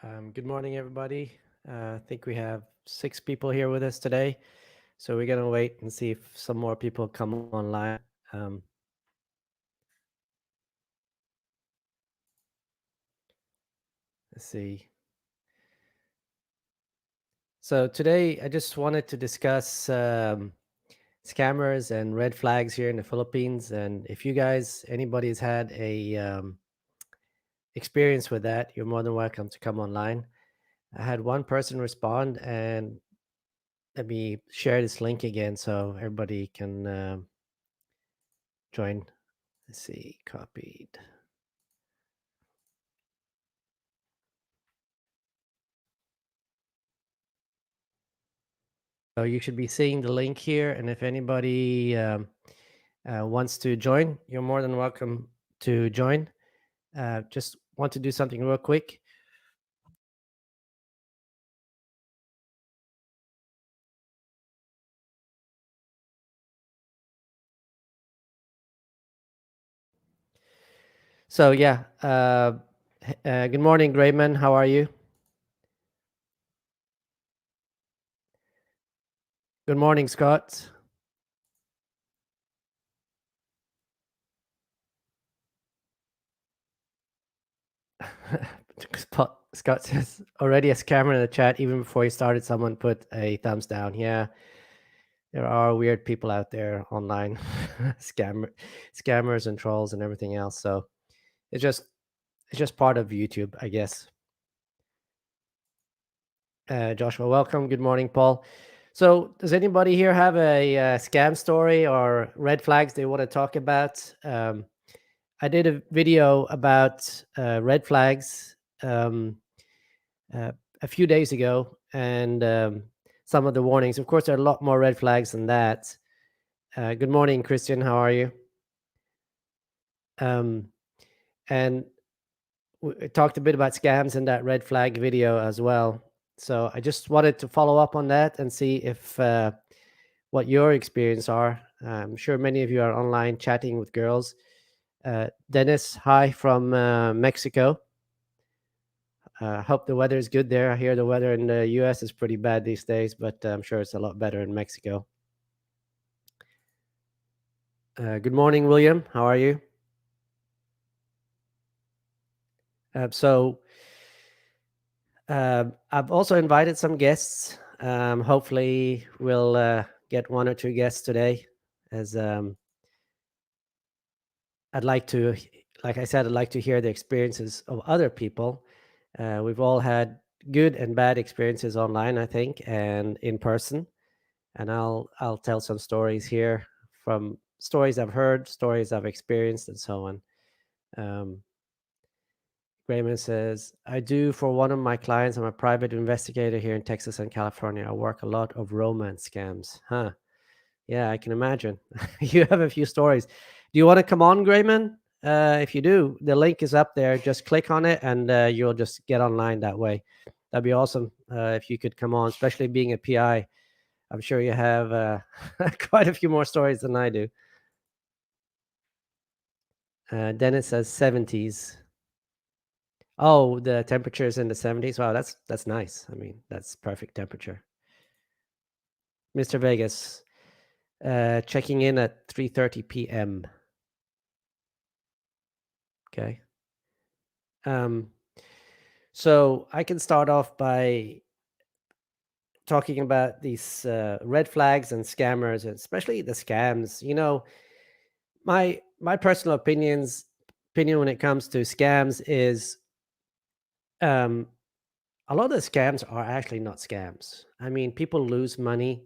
Good morning, everybody. I think we have 6 people here with us today. So we're going to wait and see if some more people come online. Um, let's see. So today, I just wanted to discuss scammers and red flags here in the Philippines. And if you guys, anybody's had a experience with that, you're more than welcome to come online. I had one person respond, and let me share this link again so everybody can join. Let's see, copied. So you should be seeing the link here, and if anybody wants to join, you're more than welcome to join. Just want to do something real quick. So yeah, good morning, Grayman. How are you? Good morning, Scott. Scott says already a scammer in the chat. Even before he started, someone put a thumbs down. Yeah, there are weird people out there online, scammers and trolls and everything else. So it's just it's just part of YouTube, I guess. Joshua, welcome. Good morning, Paul. So, does anybody here have a scam story or red flags they want to talk about? I did a video about red flags uh, a few days ago, and some of the warnings. Of course, there are a lot more red flags than that. Good morning, Christian. How are you? Um, and we talked a bit about scams in that red flag video as well. So I just wanted to follow up on that and see if what your experience are. I'm sure many of you are online chatting with girls. Dennis, hi from Mexico. Hope the weather is good there. I hear the weather in the U.S. is pretty bad these days, but I'm sure it's a lot better in Mexico. Good morning, William. How are you? So I've also invited some guests. Hopefully, we'll get one or two guests today, as I'd like to, like I said, I'd like to hear the experiences of other people. We've all had good and bad experiences online, I think, and in person. And I'll tell some stories here from stories I've heard, stories I've experienced, and so on. Um, Raymond says, I do for one of my clients. I'm a private investigator here in Texas and California. I work a lot of romance scams. Huh. Yeah, I can imagine. You have a few stories. Do you want to come on, Grayman? If you do, the link is up there. Just click on it and you'll just get online that way. That'd be awesome if you could come on, especially being a PI. I'm sure you have quite a few more stories than I do. Dennis says 70s. Oh, the temperature is in the 70s. Wow, that's nice. I mean, that's perfect temperature. Mr. Vegas, checking in at 3:30 p.m. Okay. Um, so I can start off by talking about these red flags and scammers, especially the scams. You know, my personal opinion when it comes to scams is um, a lot of the scams are actually not scams. I mean, people lose money,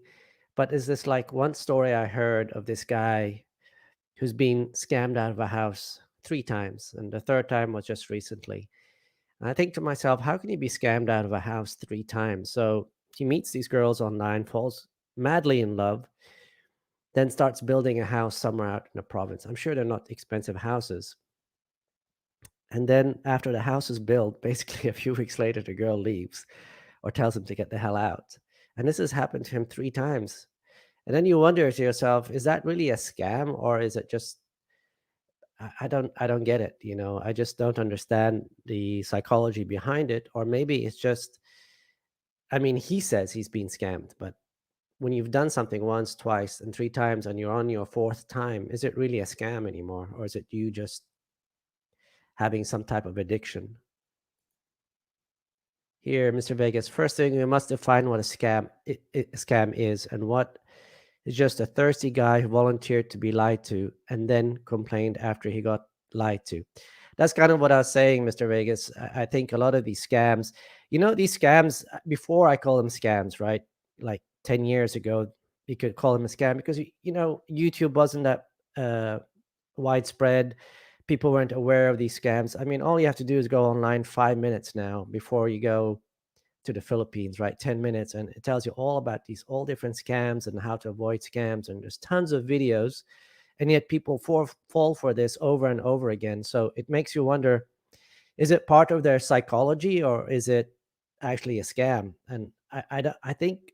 but is this like one story I heard of this guy who's been scammed out of a house 3 times, and the third time was just recently. And I think to myself, how can you be scammed out of a house 3 times? So he meets these girls online, falls madly in love, then starts building a house somewhere out in the province. I'm sure they're not expensive houses. And then after the house is built, basically a few weeks later, the girl leaves or tells him to get the hell out. And this has happened to him 3 times. And then you wonder to yourself, is that really a scam or is it just I don't get it. I just don't understand the psychology behind it. Or maybe it's just, I mean, he says he's been scammed, but when you've done something once, twice, and three times, and you're on your fourth time, is it really a scam anymore, or is it you just having some type of addiction? Here, Mr. Vegas. First thing, we must define what a scam is, and what is just a thirsty guy who volunteered to be lied to and then complained after he got lied to. That's kind of what I was saying, Mr. Vegas. I think a lot of these scams, these scams, before I call them scams, right? Like 10 years ago, you could call them a scam because, YouTube wasn't that uh, widespread. People weren't aware of these scams. I mean, all you have to do is go online 5 minutes now before you go to the Philippines, right? 10 minutes, and it tells you all about these all different scams and how to avoid scams. And there's tons of videos, and yet people fall for this over and over again. So it makes you wonder, is it part of their psychology, or is it actually a scam? And I think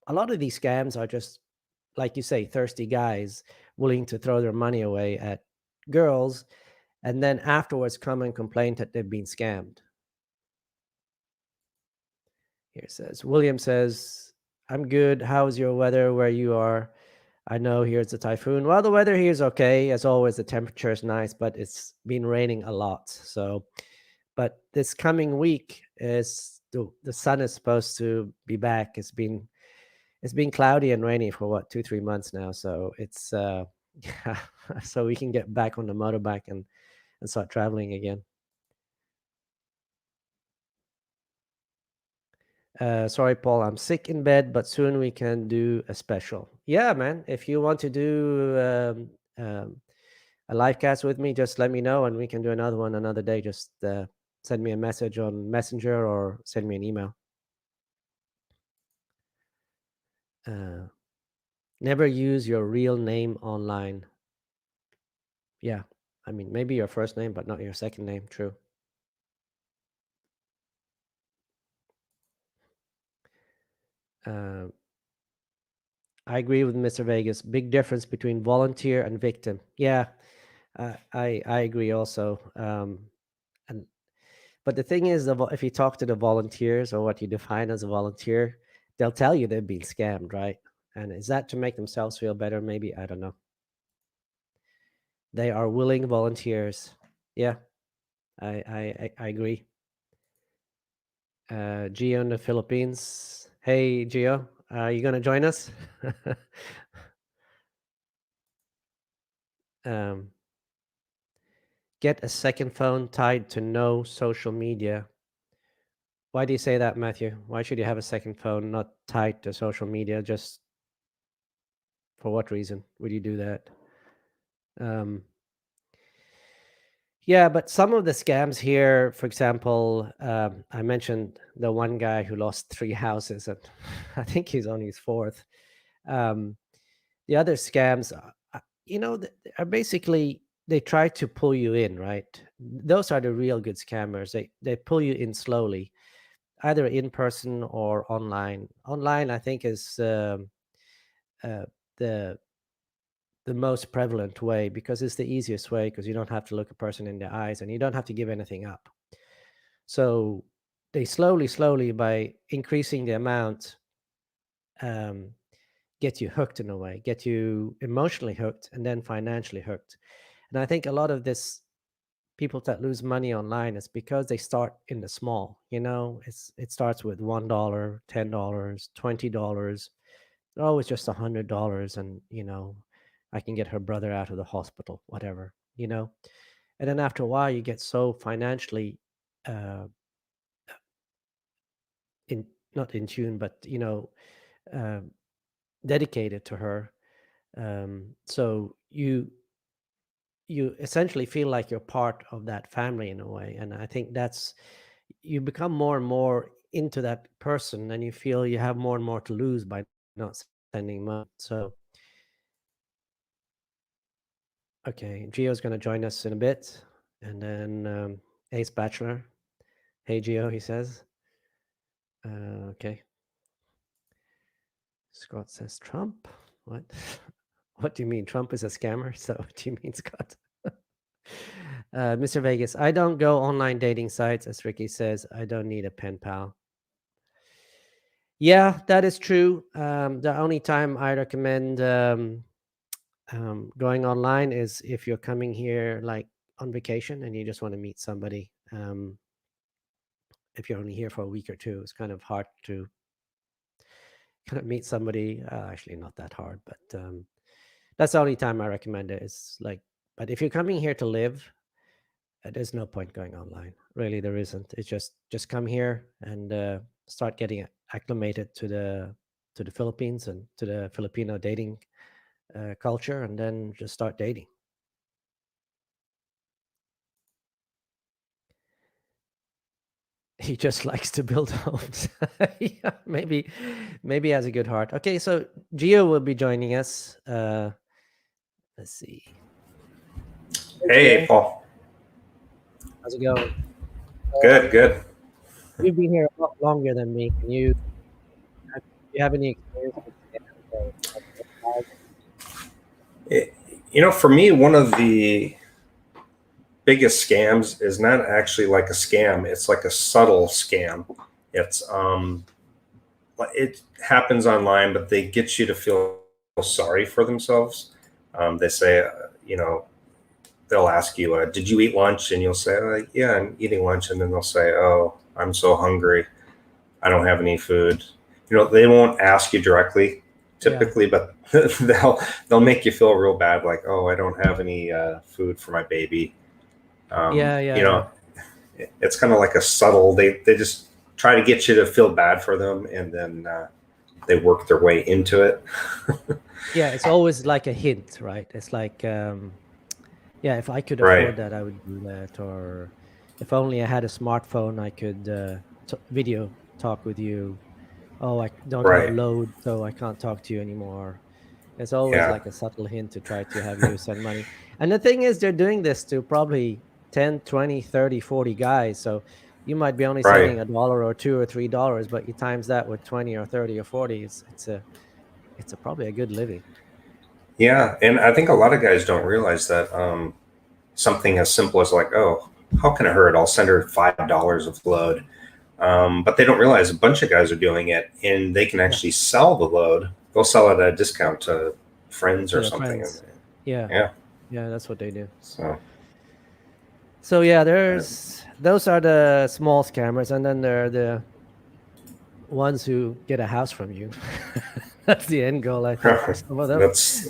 a lot of these scams are just, like you say, thirsty guys willing to throw their money away at girls and then afterwards come and complain that they've been scammed. Here it says, William says, I'm good. How's your weather where you are? I know here's a typhoon. Well, the weather here is okay. As always, the temperature is nice, but it's been raining a lot. So, but this coming week is the sun is supposed to be back. It's been cloudy and rainy for what, 2 3 months now. So it's yeah, so we can get back on the motorbike and start traveling again. Sorry, Paul, I'm sick in bed, but soon we can do a special. Yeah, man. If you want to do a live cast with me, just let me know and we can do another one another day. Just send me a message on Messenger or send me an email. Uh, Never use your real name online. Yeah. I mean, maybe your first name, but not your second name. True. Uh, I agree with Mr. Vegas. Big difference between volunteer and victim. Yeah, I agree also. And but the thing is, if you talk to the volunteers or what you define as a volunteer, they'll tell you they've been scammed, right? And is that to make themselves feel better? Maybe, I don't know. They are willing volunteers. Yeah, I agree. Gio in the Philippines. Hey, Gio, are you gonna join us? um, get a second phone tied to no social media. Why do you say that, Matthew? Why should you have a second phone not tied to social media? Just for what reason would you do that? Um, yeah, but some of the scams here, for example, I mentioned the one guy who lost three houses, and I think he's on his fourth. Um, the other scams, are basically they try to pull you in, right? Those are the real good scammers. They pull you in slowly, either in person or online. Online, I think, is uh, the the most prevalent way because it's the easiest way because you don't have to look a person in the eyes and you don't have to give anything up. So they slowly, by increasing the amount, um, get you hooked in a way, get you emotionally hooked and then financially hooked. And I think a lot of this people that lose money online is because they start in the small. It starts with $1, $10, $20. Oh, it's just $100, and I can get her brother out of the hospital, whatever. And then after a while, you get so financially uh, in not in tune, but um, dedicated to her. So you essentially feel like you're part of that family in a way, and I think that's you become more and more into that person, and you feel you have more and more to lose by not sending money. So okay, Gio's going to join us in a bit. And then Ace Bachelor. Hey, Gio, he says. Okay. Scott says Trump. What? What do you mean? Trump is a scammer? So what do you mean, Scott? Mr. Vegas, I don't go online dating sites, as Ricky says. I don't need a pen pal. Yeah, that is true. The only time I recommend going online is if you're coming here like on vacation and you just want to meet somebody. If you're only here for a week or two, it's kind of hard to kind of meet somebody. Actually, not that hard, but that's the only time I recommend it. Is like, but if you're coming here to live, there's no point going online. Really, there isn't. It's just come here and start getting acclimated to the Philippines and to the Filipino dating culture, and then just start dating. He just likes to build homes. Yeah, maybe he has a good heart. Okay, so Gio will be joining us. Let's see. Hey, Hey, Gio, Paul. how's it going? Good, good. You've been here a lot longer than me. Can you do you have any experience with scams or like red flags? It, for me, one of the biggest scams is not actually like a scam. It's like a subtle scam. It's it happens online, but they get you to feel sorry for themselves. They say, they'll ask you, "Did you eat lunch?" And you'll say, "Yeah, I'm eating lunch." And then they'll say, "Oh, I'm so hungry. I don't have any food." They won't ask you directly Yeah, typically, but they'll make you feel real bad, like, "Oh, I don't have any food for my baby." Um, yeah, yeah, you yeah. know, it's kind of like a subtle. They just try to get you to feel bad for them, and then they work their way into it. Yeah, it's always like a hint, right? It's like, yeah, if I could Right, afford that, I would do that. Or if only I had a smartphone, I could video talk with you. Oh, I don't have right, load, so I can't talk to you anymore. It's always yeah, like a subtle hint to try to have you send money. And the thing is, they're doing this to probably 10, 20, 30, 40 guys. So you might be only right, sending a dollar or $2 or $3, but you times that with 20 or 30 or 40, it's a probably a good living. yeah. And I think a lot of guys don't realize that something as simple as like, "Oh, how can it hurt? I'll send her $5 of load." But they don't realize a bunch of guys are doing it, and they can Yeah. actually sell the load. They'll sell it at a discount to friends To or their something. And friends. Yeah. yeah, Yeah, that's what they do. so So yeah, uh, there's those are the small scammers, and then there are the ones who get a house from you. That's the end goal, I think, for some of them. that's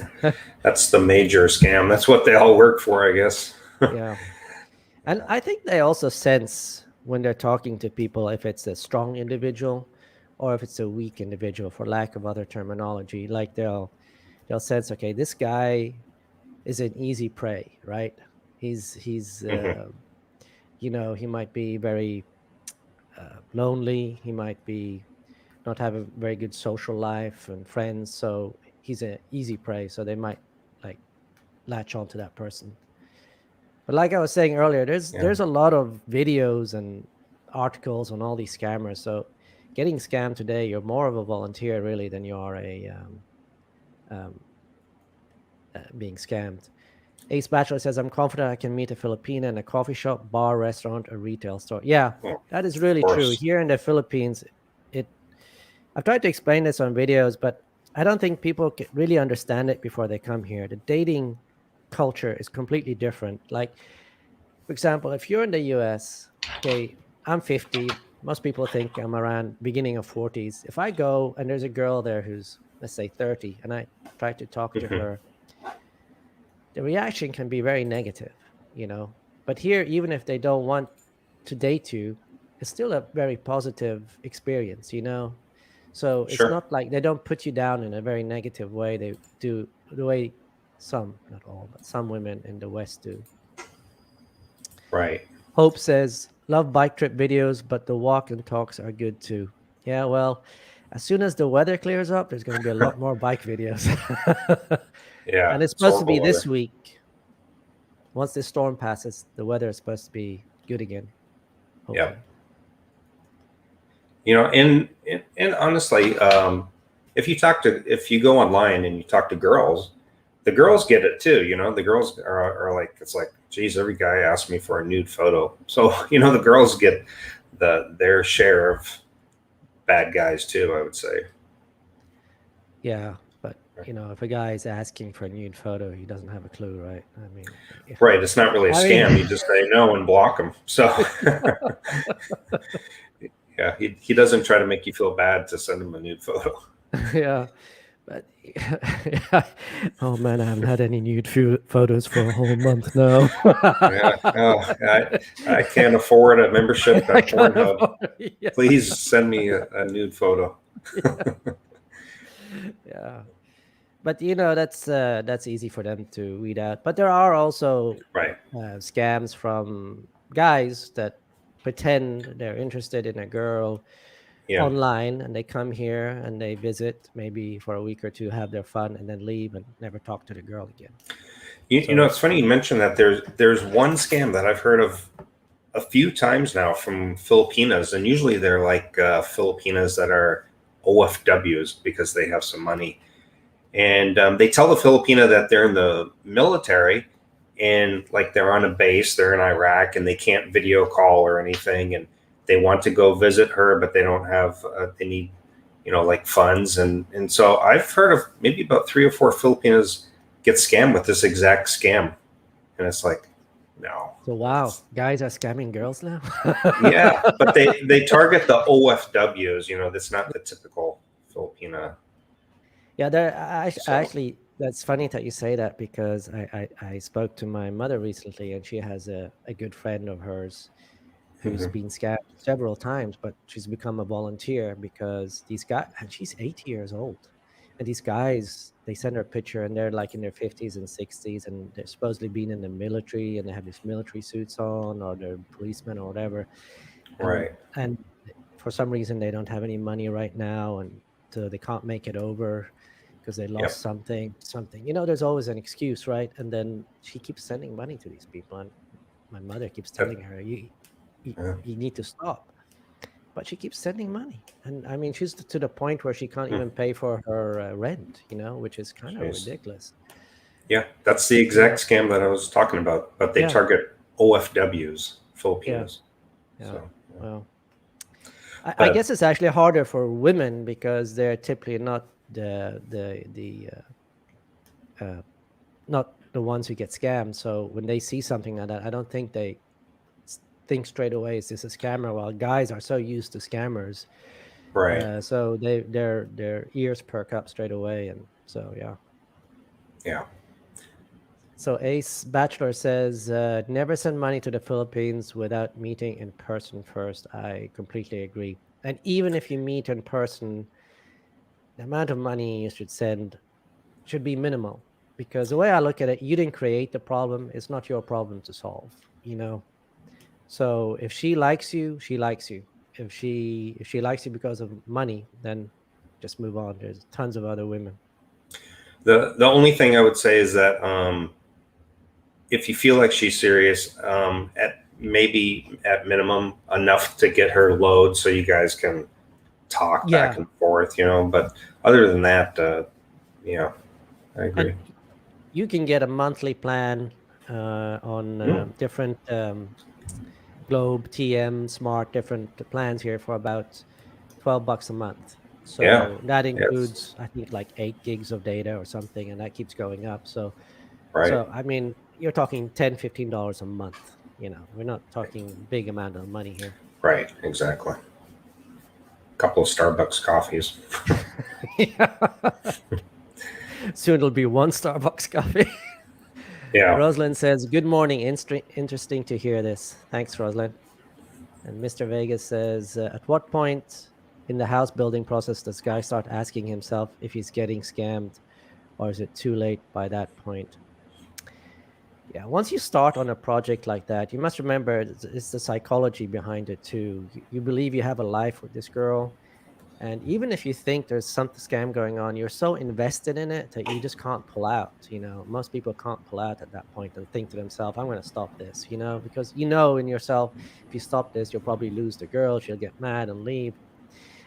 that's the major scam. That's what they all work for, I guess. Yeah. And I think they also sense when they're talking to people if it's a strong individual or if it's a weak individual, for lack of other terminology. Like they'll sense, okay, this guy is an easy prey, right? He's Hmm. he might be very lonely. He might be not have a very good social life and friends, so he's an easy prey. So they might like latch onto that person. But like I was saying earlier, Yeah, there's a lot of videos and articles on all these scammers. So getting scammed today, you're more of a volunteer really than you are a um, being scammed. Ace Bachelor says, "I'm confident I can meet a Filipina in a coffee shop, bar, restaurant, or retail store." Yeah, well, that is of really true. course. Here in the Philippines, it I've tried to explain this on videos, but I don't think people really understand it before they come here. The dating culture is completely different. Like, for example, if you're in the US, okay, I'm 50. Most people think I'm around beginning of 40s. If I go and there's a girl there who's, let's say, 30, and I try to talk to Hmm. her, the reaction can be very negative, you know. But here, even if they don't want to date you, it's still a very positive experience, you know. So it's Sure. not like they don't put you down in a very negative way. They do the way some, not all, but some women in the West do. Right. Hope says, "Love bike trip videos, but the walk and talks are good too." Yeah, well, as soon as the weather clears up, there's going to be a lot more bike videos. Yeah, And it's it's supposed to be horrible this weather. week. Once this storm passes, the weather is supposed to be good again, Yep. hopefully. And honestly, if you go online and you talk to girls, the girls get it too. The girls are like, it's like, geez, every guy asks me for a nude photo. So the girls get their share of bad guys too, I would say. Yeah, but if a guy is asking for a nude photo, he doesn't have a clue, right? I mean, yeah. Right. It's not really a I mean, scam. You just say no and block them. So yeah, he doesn't try to make you feel bad to send him a nude photo. yeah, but oh man, I haven't had any nude photos for a whole month now. Yeah. Oh, I can't afford a membership I at can't Pornhub. afford it. Yeah. Please send me a nude photo. Yeah. But that's easy for them to weed out. But there are also Right. scams from guys that pretend they're interested in a girl Yeah. online, and they come here and they visit maybe for a week or two, have their fun, and then leave and never talk to the girl again. It's funny you mentioned that. There's one scam that I've heard of a few times now from Filipinas, and usually they're like Filipinas that are OFWs because they have some money, and they tell the Filipina that they're in the military, and like they're on a base, they're in Iraq, and they can't video call or anything, and they want to go visit her, but they don't have they need like funds, and so I've heard of maybe about 3 or 4 Filipinas get scammed with this exact scam, and it's like, no. So wow, guys are scamming girls now. Yeah, but they target the OFWs. That's not the typical Filipina. Yeah, So actually, that's funny that you say that, because I spoke to my mother recently, and she has a good friend of hers who's mhm. been scammed several times, but she's become a volunteer because these guys, and she's 80 years old. And these guys, they send her a picture, and they're like in their 50s and 60s, and they're supposedly been in the military, and they have these military suits on, or they're policemen or whatever. And Right. and for some reason they don't have any money right now, and so they can't make it over because they lost Yep. something. There's always an excuse, right? And then she keeps sending money to these people, and my mother keeps Yep. telling her, you, Yeah. you need to stop. But she keeps sending money, and I mean, she's to the point where she can't Hmm. even pay for her rent, which is kind of Jeez. ridiculous. Yeah, that's the exact scam that I was talking about. But they Yeah, target OFWs, yeah, Filipinos. yeah. So, yeah. Well, I But guess it's actually harder for women because they're typically not the not the ones who get scammed. So when they see something like that, I don't think they think straight away, is this a scammer? While guys are so used to scammers, right. so their ears perk up straight away, and so yeah. Yeah. So Ace Bachelor says, never send money to the Philippines without meeting in person first. I completely agree. And even if you meet in person, the amount of money you should send should be minimal, because the way I look at it, you didn't create the problem. It's not your problem to solve, you know? So if she likes you, she likes you. If she likes you because of money, then just move on. There's tons of other women. The only thing I would say is that if you feel like she's serious, at maybe at minimum enough to get her load so you guys can talk back Yeah. and forth, But other than that, yeah, I And agree. you can get a monthly plan on Mm, different Globe, TM, Smart, different plans here for about $12 a month. yeah, So that yes, includes, I think, like 8 gigs of data or something, and that keeps going up. So, right, so I mean, you're talking $10, $15 a month. We're not talking big amount of money here. right, exactly. A couple of Starbucks coffees. Yeah. Soon it'll be one Starbucks coffee. Yeah, Rosalind says, "Good morning. Interesting to hear this. Thanks, Rosalind." And Mr. Vegas says, "At what point in the house building process does guy start asking himself if he's getting scammed, or is it too late by that point?" Yeah, once you start on a project like that, you must remember it's the psychology behind it too. You believe you have a life with this girl, and even if you think there's some scam going on, you're so invested in it that you just can't pull out. Most people can't pull out at that point and think to themselves, I'm going to stop this, because in yourself, if you stop this, you'll probably lose the girl. She'll get mad and leave.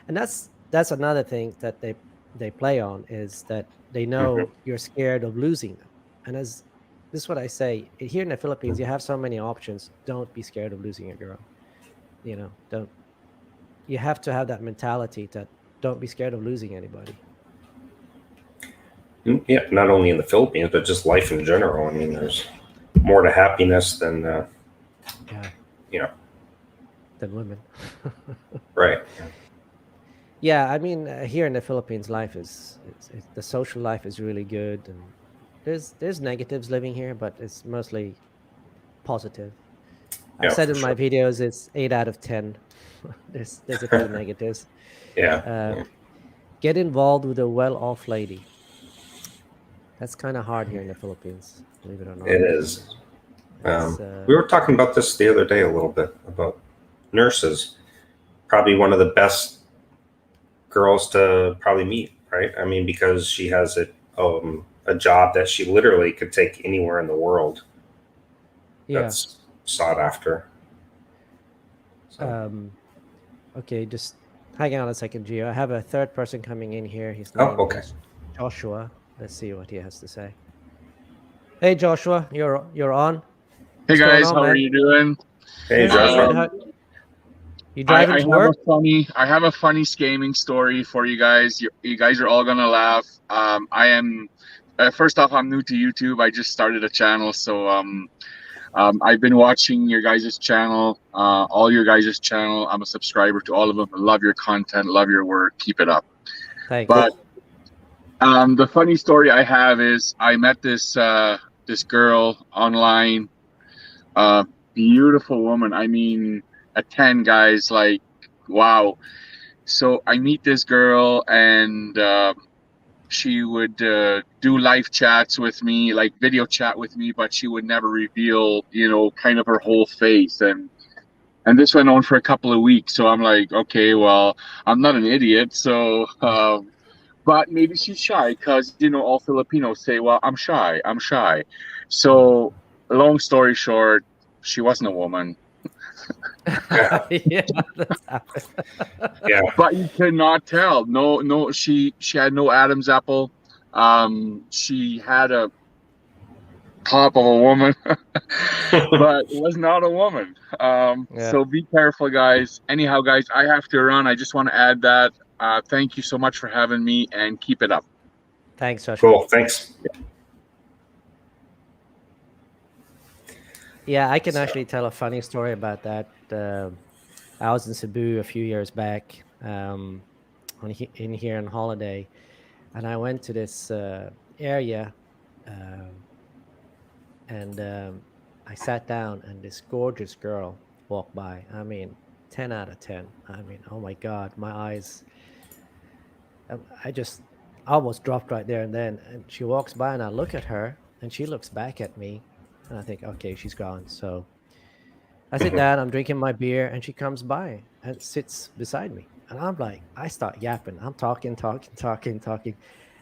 And that's another thing that they play on, is that they hmm, know you're scared of losing them. And as this is what I say here in the Philippines, you have so many options. Don't be scared of losing a girl. Don't. You have to have that mentality that don't be scared of losing anybody. Yeah, not only in the Philippines, but just life in general. I mean, there's more to happiness than Yeah, you know. than women. Right. Yeah, I mean, here in the Philippines, life the social life is really good, and there's negatives living here, but it's mostly positive. I've Yeah, said for in my sure. videos it's 8 out of 10. There's a few negatives. Yeah, Uh, yeah, get involved with a well-off lady. That's kind of hard here in the Philippines, believe it or not. it is. It's We were talking about this the other day a little bit about nurses. Probably one of the best girls to probably meet, right? I mean, because she has a job that she literally could take anywhere in the world yeah. that's sought after. So, Um, okay, just hang on a second, Gio. I have a third person coming in here. His oh, name okay. is Joshua. Let's see what he has to say. Hey, Joshua, you're on. Hey What's going guys, on, how are man? you doing? Hey, Good, good. Joshua. Um, How you driving I to have work? a funny scamming story for you guys. You guys are all gonna laugh. I am first off, I'm new to YouTube. I just started a channel, so I've been watching your guys' channel, all your guys' channel. I'm a subscriber to all of them. I love your content, love your work. Keep it up. Thanks. But Cool. the funny story I have is I met this girl online. Uh, Beautiful woman. I mean, a 10, guys. Like, wow. So I meet this girl, and she would do live chats with me, like video chat with me, but she would never reveal, kind of her whole face. And this went on for a couple of weeks. So I'm like, okay, well, I'm not an idiot. So, but maybe she's shy because, all Filipinos say, well, I'm shy. I'm shy. Mm. So, long story short, she wasn't a woman. Yeah, Yeah, that's happened. yeah. But you could not tell. No, no, she had no Adam's apple. She had a top of a woman, but was not a woman. Yeah. So be careful, guys. Anyhow, guys, I have to run. I just want to add that. Thank you so much for having me, and keep it up. Thanks, Joshua. Cool. Thanks. Yeah, I can So, actually tell a funny story about that. I was in Cebu a few years back, in here on holiday, and I went to this area, um, and I sat down, and this gorgeous girl walked by. I mean, 10 out of 10. I mean, oh my God, my eyes. I just almost dropped right there and then. And she walks by, and I look at her, and she looks back at me, and I think, okay, she's gone. So I sit mhm. down, I'm drinking my beer, and she comes by and sits beside me. And I'm like, I start yapping. I'm talking, talking, talking, talking.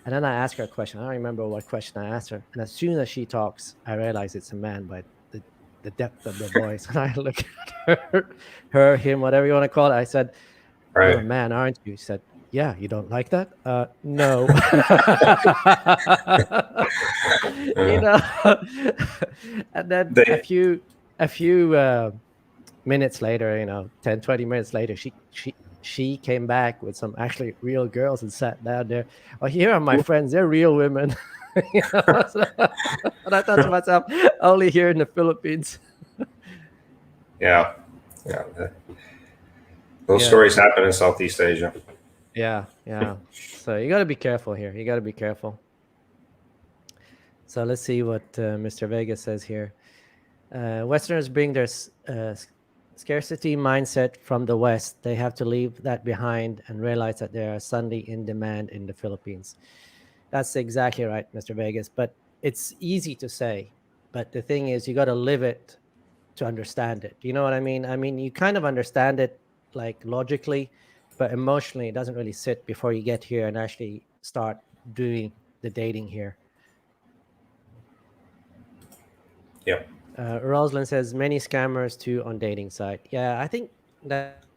And then I ask her a question. I don't remember what question I asked her. And as soon as she talks, I realize it's a man by the depth of the voice. And I look at her, him, whatever you want to call it. I said, you're a Right. man, aren't you? He said, yeah, you don't like that? No. you Uh, know, and then a they, few, a few, minutes later, 10, 20 minutes later, she came back with some actually real girls and sat down there. Oh, here are my friends, they're real women. So, and I thought to myself, only here in the Philippines. yeah, yeah. Those Yeah, stories happen in Southeast Asia. yeah, yeah. So you got to be careful here. You got to be careful. So let's see what Mr. Vega says here. Westerners bring their scarcity mindset from the West. They have to leave that behind and realize that they are suddenly in demand in the Philippines. That's exactly right, Mr. Vegas. But it's easy to say. But the thing is, you got to live it to understand it. You know what I mean? I mean, you kind of understand it like logically, but emotionally, it doesn't really sit before you get here and actually start doing the dating here. Yeah. Rosalind says many scammers too on dating site. Yeah, I think that's true.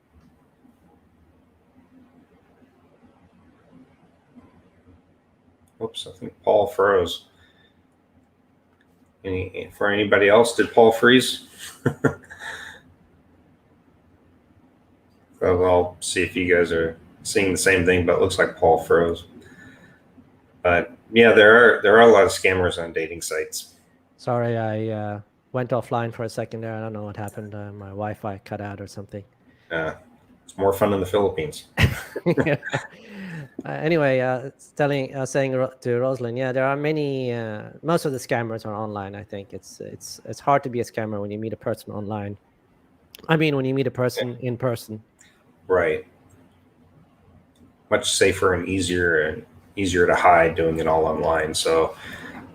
Oops, I think Paul froze. For anybody else, did Paul freeze? Well, I'll see if you guys are seeing the same thing, but it looks like Paul froze. But yeah, there are a lot of scammers on dating sites. Sorry, I went offline for a second there. I don't know what happened. My Wi-Fi cut out or something. It's more fun in the Philippines. Anyway, saying to Rosalind, yeah, there are many. Most of the scammers are online. I think it's hard to be a scammer when you meet a person online. I mean, when you meet a person in person. Right. Much safer and easier to hide doing it all online. So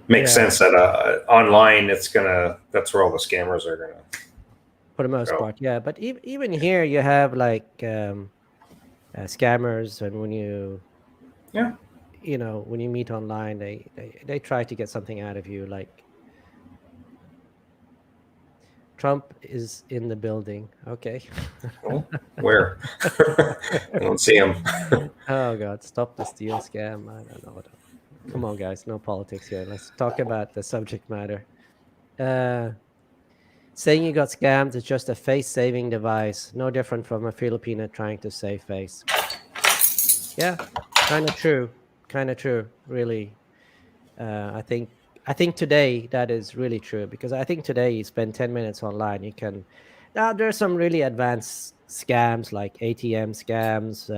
makes sense that online that's where all the scammers are gonna. For the most part, yeah. But even here, you have like scammers, and when you when you meet online, they try to get something out of you. Like Trump is in the building. Okay. Oh, where? I don't see him. Oh God! Stop the steal scam. I don't know. Come on, guys. No politics here. Let's talk about the subject matter. Saying you got scammed is just a face-saving device, no different from a Filipina trying to save face. Yeah, kind of true. Kind of true. Really, I think today that is really true, because I think today you spend 10 minutes online, you can. Now there's some really advanced scams like ATM scams,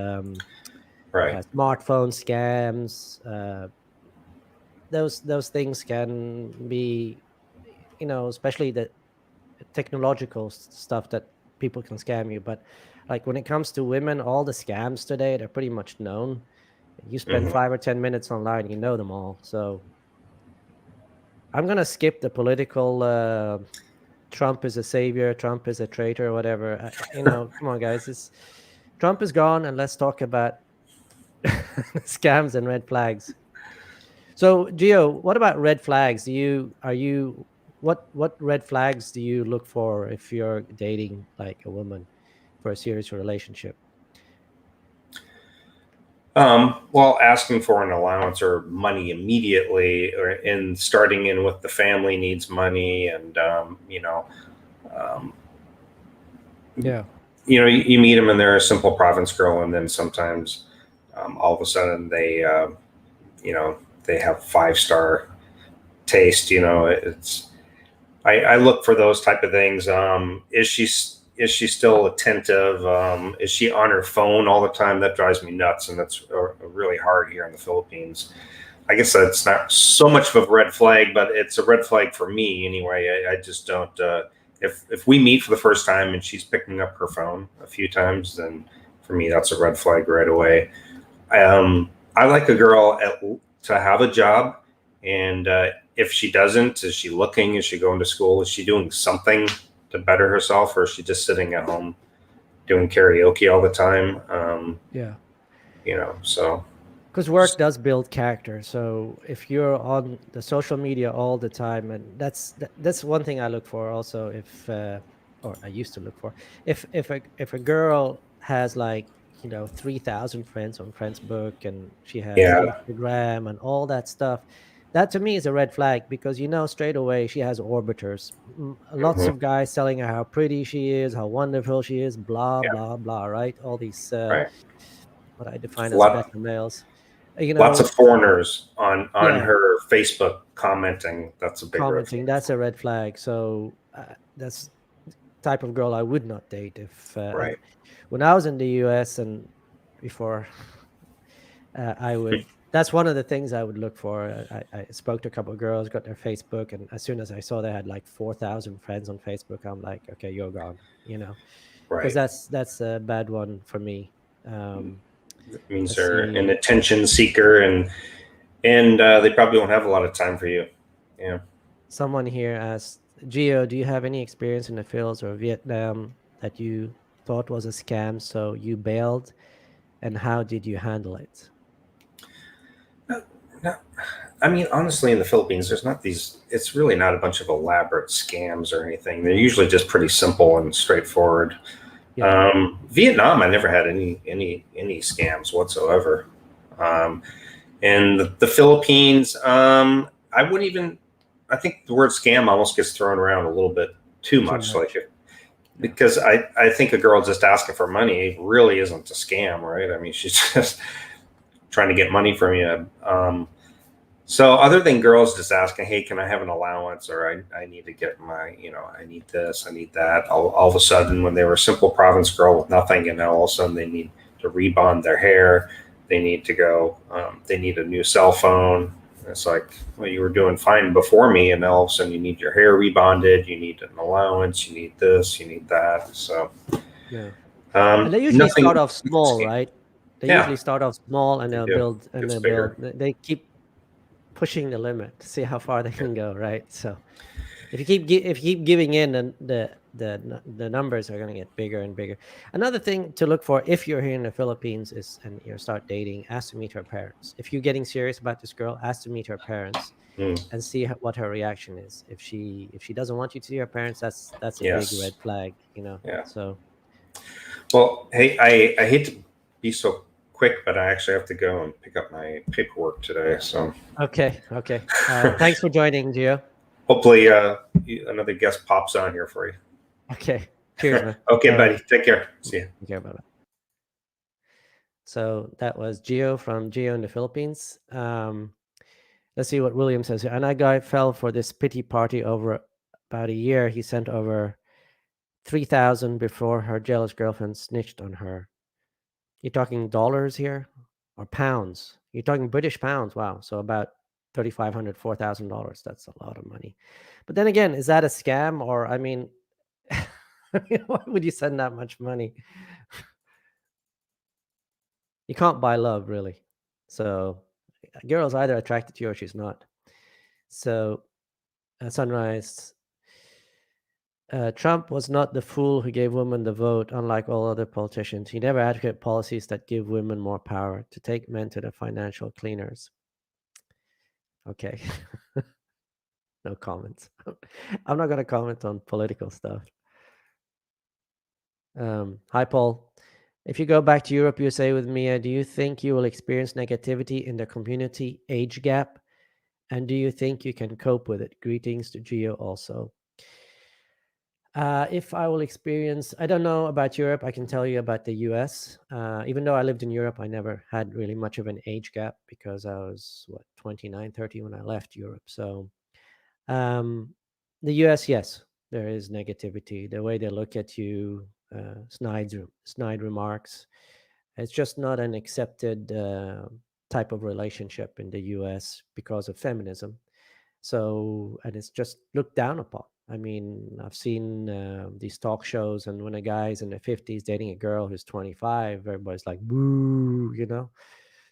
Right. smartphone scams. Those things can be, especially the technological stuff that people can scam you. But like when it comes to women, all the scams today, they're pretty much known. You spend 5 or 10 minutes online, you know them all. So I'm gonna skip the political Trump is a savior, Trump is a traitor, whatever. Come on, guys. Trump is gone, and let's talk about scams and red flags. So, Gio, what about red flags? What red flags do you look for if you're dating like a woman for a serious relationship? Well, asking for an allowance or money immediately, and starting in with the family needs money, and you meet them and they're a simple province girl, and then sometimes all of a sudden they they have 5-star taste. I look for those type of things. Is she still attentive? Is she on her phone all the time? That drives me nuts, and that's really hard here in the Philippines. I guess that's not so much of a red flag, but it's a red flag for me anyway. I just don't. If we meet for the first time and she's picking up her phone a few times, then for me that's a red flag right away. I like a girl to have a job, and if she doesn't, is she looking? Is she going to school? Is she doing something to better herself, or is she just sitting at home doing karaoke all the time? So because work does build character. So if you're on the social media all the time, and that's one thing I look for also. If or I used to look for, if a girl has like 3,000 friends on Facebook, and she has Instagram and all that stuff, that to me is a red flag, because straight away she has orbiters. Lots of guys telling her how pretty she is, how wonderful she is, blah blah blah, right? All these what I define as beta males. Lots of foreigners on her Facebook commenting. That's a big commenting. red flag. That's a red flag. So that's the type of girl I would not date. If when I was in the US and before, I would. That's one of the things I would look for. I spoke to a couple of girls, got their Facebook, and as soon as I saw they had like 4,000 friends on Facebook, I'm like, okay, you're gone. Because that's a bad one for me. It means they're an attention seeker, and they probably won't have a lot of time for you. Yeah. Someone here asked, Gio, do you have any experience in the Philippines or Vietnam that you thought was a scam, so you bailed, and how did you handle it? No, I mean, honestly, in the Philippines, there's not these. It's really not a bunch of elaborate scams or anything. They're usually just pretty simple and straightforward. Vietnam, I never had any scams whatsoever. And the Philippines, I wouldn't even I think the word scam almost gets thrown around a little bit too much. Like it, because I think a girl just asking for money really isn't a scam, right? I mean, she's just trying to get money from you. So other than girls just asking, hey, can I have an allowance? Or I need to get my, I need this, I need that. All of a sudden, when they were a simple province girl with nothing, and now all of a sudden they need to rebond their hair, they need to go, they need a new cell phone. It's like, well, you were doing fine before me, and now all of a sudden you need your hair rebonded, you need an allowance, you need this, you need that. So, yeah. And they usually start off small, right? They usually start off small, and they'll build, and they'll build. They keep pushing the limit to see how far they can go, right? So if you keep giving in, then the numbers are going to get bigger and bigger. Another thing to look for if you're here in the Philippines is, and you start dating, ask to meet her parents. If you're getting serious about this girl, ask to meet her parents and see what her reaction is. If she doesn't want you to see her parents, that's a big red flag, Yeah. So, well, hey, I hate to be so quick, but I actually have to go and pick up my paperwork today. So okay. Thanks for joining, Gio. Hopefully, another guest pops on here for you. Okay. Cheers, man. Okay, buddy. Take care. See you. Take care. Bye-bye. So that was Gio from Gio in the Philippines. Let's see what William says here. And that guy fell for this pity party over about a year. He sent over 3,000 before her jealous girlfriend snitched on her. You're talking dollars here or pounds? You're talking British pounds. Wow. So about $3,500, $4,000. That's a lot of money. But then again, is that a scam? Or, I mean, why would you send that much money? You can't buy love, really. So a girl's either attracted to you or she's not. So Sunrise, Trump was not the fool who gave women the vote, unlike all other politicians. He never advocated policies that give women more power, to take men to the financial cleaners. Okay. No comments. I'm not going to comment on political stuff. Hi, Paul. If you go back to Europe, USA with Mia, do you think you will experience negativity in the community age gap? And do you think you can cope with it? Greetings to Gio also. If I will experience, I don't know about Europe. I can tell you about the US. Even though I lived in Europe, I never had really much of an age gap because I was, 29, 30 when I left Europe. So the US, yes, there is negativity. The way they look at you, snide remarks. It's just not an accepted type of relationship in the US because of feminism. So, and it's just looked down upon. I mean, I've seen these talk shows, and when a guy's in the 50s dating a girl who's 25, everybody's like, boo,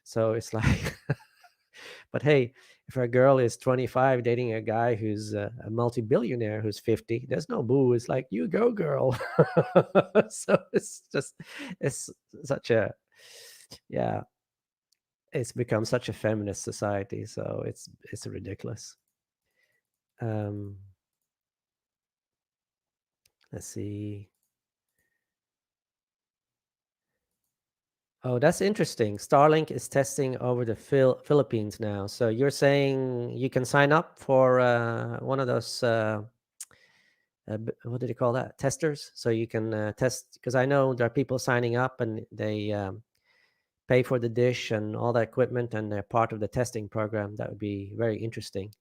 So it's like, but hey, if a girl is 25 dating a guy who's a multi-billionaire who's 50, there's no boo. It's like, you go, girl. So it's such a, yeah, it's become such a feminist society. So it's ridiculous. Let's see. Oh, that's interesting. Starlink is testing over the Philippines now. So you're saying you can sign up for one of those, what do they call that? Testers. So you can test, because I know there are people signing up and they pay for the dish and all the equipment, and they're part of the testing program. That would be very interesting.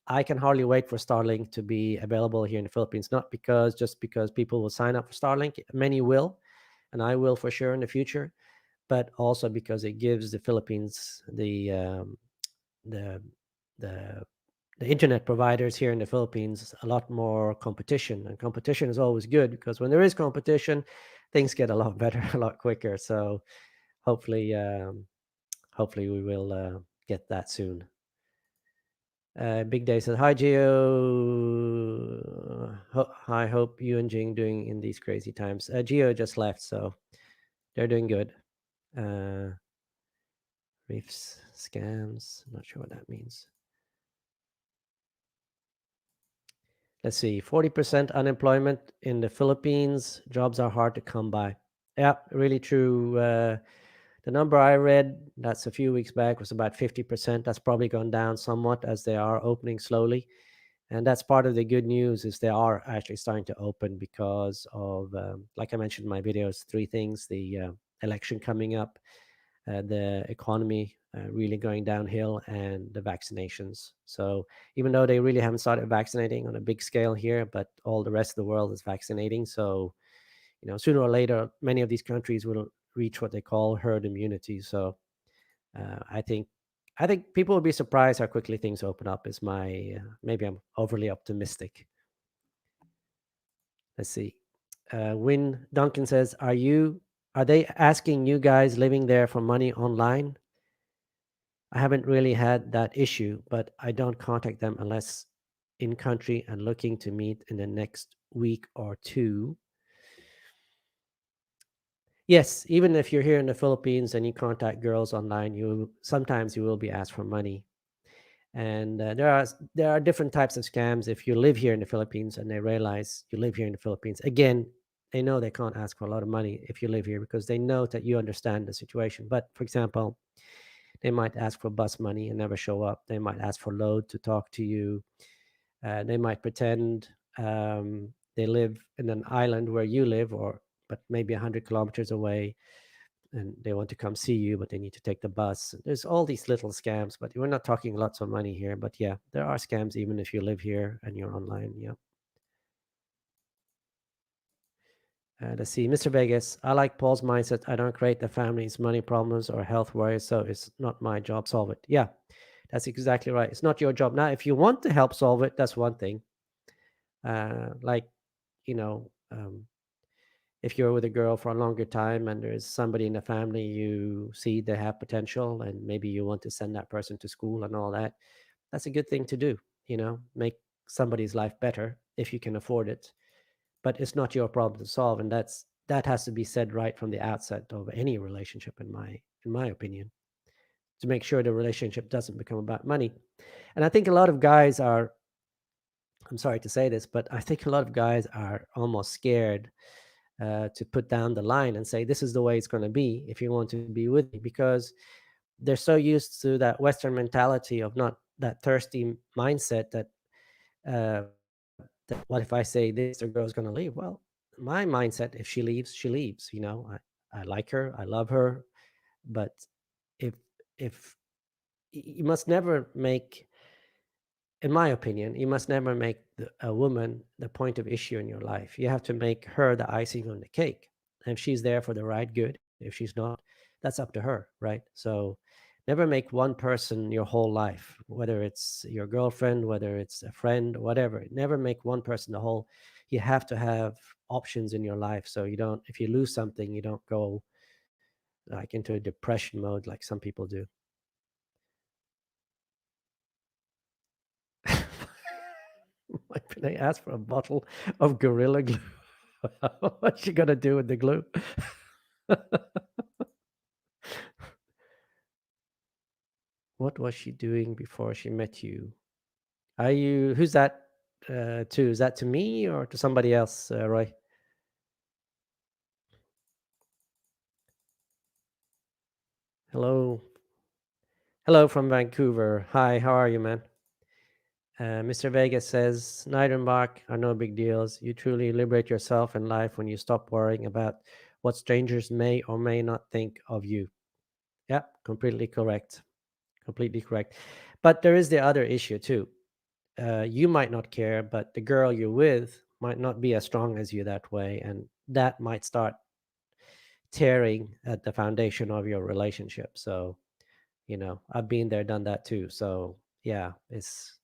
I can hardly wait for Starlink to be available here in the Philippines. Not just because people will sign up for Starlink. Many will, and I will for sure in the future, but also because it gives the Philippines the internet providers here in the Philippines a lot more competition, and competition is always good because when there is competition, things get a lot better, a lot quicker. So hopefully we will get that soon. Big Day says, hi, Gio. I hope you and Jing doing in these crazy times. Gio just left, so they're doing good. Reefs, scams, not sure what that means. Let's see, 40% unemployment in the Philippines. Jobs are hard to come by. Yeah, really true. The number I read, that's a few weeks back, was about 50%. That's probably gone down somewhat as they are opening slowly. And that's part of the good news is they are actually starting to open because of, like I mentioned in my videos, three things: the election coming up, the economy really going downhill, and the vaccinations. So even though they really haven't started vaccinating on a big scale here, but all the rest of the world is vaccinating. So, sooner or later, many of these countries will reach what they call herd immunity. So I think people will be surprised how quickly things open up. Is my maybe I'm overly optimistic. Let's see. Win Duncan says, Are they asking you guys living there for money online? I haven't really had that issue, but I don't contact them unless in country and looking to meet in the next week or two. Yes, even if you're here in the Philippines and you contact girls online, sometimes you will be asked for money. And there are different types of scams. If you live here in the Philippines and they realize you live here in the Philippines, again, they know they can't ask for a lot of money if you live here because they know that you understand the situation. But for example, they might ask for bus money and never show up. They might ask for load to talk to you. They might pretend they live in an island where you live, but maybe 100 kilometers away, and they want to come see you, but they need to take the bus. There's all these little scams, but we're not talking lots of money here. But yeah, there are scams even if you live here and you're online. Yeah. Let's see, Mr. Vegas. I like Paul's mindset. I don't create the family's money problems or health worries, so it's not my job solve it. Yeah, that's exactly right. It's not your job. Now, if you want to help solve it, that's one thing. Like, you know, if you're with a girl for a longer time and there's somebody in the family you see they have potential and maybe you want to send that person to school and all that, that's a good thing to do. Make somebody's life better if you can afford it. But it's not your problem to solve, and that has to be said right from the outset of any relationship, in my opinion, to make sure the relationship doesn't become about money. And I think a lot of guys are, I'm sorry to say this, but I think a lot of guys are almost scared to put down the line and say, this is the way it's going to be if you want to be with me, because they're so used to that Western mentality of not that thirsty mindset that what if I say this, the girl's going to leave? Well, my mindset, if she leaves, she leaves. I like her, I love her, but if if you must never make, in my opinion, you must never make a woman the point of issue in your life. You have to make her the icing on the cake. And if she's there for the right, good. If she's not, that's up to her, right? So never make one person your whole life, whether it's your girlfriend, whether it's a friend, whatever. Never make one person the whole. You have to have options in your life. So you don't, if you lose something, you don't go like into a depression mode like some people do. Why can I ask for a bottle of Gorilla Glue? What's she gonna do with the glue? What was she doing before she met you? Who's that to? Is that to me or to somebody else, Roy? Hello. Hello from Vancouver. Hi, how are you, man? Mr. Vegas says, Nidenbach are no big deals. You truly liberate yourself in life when you stop worrying about what strangers may or may not think of you. Yeah, completely correct. Completely correct. But there is the other issue too. You might not care, but the girl you're with might not be as strong as you that way. And that might start tearing at the foundation of your relationship. So, I've been there, done that too. So yeah, it's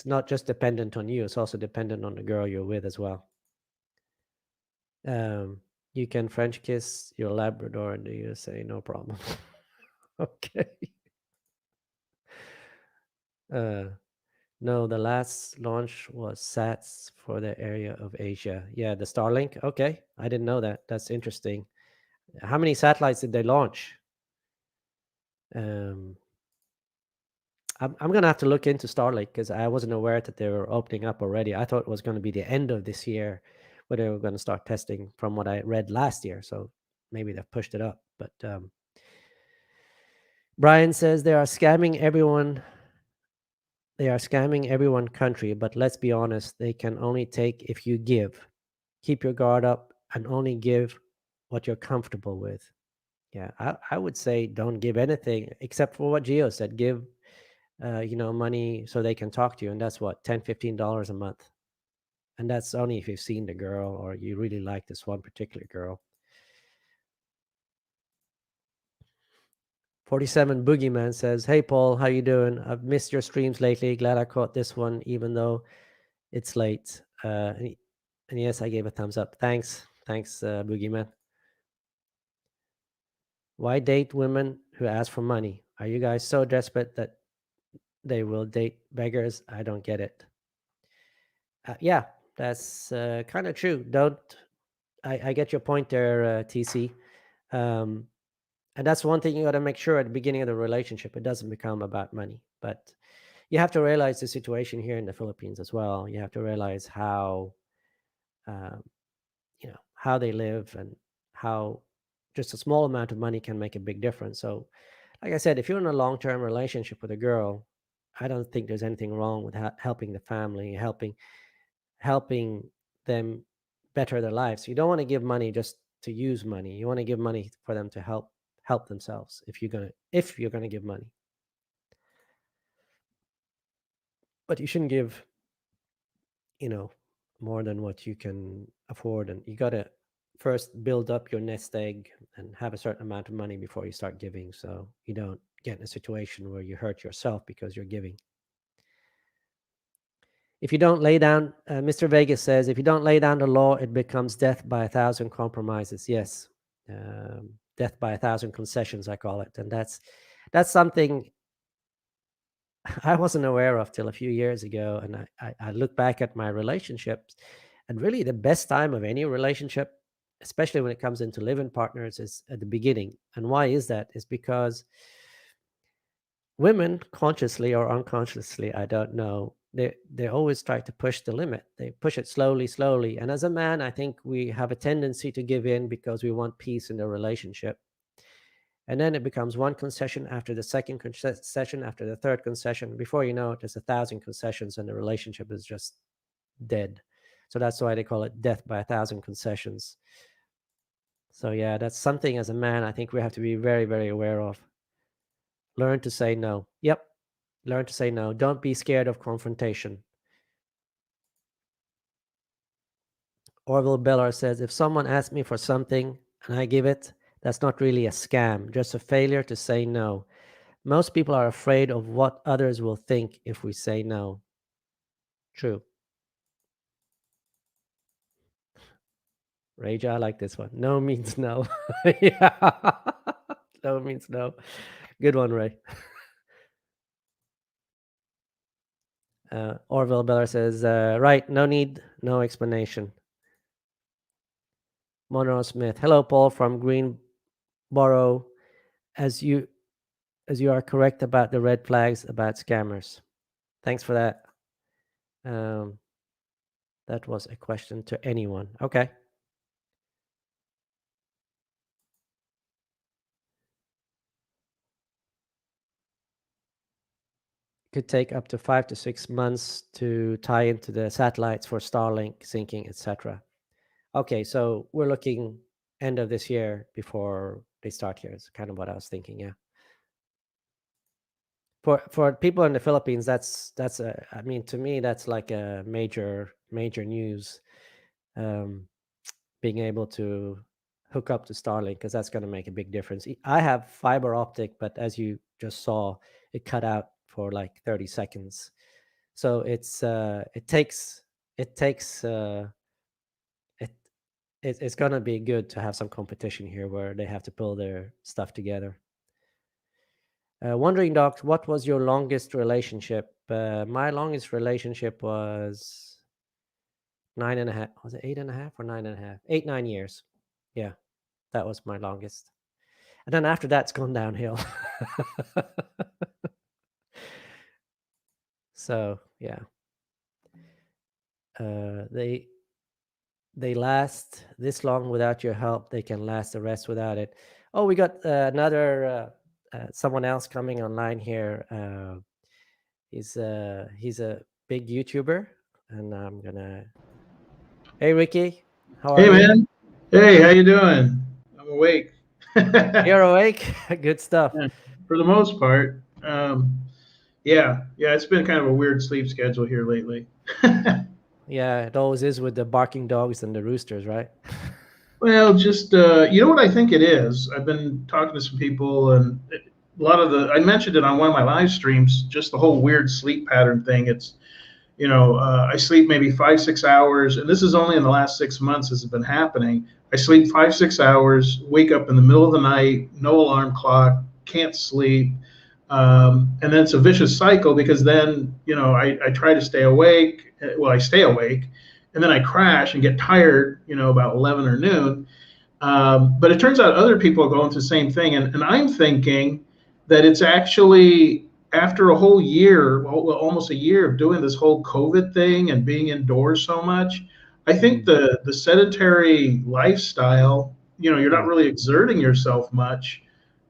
not just dependent on you, it's also dependent on the girl you're with as well. You can French kiss your Labrador in the USA, no problem. Okay. No, the last launch was SATs for the area of Asia. Yeah, the Starlink. Okay, I didn't know that. That's interesting. How many satellites did they launch? Um, I'm gonna have to look into Starlink because I wasn't aware that they were opening up already. I thought it was going to be the end of this year where they were going to start testing, from what I read last year. So maybe they've pushed it up. But Brian says they are scamming everyone. They are scamming everyone country, but let's be honest, they can only take if you give. Keep your guard up and only give what you're comfortable with. Yeah, I would say don't give anything except for what Gio said. Give, money so they can talk to you. And that's what, $10, $15 a month. And that's only if you've seen the girl or you really like this one particular girl. 47 Boogeyman says, "Hey Paul, how you doing? I've missed your streams lately. Glad I caught this one, even though it's late." And yes, I gave a thumbs up. Thanks, Boogeyman. Why date women who ask for money? Are you guys so desperate that they will date beggars? I don't get it. Yeah, that's kind of true. Don't I get your point there, TC. And that's one thing you got to make sure at the beginning of the relationship it doesn't become about money. But you have to realize the situation here in the Philippines as well. You have to realize how um, how they live and how just a small amount of money can make a big difference. So like I said, if you're in a long-term relationship with a girl, I don't think there's anything wrong with helping the family, helping them better their lives. You don't want to give money just to use money. You want to give money for them to help themselves if you're gonna give money. But you shouldn't give, more than what you can afford, and you gotta first build up your nest egg and have a certain amount of money before you start giving, so you don't get in a situation where you hurt yourself because you're giving. If you don't lay down, Mr. Vegas says, if you don't lay down the law, it becomes death by 1,000 compromises. Yes, death by 1,000 concessions, I call it, and that's something I wasn't aware of till a few years ago. And I look back at my relationships, and really the best time of any relationship, especially when it comes into living partners, is at the beginning. And why is that? Is because women, consciously or unconsciously, I don't know, they always try to push the limit. They push it slowly. And as a man, I think we have a tendency to give in because we want peace in the relationship. And then it becomes one concession after the second concession after the third concession. Before you know it, there's 1,000 concessions and the relationship is just dead. So that's why they call it death by 1,000 concessions. So yeah, that's something as a man I think we have to be very, very aware of. Learn to say no. Yep. Learn to say no. Don't be scared of confrontation. Orville Bellar says, if someone asks me for something and I give it, that's not really a scam, just a failure to say no. Most people are afraid of what others will think if we say no. True. Raja, I like this one. No means no. Yeah. No means no. Good one, Ray. Orville Beller says, right, no need, no explanation. Monroe Smith. Hello, Paul from Greenboro. As you are correct about the red flags about scammers. Thanks for that. That was a question to anyone. Okay. Could take up to 5 to 6 months to tie into the satellites for Starlink syncing, etc. Okay, so we're looking end of this year before they start here. It's kind of what I was thinking. Yeah. For people in the Philippines, that's I mean, to me, that's like a major news. Being able to hook up to Starlink, because that's going to make a big difference. I have fiber optic, but as you just saw, it cut out for like 30 seconds. So it takes it's going to be good to have some competition here where they have to pull their stuff together. Wondering, Doc, what was your longest relationship? My longest relationship was 9.5. Was it 8.5 or 9.5? 8, 9 years. Yeah, that was my longest. And then after that, it's gone downhill. So yeah, the they last this long without your help, they can last the rest without it. Oh, we got another someone else coming online here. He's a big YouTuber, and I'm gonna. Hey, Ricky, how are Hey, you? man. Hey, how you doing? I'm awake. You're awake. Good stuff. Yeah, for the most part. Yeah, it's been kind of a weird sleep schedule here lately. Yeah, it always is with the barking dogs and the roosters, right? Well, just you know what I think it is. I've been talking to some people, and a lot of I mentioned it on one of my live streams. Just the whole weird sleep pattern thing. It's I sleep maybe 5-6 hours, and this is only in the last 6 months this has been happening. I sleep 5-6 hours, wake up in the middle of the night, no alarm clock, can't sleep, and then it's a vicious cycle because then I try to stay awake. Well, I stay awake, and then I crash and get tired, about 11 or noon. But it turns out other people are going through the same thing, and I'm thinking that it's actually after a whole year, well, almost a year of doing this whole COVID thing and being indoors so much. I think the sedentary lifestyle, you're not Mm. really exerting yourself much.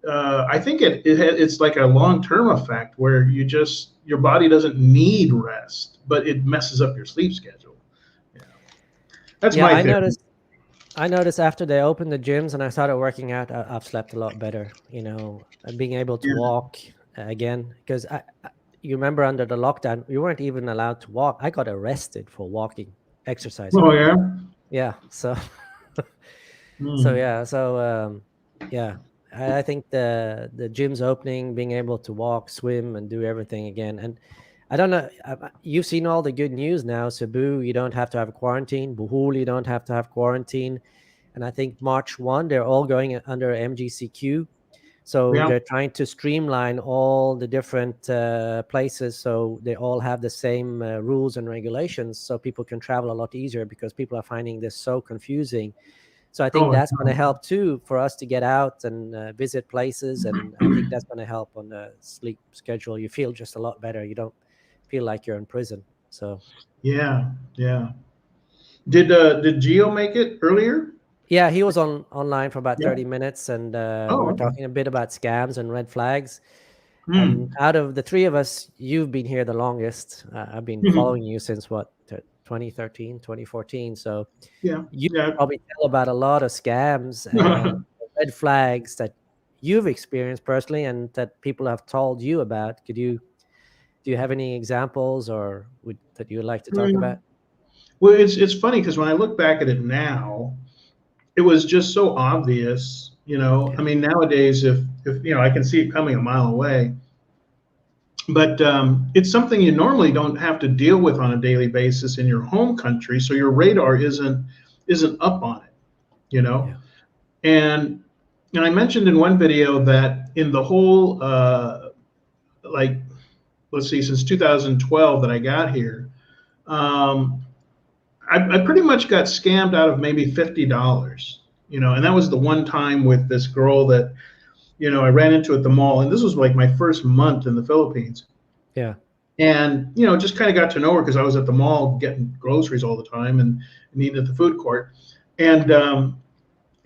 I think it's like a long-term effect where your body doesn't need rest, but it messes up your sleep schedule. Yeah, that's Yeah, my I theory. noticed. I noticed after they opened the gyms and I started working out, I've slept a lot better. Being able to Yeah. walk again, because you remember under the lockdown, we weren't even allowed to walk. I got arrested for walking, exercising. Oh yeah. Yeah, so so Hmm. yeah, so yeah, I think the gym's opening, being able to walk, swim, and do everything again. And I don't know, you've seen all the good news now. Cebu, you don't have to have a quarantine. Bohol, you don't have to have quarantine. And I think March 1, they're all going under MGCQ. So Yeah. they're trying to streamline all the different places so they all have the same rules and regulations so people can travel a lot easier, because people are finding this so confusing. So I think Oh, that's going to help too for us to get out and visit places. And I think that's going to help on the sleep schedule. You feel just a lot better. You don't feel like you're in prison. So yeah. Yeah. Did Geo make it earlier? yeah, he was online for about Yeah. 30 minutes, and we Oh, were okay. talking a bit about scams and red flags. And Hmm. out of the three of us, you've been here the longest. I've been following you since what, 2013, 2014. So Yeah. you Yeah. probably tell about a lot of scams and red flags that you've experienced personally and that people have told you about. Do you have any examples that you would like to talk about? Well, it's funny because when I look back at it now, it was just so obvious. I Yeah, mean, nowadays, if I can see it coming a mile away, but it's something you normally don't have to deal with on a daily basis in your home country, so your radar isn't up on it. You know, yeah, and I mentioned in one video that in the whole like let's see, since 2012 that I got here, um, I pretty much got scammed out of maybe $50. And that was the one time with this girl that I ran into at the mall, and this was like my first month in the Philippines. yeah, And just kind of got to know her because I was at the mall getting groceries all the time and eating at the food court. And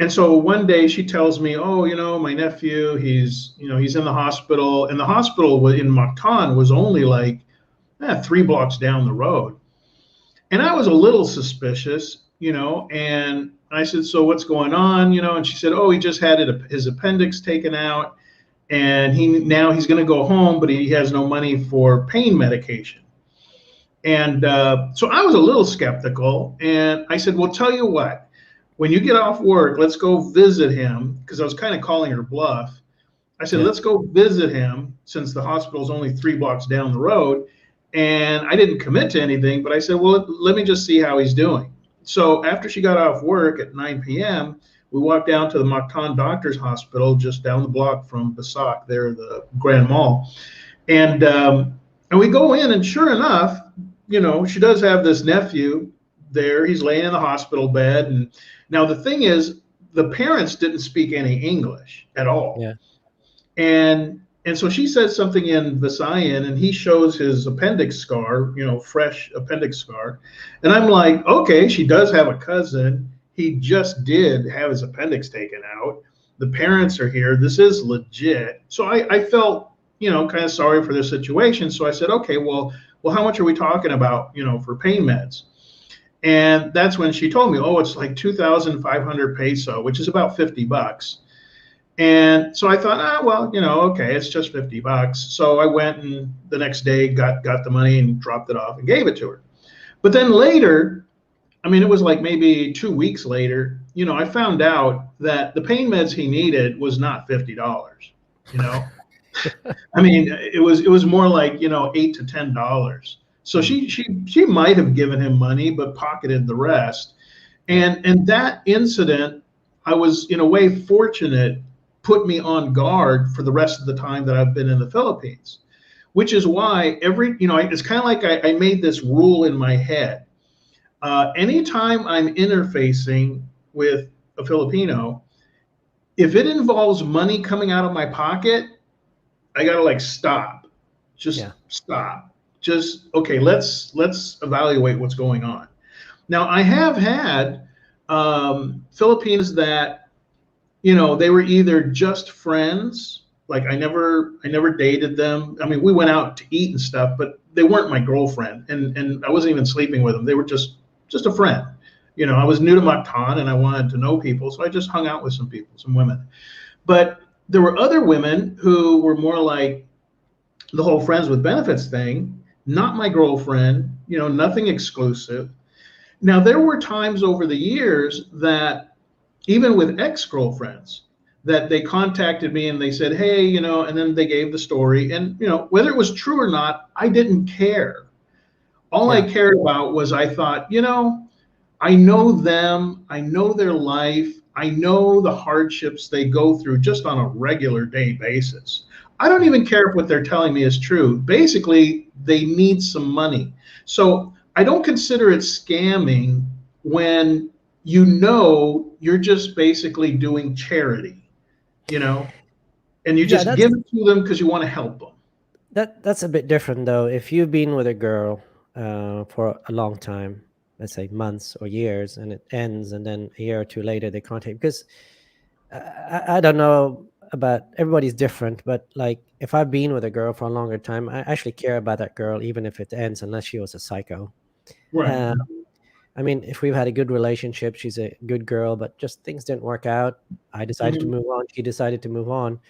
so one day she tells me, "Oh, my nephew, he's in the hospital." And the hospital in Mactan was only like 3 blocks down the road. And I was a little suspicious, and I said, "So what's going on?" And she said, "Oh, he just had his appendix taken out, and he's going to go home, but he has no money for pain medication." And so I was a little skeptical, and I said, "Well, tell you what, when you get off work, let's go visit him," because I was kind of calling her bluff. I said, yeah, "Let's go visit him since the hospital's only 3 blocks down the road." And I didn't commit to anything, but I said, "Well, let me just see how he's doing." So after she got off work at 9 p.m., we walked down to the Mactan Doctors Hospital just down the block from Basak, there, the Grand Mall. And we go in, and sure enough, she does have this nephew there. He's laying in the hospital bed. And now the thing is, the parents didn't speak any English at all. yeah, And And so she says something in Visayan, and he shows his appendix scar, fresh appendix scar. And I'm like, okay, she does have a cousin. He just did have his appendix taken out. The parents are here. This is legit. So I felt, kind of sorry for their situation. So I said, okay, well, how much are we talking about, for pain meds? And that's when she told me, oh, it's like 2,500 peso, which is about $50. And so I thought, well, okay, it's just $50. So I went and the next day got the money and dropped it off and gave it to her. But then later, I mean, it was like maybe 2 weeks later, I found out that the pain meds he needed was not $50. I mean, it was more like, $8 to $10. So she might have given him money, but pocketed the rest. And that incident, I was in a way fortunate, put me on guard for the rest of the time that I've been in the Philippines, which is why it's kind of like I made this rule in my head. Anytime I'm interfacing with a Filipino, if it involves money coming out of my pocket, I gotta like stop, stop. Just, okay, let's evaluate what's going on. Now, I have had Filipinos that, they were either just friends, like I never dated them. I mean, we went out to eat and stuff, but they weren't my girlfriend, and I wasn't even sleeping with them. They were just a friend. I was new to Mactan and I wanted to know people, so I just hung out with some people, some women. But there were other women who were more like the whole friends with benefits thing, not my girlfriend, nothing exclusive. Now, there were times over the years that even with ex-girlfriends, that they contacted me and they said, hey, and then they gave the story. And, whether it was true or not, I didn't care. All I cared about was I thought, I know them, I know their life, I know the hardships they go through just on a regular day basis. I don't even care if what they're telling me is true. Basically, they need some money. So I don't consider it scamming when you're just basically doing charity, and you just give it to them because you want to help them. That's a bit different, though. If you've been with a girl for a long time, let's say months or years, and it ends, and then a year or two later they contact, because I don't know about, everybody's different, but like if I've been with a girl for a longer time, I actually care about that girl, even if it ends, unless she was a psycho. Right. I mean, if we've had a good relationship, she's a good girl, but just things didn't work out. I decided to move on. She decided to move on.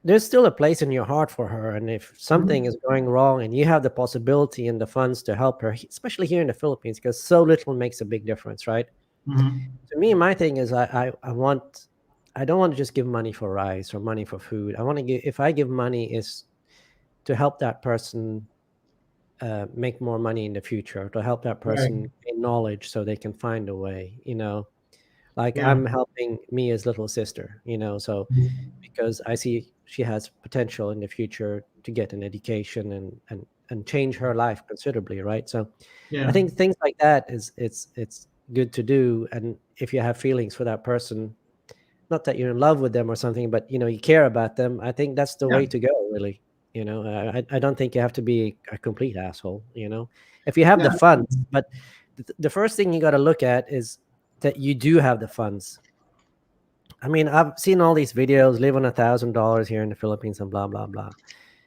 There's still a place in your heart for her. And if something is going wrong and you have the possibility and the funds to help her, especially here in the Philippines, because so little makes a big difference, right? To me, my thing is I don't want to just give money for rice or money for food. I want to give, if I give money, is to help that person make more money in the future, to help that person gain knowledge so they can find a way, like I'm helping Mia's little sister, so because I see she has potential in the future to get an education and change her life considerably, right? So I think things like that it's good to do. And if you have feelings for that person, not that you're in love with them or something, but you care about them, I think that's the way to go, really. I don't think you have to be a complete asshole, if you have the funds. But the first thing you got to look at is that you do have the funds. I mean, I've seen all these videos, live on $1,000 here in the Philippines and blah, blah, blah.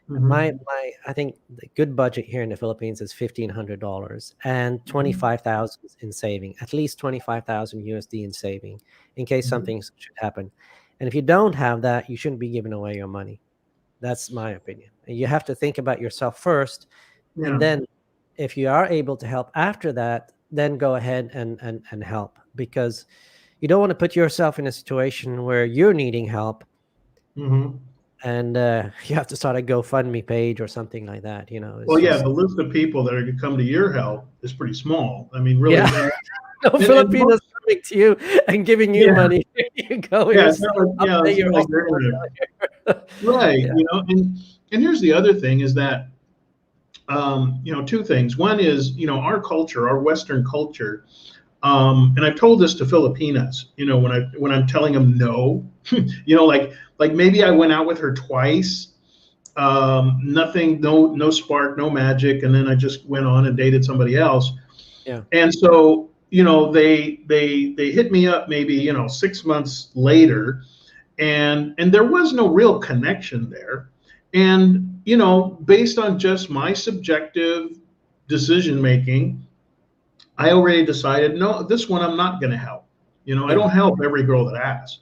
I think the good budget here in the Philippines is $1,500 and 25,000 in saving, at least 25,000 USD in saving in case something should happen. And if you don't have that, you shouldn't be giving away your money. That's my opinion. You have to think about yourself first, and then if you are able to help after that, then go ahead and help, because you don't want to put yourself in a situation where you're needing help and you have to start a GoFundMe page or something like that. Well, the list of people that are going to come to your help is pretty small. I mean, really. No Filipinos coming to you and giving you money. You go. Right. And here's the other thing is that, two things. One is, our culture, our Western culture, And I've told this to Filipinas, when I'm telling them no, like maybe I went out with her twice, nothing, no spark, no magic, and then I just went on and dated somebody else. Yeah. And so, they hit me up maybe, 6 months later, and there was no real connection there. And, based on just my subjective decision making, I already decided, no, this one I'm not going to help. I don't help every girl that asks.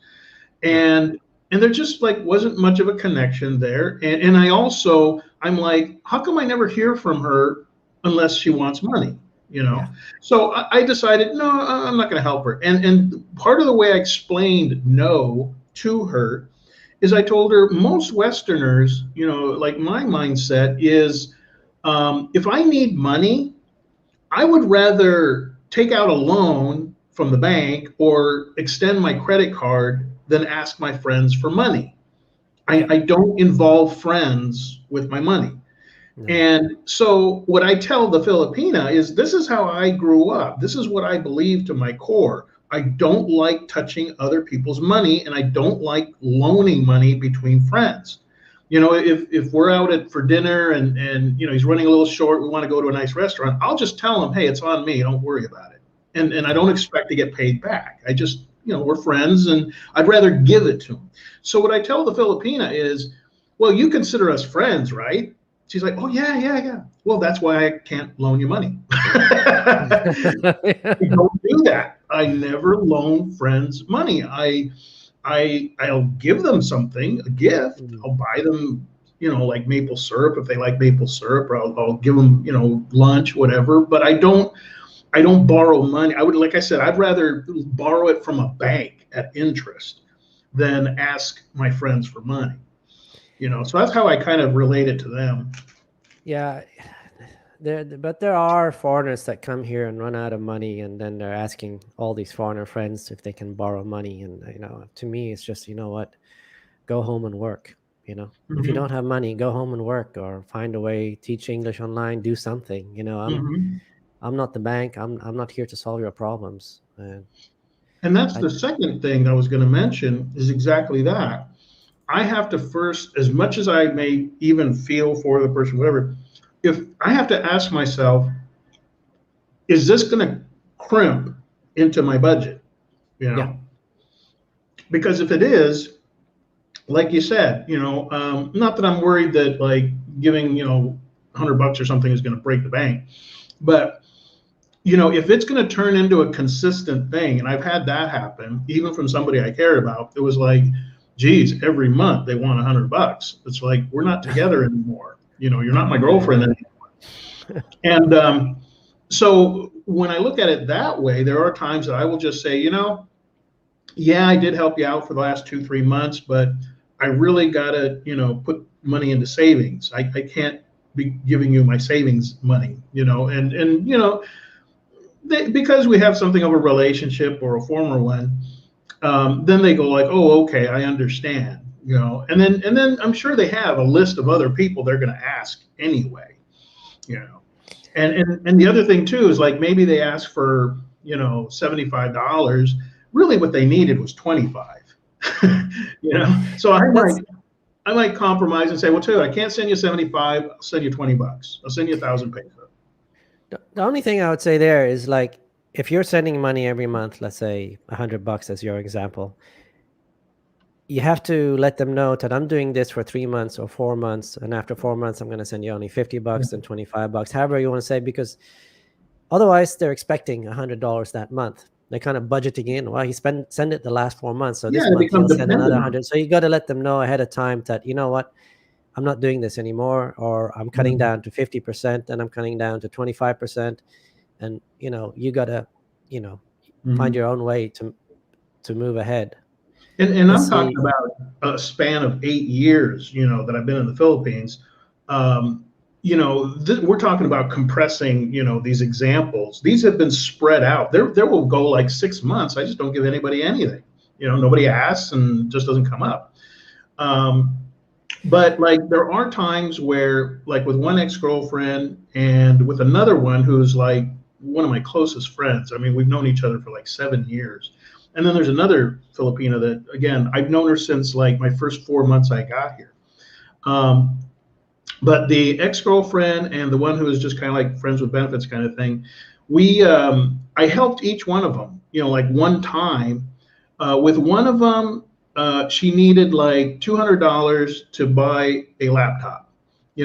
And there just like wasn't much of a connection there. And I'm like, how come I never hear from her unless she wants money? So I decided, no, I'm not going to help her. And part of the way I explained no to her is I told her, most Westerners, like my mindset is, if I need money, I would rather take out a loan from the bank or extend my credit card than ask my friends for money. I don't involve friends with my money. No. And so what I tell the Filipina is, this is how I grew up. This is what I believe to my core. I don't like touching other people's money, and I don't like loaning money between friends. If we're out for dinner and he's running a little short, we want to go to a nice restaurant, I'll just tell him, hey, it's on me. Don't worry about it. And I don't expect to get paid back. I just, we're friends, and I'd rather give it to him. So what I tell the Filipina is, well, you consider us friends, right? She's like, oh, yeah. Well, that's why I can't loan you money. I don't do that. I never loan friends money. I'll give them something, a gift. I'll buy them, like maple syrup if they like maple syrup, or I'll give them, lunch, whatever. But I don't borrow money. Like I said, I'd rather borrow it from a bank at interest than ask my friends for money. So that's how I kind of relate it to them. Yeah. But there are foreigners that come here and run out of money, and then they're asking all these foreigner friends if they can borrow money. And, to me, it's just, what, go home and work, Mm-hmm. If you don't have money, go home and work, or find a way, teach English online, do something, I'm not the bank. I'm not here to solve your problems. And that's the second thing I was going to mention, is exactly that. I have to first, as much as I may even feel for the person, whatever, if I have to ask myself, is this going to crimp into my budget? Yeah. Because if it is, like you said, not that I'm worried that like giving, $100 or something is going to break the bank, but if it's going to turn into a consistent thing, and I've had that happen, even from somebody I cared about, it was like, geez, every month they want $100. It's like, we're not together anymore. You're not my girlfriend anymore. And so when I look at it that way, there are times that I will just say, yeah, I did help you out for the last 2-3 months, but I really got to, put money into savings. I can't be giving you my savings money, because we have something of a relationship or a former one. Then they go like, oh, okay, I understand, and then I'm sure they have a list of other people they're going to ask anyway, and the other thing too is like, maybe they ask for, $75. Really what they needed was 25, so I might compromise and say, well, too, I can't send you 75, I'll send you $20. I'll send you 1,000 pesos. The only thing I would say there is, like, if you're sending money every month, let's say $100 as your example, you have to let them know that I'm doing this for 3 months or 4 months, and after 4 months, I'm going to send you only $50 and $25, however you want to say, because otherwise they're expecting $100 that month. They're kind of budgeting in. Well, he send it the last 4 months, so this month he'll send another 100. So you got to let them know ahead of time that, you know what, I'm not doing this anymore, or I'm cutting down to 50%, and I'm cutting down to 25%, and you got to find your own way to move ahead. And I'm talking about a span of 8 years, that I've been in the Philippines. We're talking about compressing, these examples. These have been spread out. There will go like 6 months. I just don't give anybody anything. Nobody asks and just doesn't come up. But like, there are times where, like with one ex-girlfriend and with another one who's like one of my closest friends. I mean, we've known each other for like 7 years. And then there's another Filipina that, again, I've known her since like my first 4 months I got here. But the ex-girlfriend and the one who is just kind of like friends with benefits kind of thing, I helped each one of them, like one time. With one of them, she needed like $200 to buy a laptop.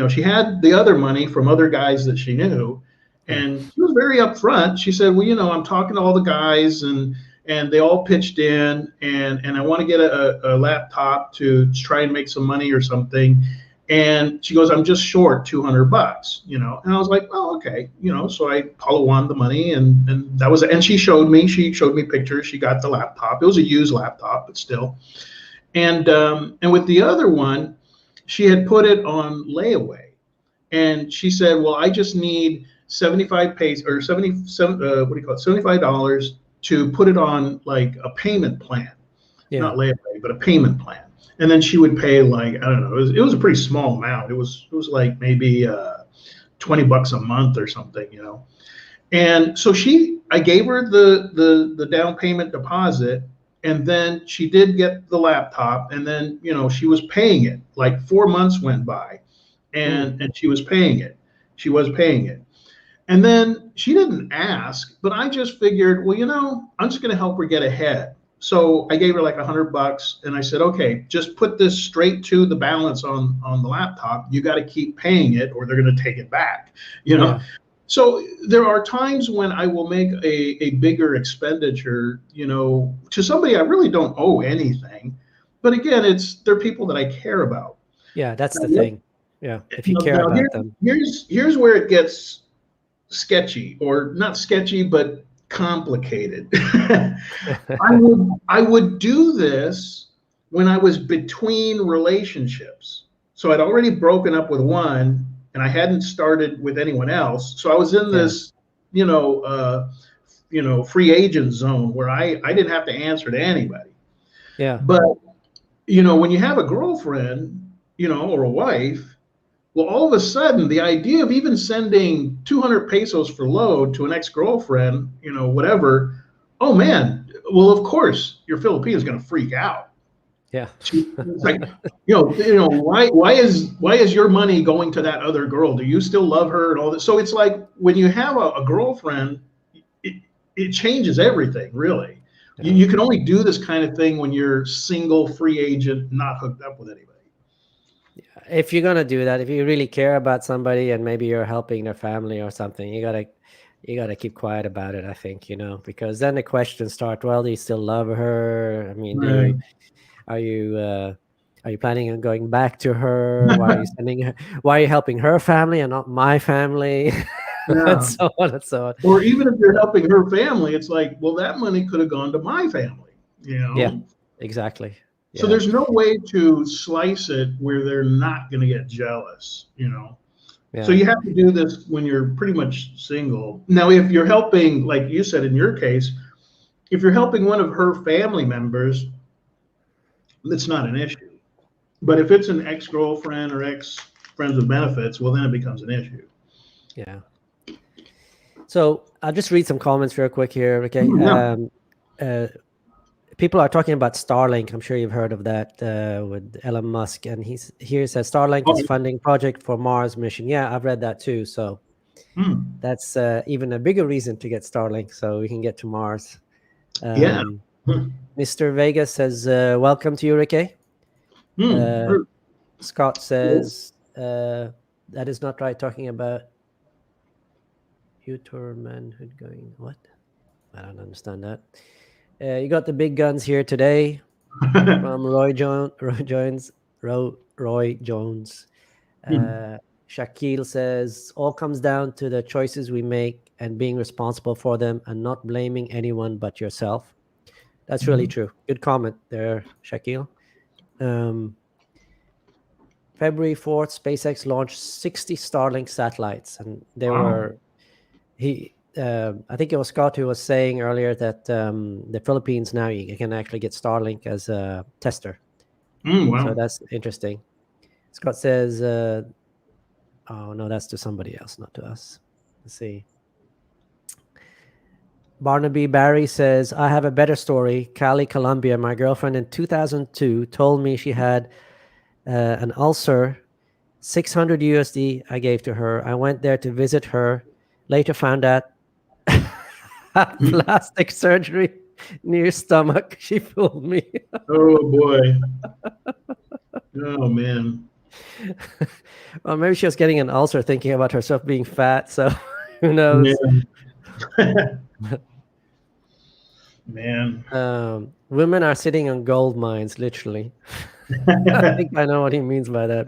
She had the other money from other guys that she knew, and she was very upfront. She said, well, I'm talking to all the guys, and they all pitched in, and I want to get a laptop to try and make some money or something. And she goes, I'm just short $200, and I was like, oh, okay, so I won the money, and that was, and she showed me pictures. She got the laptop. It was a used laptop, but still. And with the other one, she had put it on layaway, and she said, well, I just need 75 pays or 77, $75 to put it on like a payment plan, not layaway, but a payment plan. And then she would pay like, I don't know, it was a pretty small amount. It was like maybe $20 a month or something, And so I gave her the down payment deposit, and then she did get the laptop, and then she was paying it. Like 4 months went by, and she was paying it. And then she didn't ask, but I just figured, well, I'm just going to help her get ahead. So I gave her like $100, and I said, okay, just put this straight to the balance on the laptop. You got to keep paying it, or they're going to take it back. So there are times when I will make a bigger expenditure, to somebody I really don't owe anything. But again, they're people that I care about. Yeah, that's the thing. Yeah, if you care about them. Here's where it gets sketchy, or not sketchy, but complicated. I would do this when I was between relationships. So I'd already broken up with one, and I hadn't started with anyone else. So I was in this, free agent zone where I didn't have to answer to anybody. Yeah. But when you have a girlfriend, or a wife, well, all of a sudden, the idea of even sending 200 pesos for load to an ex-girlfriend, whatever, oh man, well, of course, your Filipino is going to freak out. Yeah. It's like, why is your money going to that other girl? Do you still love her and all this? So it's like when you have a girlfriend, it changes everything, really. Yeah. You can only do this kind of thing when you're single, free agent, not hooked up with anybody. If you're gonna do that, if you really care about somebody and maybe you're helping their family or something, you gotta keep quiet about it. I think because then the questions start. Well, do you still love her? I mean, right. Are you planning on going back to her? Why are you sending her? Why are you helping her family and not my family? Yeah. And so on and so on. Or even if you're helping her family, it's like, well, that money could have gone to my family. Yeah, exactly. So there's no way to slice it where they're not going to get jealous, Yeah. So you have to do this when you're pretty much single. Now, if you're helping, like you said in your case, if you're helping one of her family members, it's not an issue. But if it's an ex-girlfriend or ex-friends with benefits, well, then it becomes an issue. Yeah. So I'll just read some comments real quick here. Okay. Yeah. People are talking about Starlink. I'm sure you've heard of that with Elon Musk. And he says Starlink is funding project for Mars mission. Yeah, I've read that too. So that's even a bigger reason to get Starlink so we can get to Mars. Yeah. Mr. Vegas says, welcome to Eureka. Scott says, that is not right, talking about Utor manhood going, what? I don't understand that. You got the big guns here today from Roy Jones. Shaquille says, all comes down to the choices we make and being responsible for them and not blaming anyone but yourself. That's really true. Good comment there, Shaquille. February 4th, SpaceX launched 60 Starlink satellites, and they were I think it was Scott who was saying earlier that the Philippines now you can actually get Starlink as a tester. Wow. So that's interesting. Scott says, oh no, that's to somebody else, not to us. Let's see. Barnaby Barry says, I have a better story. Cali, Colombia. My girlfriend in 2002 told me she had an ulcer, 600 USD I gave to her. I went there to visit her. Later found out had plastic surgery near stomach. She fooled me. Oh boy. Oh man. Well, maybe she was getting an ulcer thinking about herself being fat. So who knows? Yeah. Man. Women are sitting on gold mines, literally. I think I know what he means by that,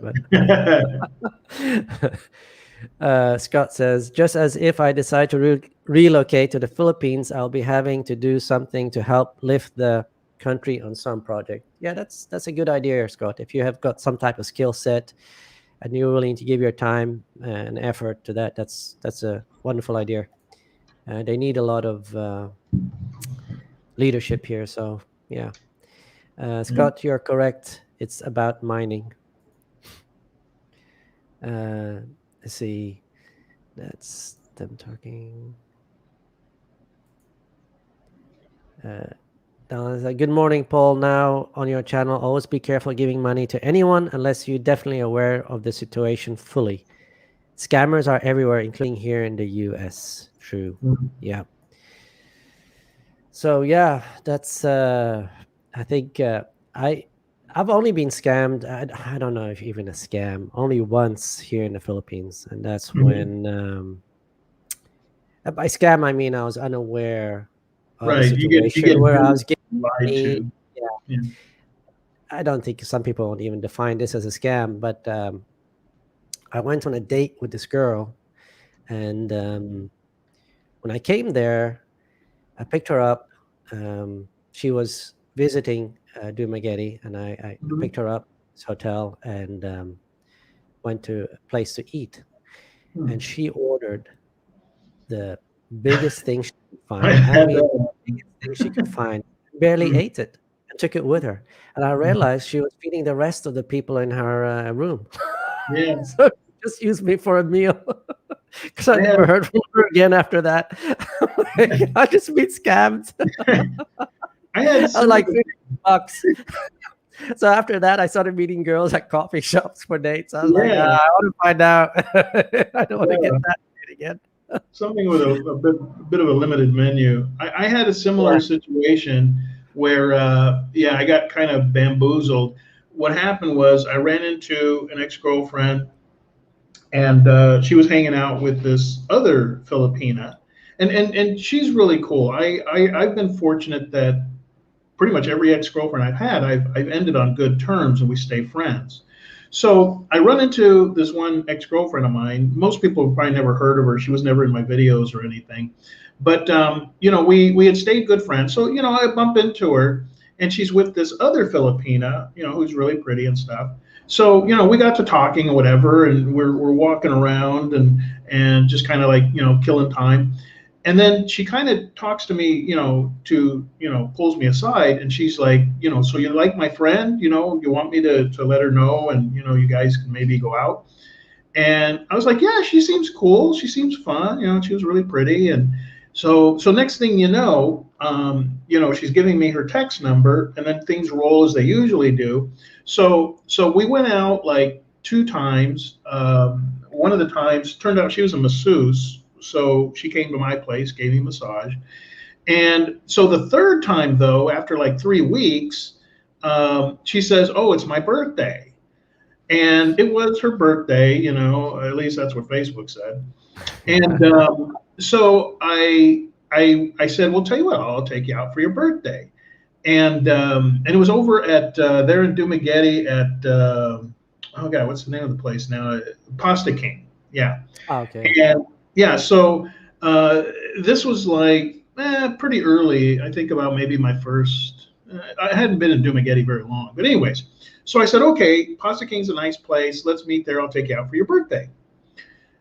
but Scott says, just as if I decide to relocate to the Philippines, I'll be having to do something to help lift the country on some project. Yeah, that's a good idea, Scott. If you have got some type of skill set and you're willing to give your time and effort to that, that's a wonderful idea. They need a lot of leadership here. So yeah, Scott, you're correct. It's about mining. Let's see. That's them talking. Donald says, good morning, Paul. Now on your channel, always be careful giving money to anyone unless you're definitely aware of the situation fully. Scammers are everywhere, including here in the US. True. Yeah. So yeah, that's I think I've only been scammed. I don't know if even a scam, only once here in the Philippines, and that's when by scam I mean I was unaware of a Right. You get situation where I was getting lied money. to. Yeah. Yeah. I don't think some people won't even define this as a scam, but I went on a date with this girl, and when I came there, I picked her up. She was visiting Dumaguete, and I Mhm. picked her up at this hotel and went to a place to eat. And she ordered the biggest thing she could I find. I had mean, that. the biggest thing she could find. Barely Mm. ate it and took it with her. And I realized she was feeding the rest of the people in her room. Yeah. So she just used me for a meal because I I never had heard from her again after that. I just been scammed. I had I was like similar. $50. So after that, I started meeting girls at coffee shops for dates. I was like, Yeah. I want to find out. I don't want to get Yeah. that again. Something with a bit of a limited menu. I had a Yeah. similar situation where, yeah, I got kind of bamboozled. What happened was I ran into an ex-girlfriend, and she was hanging out with this other Filipina, and she's really cool. I've been fortunate that pretty much every ex-girlfriend I've had, I've ended on good terms and we stay friends. So I run into this one ex-girlfriend of mine. Most people have probably never heard of her. She was never in my videos or anything. But we had stayed good friends. So I bump into her, and she's with this other Filipina, who's really pretty and stuff. So we got to talking or whatever, and we're walking around and just kind of like killing time. And then she kind of talks to me, pulls me aside, and she's like, so you like my friend, you want me to let her know, and you guys can maybe go out. And I was like, yeah, she seems cool, she seems fun, she was really pretty. And so next thing you know, she's giving me her text number, and then things roll as they usually do. So we went out like two times. One of the times turned out she was a masseuse, so she came to my place, gave me a massage. And so the third time, though, after like 3 weeks, she says, oh, it's my birthday. And it was her birthday, at least that's what Facebook said. And so I said, well, tell you what, I'll take you out for your birthday. And it was over at there in Dumaguete at oh god, what's the name of the place now? Pasta King. Yeah. Okay. And yeah, so uh, this was like pretty early. I think about maybe my first. I hadn't been in Dumaguete very long, but anyways, so I said, okay, Pasta King's a nice place. Let's meet there. I'll take you out for your birthday.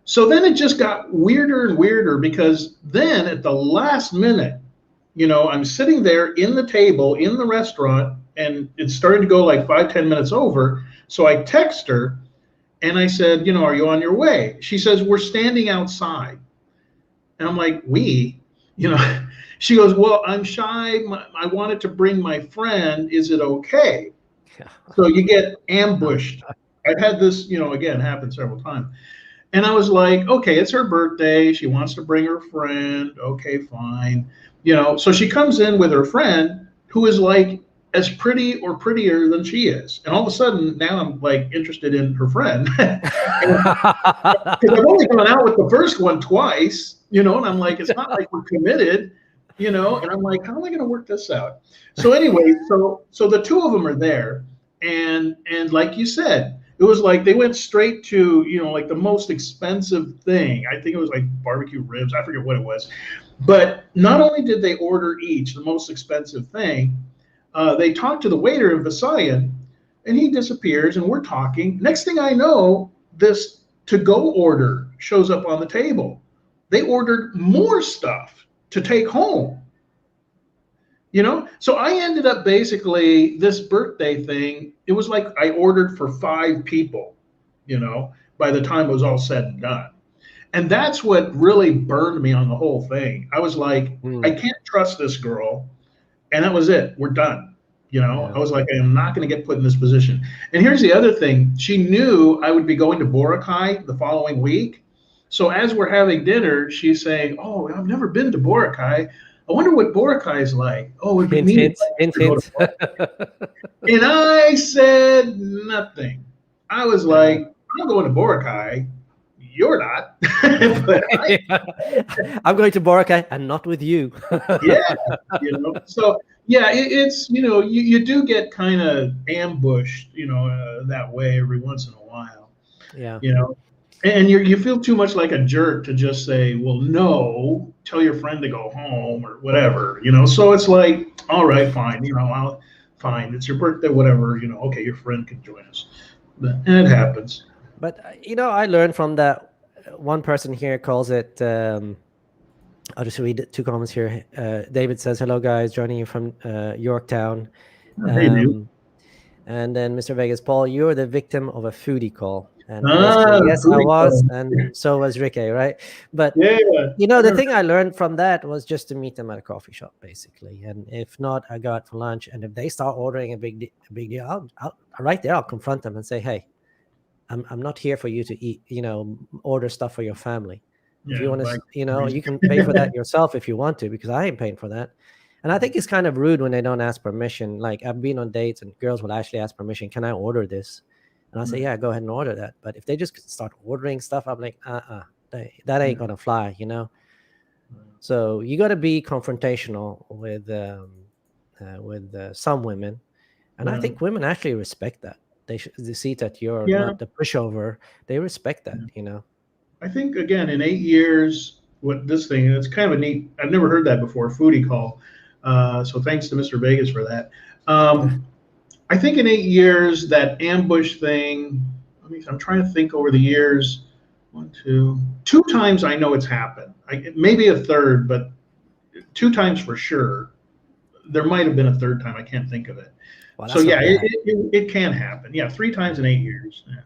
So then it just got weirder and weirder, because then at the last minute, I'm sitting there in the table in the restaurant, and it's starting to go like 5-10 minutes over. So I text her, and I said, are you on your way? She says, we're standing outside. And I'm like, we, you know, She goes, well, I'm shy. I wanted to bring my friend. Is it okay? So you get ambushed. I've had this, again, happen several times. And I was like, okay, it's her birthday. She wants to bring her friend. Okay, fine. So she comes in with her friend who is like as pretty or prettier than she is. And all of a sudden, now I'm like interested in her friend. Because I've only gone out with the first one twice, and I'm like, it's not like we're committed, and I'm like, how am I going to work this out? So anyway, so the two of them are there, and like you said, it was like they went straight to, like the most expensive thing. I think it was like barbecue ribs. I forget what it was. But not only did they order each the most expensive thing, they talked to the waiter in Visayan, and he disappears, and we're talking. Next thing I know, this to-go order shows up on the table. They ordered more stuff to take home. So I ended up basically this birthday thing. It was like I ordered for 5 people, by the time it was all said and done. And that's what really burned me on the whole thing. I was like, I can't trust this girl. And that was it. We're done. I was like, I am not going to get put in this position. And here's the other thing. She knew I would be going to Boracay the following week. So as we're having dinner, she's saying, oh, I've never been to Boracay. I wonder what Boracay is like. Oh, it'd be neat. Hint. And I said nothing. I was like, I'm going to Boracay. You're not. I'm going to Boracay and not with you. Yeah. So yeah, it's, you do get kind of ambushed, that way every once in a while. Yeah. And you feel too much like a jerk to just say, well, no, tell your friend to go home or whatever, So it's like, all right, fine, fine. It's your birthday, whatever, okay, your friend can join us. And it happens. But, I learned from that. One person here calls it, I'll just read 2 comments here. David says, hello, guys, joining you from Yorktown. Hey, dude. And then Mr. Vegas, Paul, you're the victim of a foodie call. And yes, I foodie was, call. and so was Ricky, right? But, Yeah. The thing I learned from that was just to meet them at a coffee shop, basically. And if not, I go out for lunch. And if they start ordering a big deal, I'll right there, I'll confront them and say, hey, I'm not here for you to eat, order stuff for your family. If you want to, you can pay for that yourself if you want to, because I ain't paying for that. And I think it's kind of rude when they don't ask permission. Like I've been on dates and girls will actually ask permission. Can I order this? And I say, yeah, go ahead and order that. But if they just start ordering stuff, I'm like, that ain't going to fly, So you got to be confrontational with some women. And I think women actually respect that. They see that you're not the pushover. They respect that, I think, again, in 8 years, it's kind of a neat, I've never heard that before, foodie call. So thanks to Mr. Vegas for that. I think in 8 years, that ambush thing, I'm trying to think over the years, 2 times I know it's happened. Maybe a third, but 2 times for sure. There might have been a third time. I can't think of it. Well, so yeah, it can happen. Yeah, 3 times in 8 years. Yeah.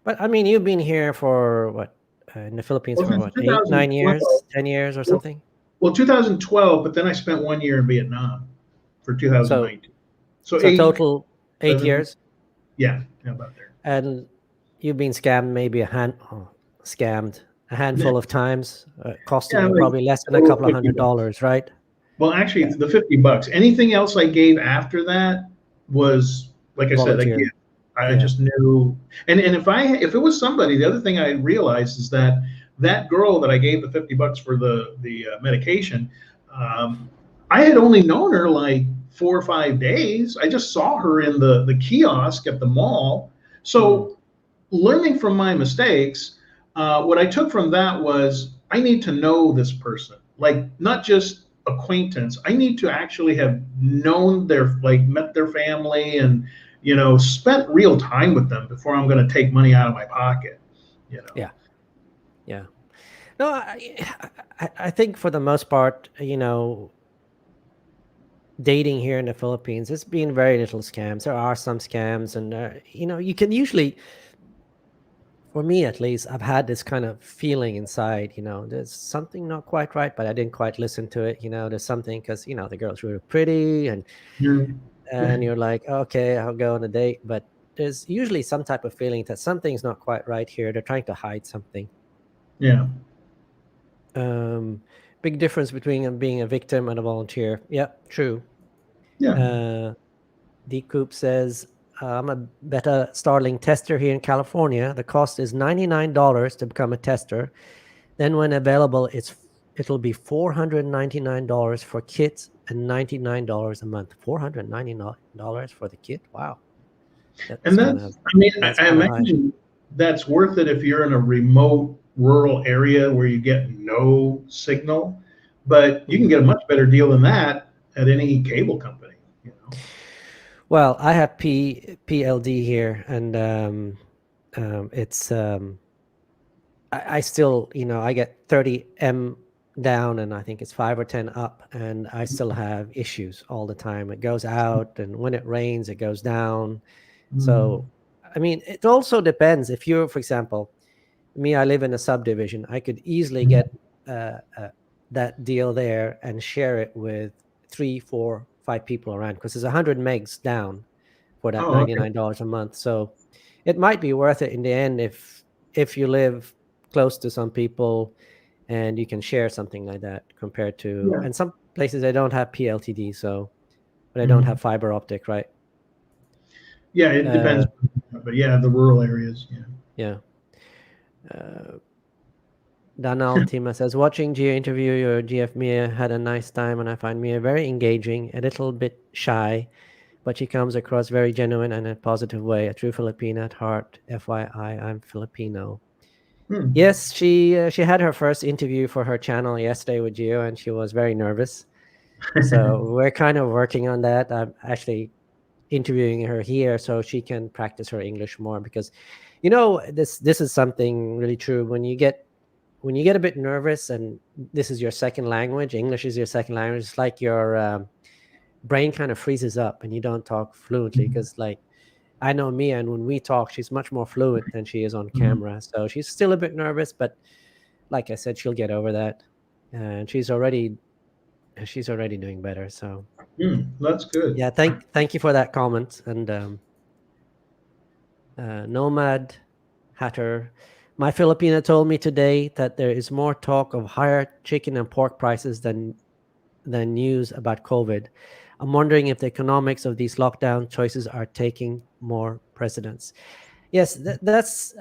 But I mean, you've been here for what? In the Philippines for what? 8, 9 years, 10 years or something? Well, 2012, but then I spent 1 year in Vietnam for 2019. So total 8 years? Yeah, about there. And you've been scammed maybe a handful of times, costing you probably less than a couple of $100, right? Well, actually, it's the $50. Anything else I gave after that was, like I said, again, I just knew. And if it was somebody, the other thing I realized is that girl that I gave the $50 for the medication, I had only known her like 4 or 5 days. I just saw her in the kiosk at the mall. So learning from my mistakes, what I took from that was I need to know this person, like not just acquaintance. I need to actually have known met their family and, spent real time with them before I'm going to take money out of my pocket, Yeah. No, I think for the most part, dating here in the Philippines, there's been very little scams. There are some scams, and you can usually for me at least, I've had this kind of feeling inside, there's something not quite right, but I didn't quite listen to it. There's something because, the girl's really pretty Mm. and you're like, okay, I'll go on a date. But there's usually some type of feeling that something's not quite right here. They're trying to hide something. Yeah. Um, Big difference between being a victim and a volunteer. Yeah, true. Yeah. D Coop says, I'm a beta Starling tester here in California. The cost is $99 to become a tester. Then when available, it'll be $499 for kits and $99 a month. $499 for the kit. Wow. And That's I kind of high. imagine that's worth it if you're in a remote rural area where you get no signal, but you can get a much better deal than that at any cable company, you know. Well, I have PLD here, and it's I still, I get 30 M down, and I think it's 5 or 10 up, and I still have issues all the time. It goes out, and when it rains, it goes down. Mm. So, I mean, it also depends. If you're, for example, me, I live in a subdivision. I could easily Mhm. get that deal there and share it with 3, 4, 5 people around because there's 100 megs down for that Oh, okay. $99 a month. So it might be worth it in the end if you live close to some people and you can share something like that compared to, Yeah. and some places they don't have PLTD, so but they don't Mhm. have fiber optic, right? Yeah, it depends, Uh, but yeah, the rural areas, yeah. yeah. Uh, Donald Tima says, watching Gia interview your GF Mia had a nice time, and I find Mia very engaging, a little bit shy, but she comes across very genuine and in a positive way. A true Filipina at heart. FYI, I'm Filipino. Hmm. Yes, she had her first interview for her channel yesterday with Gio, and she was very nervous. So we're kind of working on that. I'm actually interviewing her here so she can practice her English more because, this is something really true. When you get a bit nervous and this is your second language, English is your second language. It's like your brain kind of freezes up and you don't talk fluently because, like, I know Mia, and when we talk, she's much more fluent than she is on Mhm. camera. So she's still a bit nervous, but like I said, she'll get over that, and she's already doing better. So That's good. yeah, thank you for that comment. And Nomad Hatter, my Filipina told me today that there is more talk of higher chicken and pork prices than news about COVID. I'm wondering if the economics of these lockdown choices are taking more precedence. Yes, that's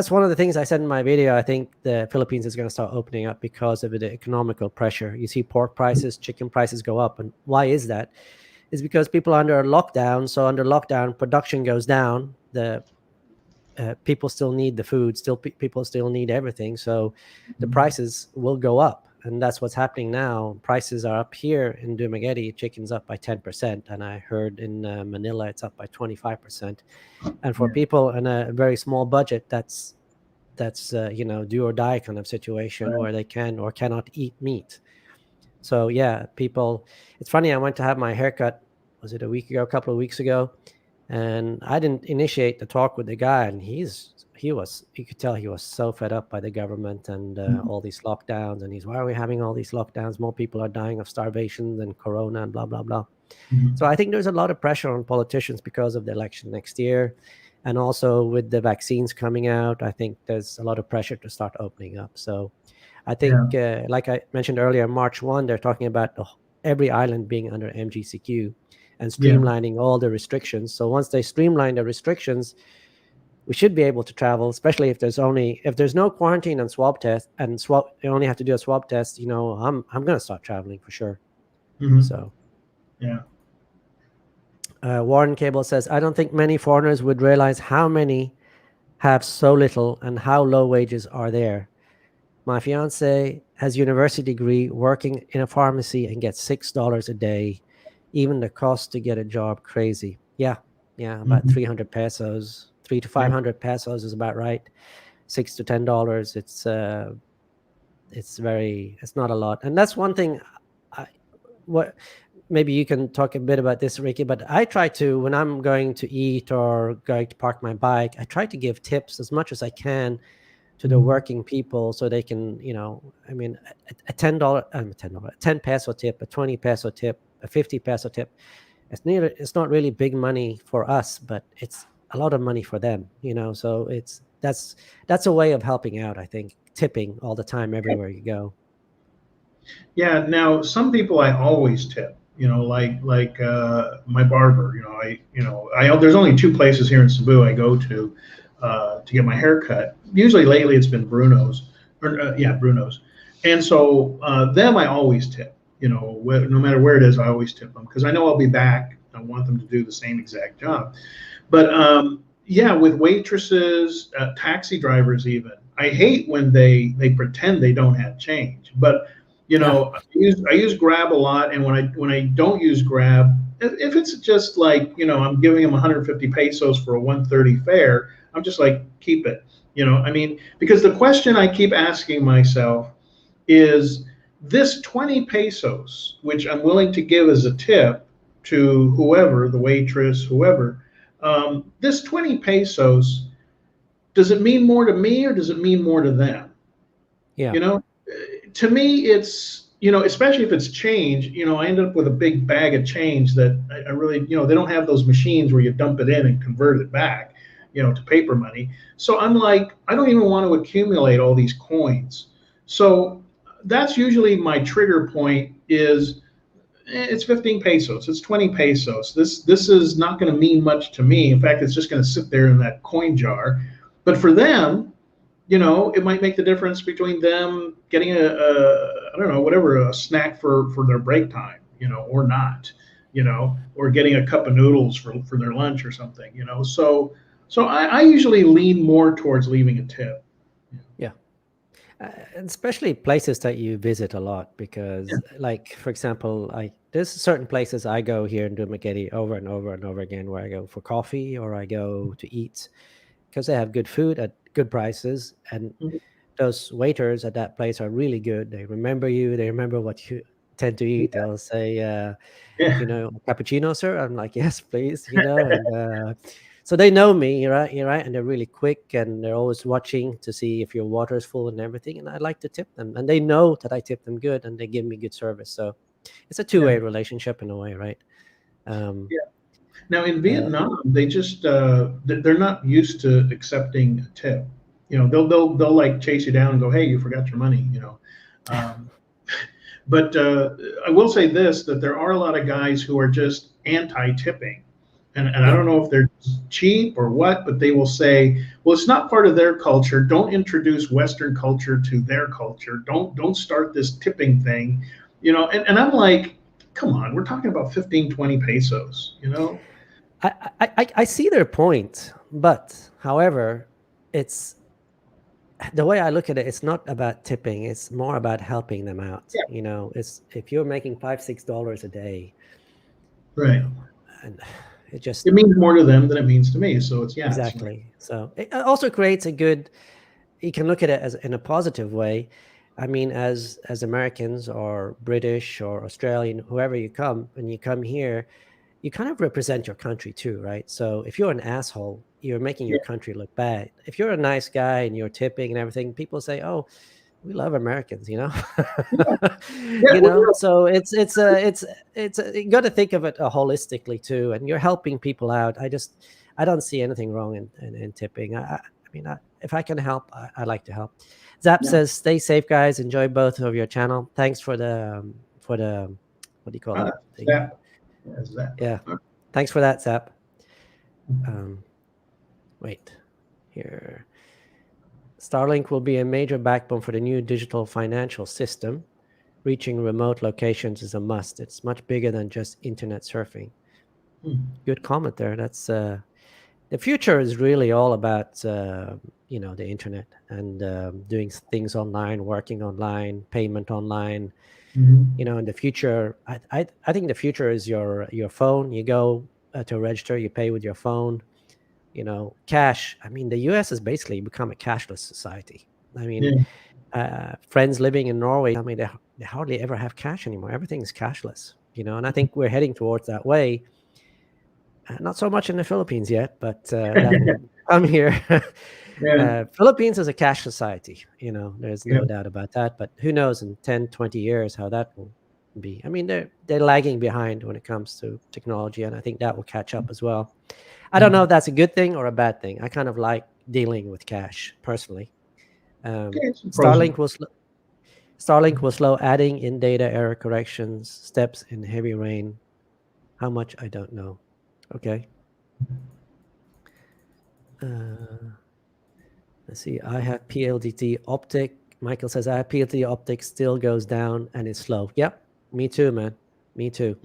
one of the things I said in my video. I think the Philippines is going to start opening up because of the economical pressure. You see pork prices, chicken prices go up, and why is that? Is because people are under lockdown. So under lockdown, production goes down. The people still need the food. Still, people still need everything. So the Mhm. prices will go up, and that's what's happening now. Prices are up here in Dumaguete. Chicken's up by 10%, and I heard in Manila it's up by 25%. And for Yeah. people in a very small budget, that's do or die kind of situation Right. where they can or cannot eat meat. So yeah, people. It's funny. I went to have my haircut. Was it a week ago? A couple of weeks ago, and I didn't initiate the talk with the guy, and you could tell he was so fed up by the government and Mhm. all these lockdowns, and why are we having all these lockdowns? More people are dying of starvation than corona and blah blah blah. So Mhm. I think there's a lot of pressure on politicians because of the election next year. And also with the vaccines coming out, I think there's a lot of pressure to start opening up. So I think, Yeah. like I mentioned earlier, March 1, they're talking about every island being under MGCQ and Yeah. streamlining all the restrictions. So once they streamline the restrictions, we should be able to travel, especially if there's no quarantine and swab test and swab, you only have to do a swab test. I'm going to start traveling for sure. Mhm. So Yeah. Warren Cable says, I don't think many foreigners would realize how many have so little and how low wages are there. My fiance has a university degree working in a pharmacy and gets $6 a day. Even the cost to get a job, crazy. Yeah, about Mhm. 300 pesos, three to Yeah. 500 pesos is about right. $6 to $10. It's not a lot. And that's one thing. I, what maybe you can talk a bit about this, Ricky, but I try to, when I'm going to eat or going to park my bike, I try to give tips as much as I can to the working people so they can, I mean, a $10, $10, a 10 peso tip, a 20 peso tip, a 50 peso tip. It's not really big money for us, but it's a lot of money for them, so that's a way of helping out, I think, tipping all the time everywhere you go. Yeah. Now, some people I always tip. Like my barber. There's only two places here in Cebu I go to get my hair cut. Usually, lately, it's been Bruno's, or yeah, Bruno's. And so them I always tip. No matter where it is, I always tip them because I know I'll be back. I want them to do the same exact job. But yeah, with waitresses, taxi drivers, even I hate when they pretend they don't have change. But I use Grab a lot, and when I don't use Grab, if it's just like I'm giving them 150 pesos for a 130 fare, I'm just like, keep it. I mean, because the question I keep asking myself is this 20 pesos, which I'm willing to give as a tip to whoever, the waitress, whoever, this 20 pesos, does it mean more to me or does it mean more to them? Yeah. To me, it's, especially if it's change, I end up with a big bag of change that I really, they don't have those machines where you dump it in and convert it back, to paper money. So I'm like, I don't even want to accumulate all these coins. So that's usually my trigger point is it's 15 pesos, it's 20 pesos. This is not going to mean much to me. In fact, it's just going to sit there in that coin jar. But for them, it might make the difference between them getting I don't know, whatever, a snack for their break time, or not, or getting a cup of noodles for their lunch or something, So I usually lean more towards leaving a tip. Yeah. Especially places that you visit a lot, because like, for example, there's certain places I go here in Dumaguete over and over and over again where I go for coffee or I go to eat because they have good food at good prices, and Mhm. those waiters at that place are really good. They remember you, they remember what you tend to eat. They'll say, Yeah. cappuccino, sir. I'm like, yes, please, and so they know me, you're right, and they're really quick, and they're always watching to see if your water is full and everything, and I like to tip them, and they know that I tip them good, and they give me good service. So it's a two-way relationship in a way, right? um Yeah. Now in uh, Vietnam, they just they're not used to accepting a tip. They'll like chase you down and go, "Hey, you forgot your money." Um, but I will say this: that there are a lot of guys who are just anti-tipping, and I yeah, don't know if they're cheap or what, but they will say, "Well, it's not part of their culture. Don't introduce Western culture to their culture. Don't start this tipping thing." And I'm like, come on, we're talking about 15, 20 pesos. I see their point, but however, it's the way I look at it, it's not about tipping. It's more about helping them out. Yeah. It's if you're making $5-6 a day, Right. and it just It means more to them than it means to me. So it's yeah, it's like, exactly. So it also creates a good. You can look at it as in a positive way. I mean, as Americans or British or Australian, whoever you come, when you come here, you kind of represent your country too, right? So if you're an asshole, you're making yeah, your country look bad. If you're a nice guy and you're tipping and everything, people say, "Oh, we love Americans," yeah. Well, So you got to think of it holistically too, and you're helping people out. I don't see anything wrong in tipping. I mean, if I can help, I like to help. Zap yeah. says, "Stay safe, guys. Enjoy both of your channel. Thanks for the what do you call it? Zap. Yeah, zap. Yeah, thanks for that, Zap." Um, wait, here. Starlink will be a major backbone for the new digital financial system. Reaching remote locations is a must. It's much bigger than just internet surfing. Good comment there. That's the future is really all about the internet and doing things online, working online, payment online. Mhm. In the future, I think the future is your phone. You go to register, you pay with your phone. Cash. I mean, the US has basically become a cashless society. I mean, Yeah. friends living in Norway tell me they hardly ever have cash anymore. Everything is cashless. and I think we're heading towards that way. Not so much in the Philippines yet, but that will come here. Yeah. Philippines is a cash society, there's no Yeah. doubt about that. But who knows in 10, 20 years how that will be. I mean, they're lagging behind when it comes to technology, and I think that will catch up as well. I don't know if that's a good thing or a bad thing. I kind of like dealing with cash personally. Okay, some pros and Starlink will Starlink will slow adding in data error corrections, steps in heavy rain. How much I don't know. Okay. Let's see. I have PLDT optic. Michael says I have PLDT optic still goes down and it's slow. Yep. Me too, man. Me too.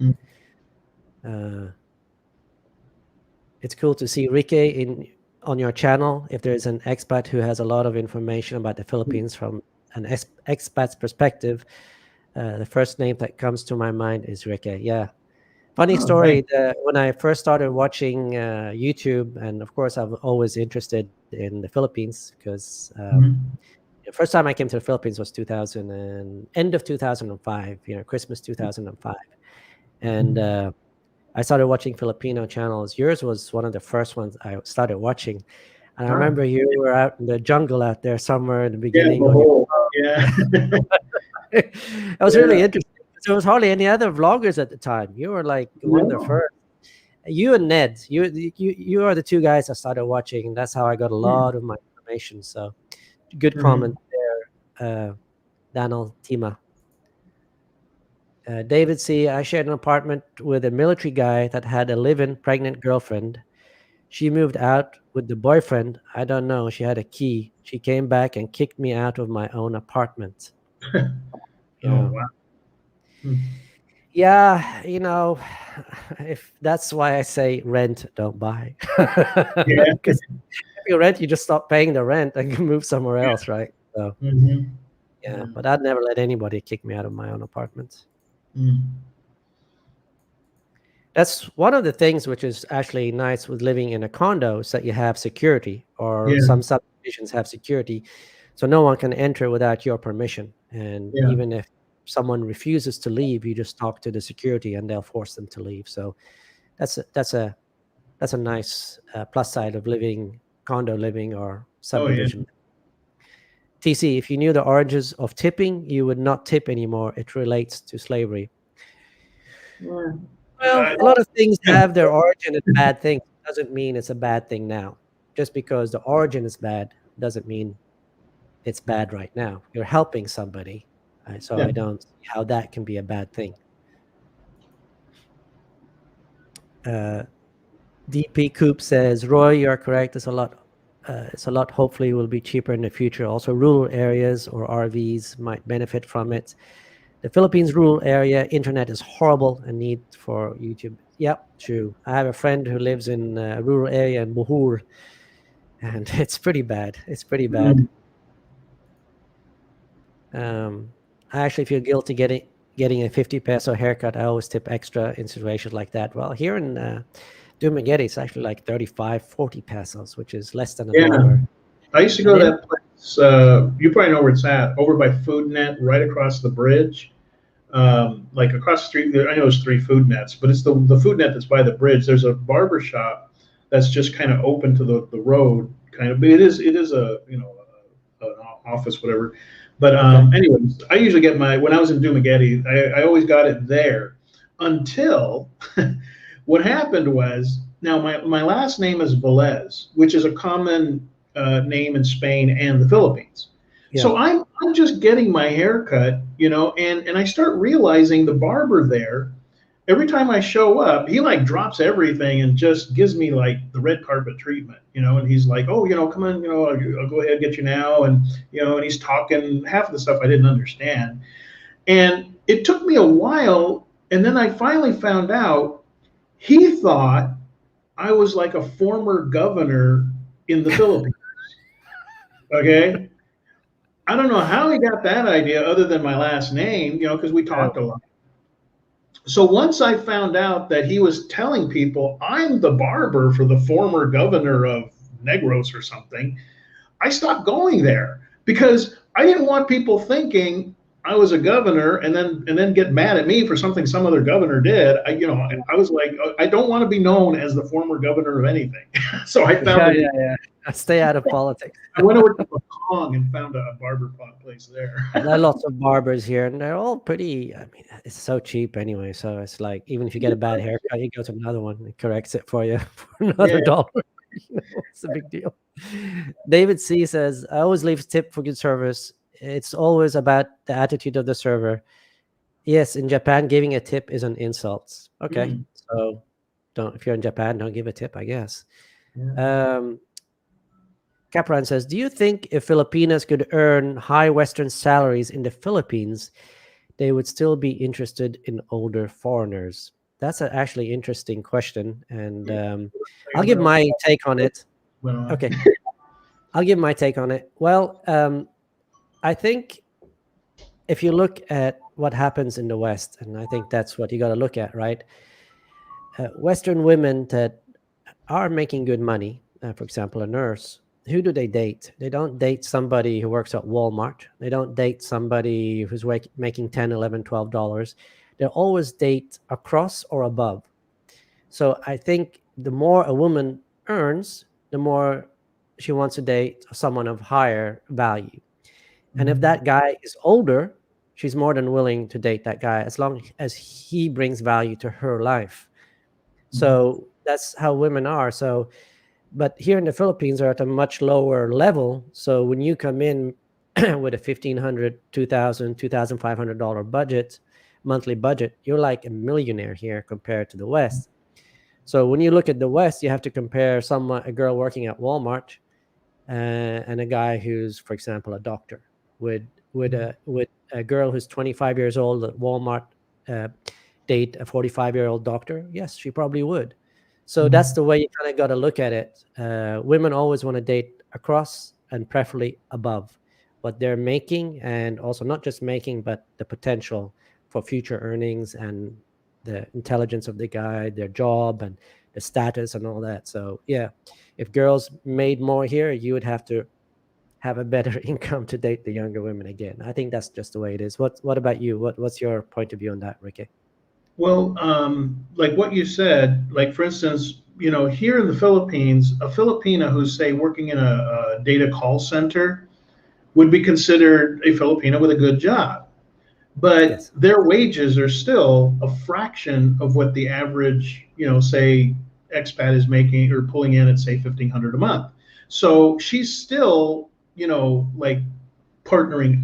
It's cool to see Ricky on your channel. If there's an expat who has a lot of information about the Philippines from an expat's perspective, the first name that comes to my mind is Ricky. Yeah. Funny story. When I first started watching YouTube, and of course, I'm always interested in the Philippines because the first time I came to the Philippines was end of 2005. Christmas 2005, and I started watching Filipino channels. Yours was one of the first ones I started watching, and I remember you were out in the jungle out there somewhere in the beginning. Yeah. It was really interesting. There was hardly any other vloggers at the time. You were like one of the first. You and Ned, you are the two guys I started watching, and that's how I got a lot of my information. So, good comment there, Daniel Tima. David C. I shared an apartment with a military guy that had a live-in pregnant girlfriend. She moved out with the boyfriend. I don't know. She had a key. She came back and kicked me out of my own apartment. Oh, wow. Yeah, if that's why I say rent, don't buy. Because if you rent, you just stop paying the rent and can move somewhere else, right? So, yeah, but I'd never let anybody kick me out of my own apartment. That's one of the things which is actually nice with living in a condo is that you have security, or some subdivisions have security, so no one can enter without your permission. And even if someone refuses to leave, you just talk to the security and they'll force them to leave. So that's a nice plus side of condo living or subdivision. TC, if you knew the origins of tipping, you would not tip anymore. It relates to slavery. Well, a lot of things have their origin as bad things. It doesn't mean it's a bad thing now. Just because the origin is bad doesn't mean it's bad right now. You're helping somebody. So I don't see how that can be a bad thing. DP Coop says, Roy, you're correct. It's a lot hopefully will be cheaper in the future. Also, rural areas or RVs might benefit from it. The Philippines rural area internet is horrible and need for YouTube. Yep, true. I have a friend who lives in a rural area in Bohol, and it's pretty bad. It's pretty bad. I actually feel guilty getting a 50 peso haircut. I always tip extra in situations like that. Well, here in Dumaguete, it's actually like 35, 40 pesos, which is less than $1. I used to go to that place. You probably know where it's at, over by Food Net, right across the bridge. Like across the street, I know there's 3 Food Nets, but it's the Food Net that's by the bridge. There's a barber shop that's just kind of open to the road, kind of. But it is a an office, whatever. But anyways, I usually get when I was in Dumaguete, I always got it there until what happened was, now my last name is Velez, which is a common name in Spain and the Philippines. Yeah. So I'm just getting my hair cut, and I start realizing the barber there, every time I show up, he like drops everything and just gives me like the red carpet treatment, and he's like, oh, come on, I'll go ahead and get you now. And, and he's talking half of the stuff I didn't understand. And it took me a while. And then I finally found out he thought I was like a former governor in the Philippines. Okay. I don't know how he got that idea other than my last name, because we talked a lot. So once I found out that he was telling people I'm the barber for the former governor of Negros or something, I stopped going there because I didn't want people thinking I was a governor and then get mad at me for something some other governor did. I was like, I don't want to be known as the former governor of anything. So I found Yeah. Stay out of politics. I went over to Kong and found a barber place there. There are lots of barbers here, and they're all pretty. I mean, it's so cheap anyway. So it's like even if you get a bad haircut, you go to another one, it corrects it for you for another Yeah. dollar. It's a big deal. David C says, "I always leave a tip for good service. It's always about the attitude of the server. Yes, in Japan, giving a tip is an insult. Okay, so don't if you're in Japan, don't give a tip, I guess." Capran says, "Do you think if Filipinas could earn high Western salaries in the Philippines, they would still be interested in older foreigners?" That's an actually interesting question, and I'll give my take on it. Okay, I'll give my take on it. Well, I think if you look at what happens in the West, and I think that's what you got to look at, right? Western women that are making good money, for example, a nurse, who do they date? They don't date somebody who works at Walmart. They don't date somebody who's making $10, $11, $12. They always date across or above. So I think the more a woman earns, the more she wants to date someone of higher value. And if that guy is older, she's more than willing to date that guy as long as he brings value to her life. So that's how women are. So, but here in the Philippines are at a much lower level. So when you come in with a $1,500, $2,000, $2,500 budget, monthly budget, you're like a millionaire here compared to the West. So when you look at the West, you have to compare a girl working at Walmart and a guy who's, for example, a doctor. Would a girl who's 25 years old at Walmart date a 45-year-old doctor? Yes, she probably would. So that's the way you kind of got to look at it. Women always want to date across and preferably above what they're making, and also not just making, but the potential for future earnings and the intelligence of the guy, their job, and the status and all that. So yeah, if girls made more here, you would have to have a better income to date the younger women again. I think that's just the way it is. What about you? What's your point of view on that, Ricky? Well, like what you said, like for instance, here in the Philippines, a Filipina who's say working in a data call center would be considered a Filipino with a good job, but Yes. their wages are still a fraction of what the average, say expat is making or pulling in at say 1,500 a month. So she's still, like partnering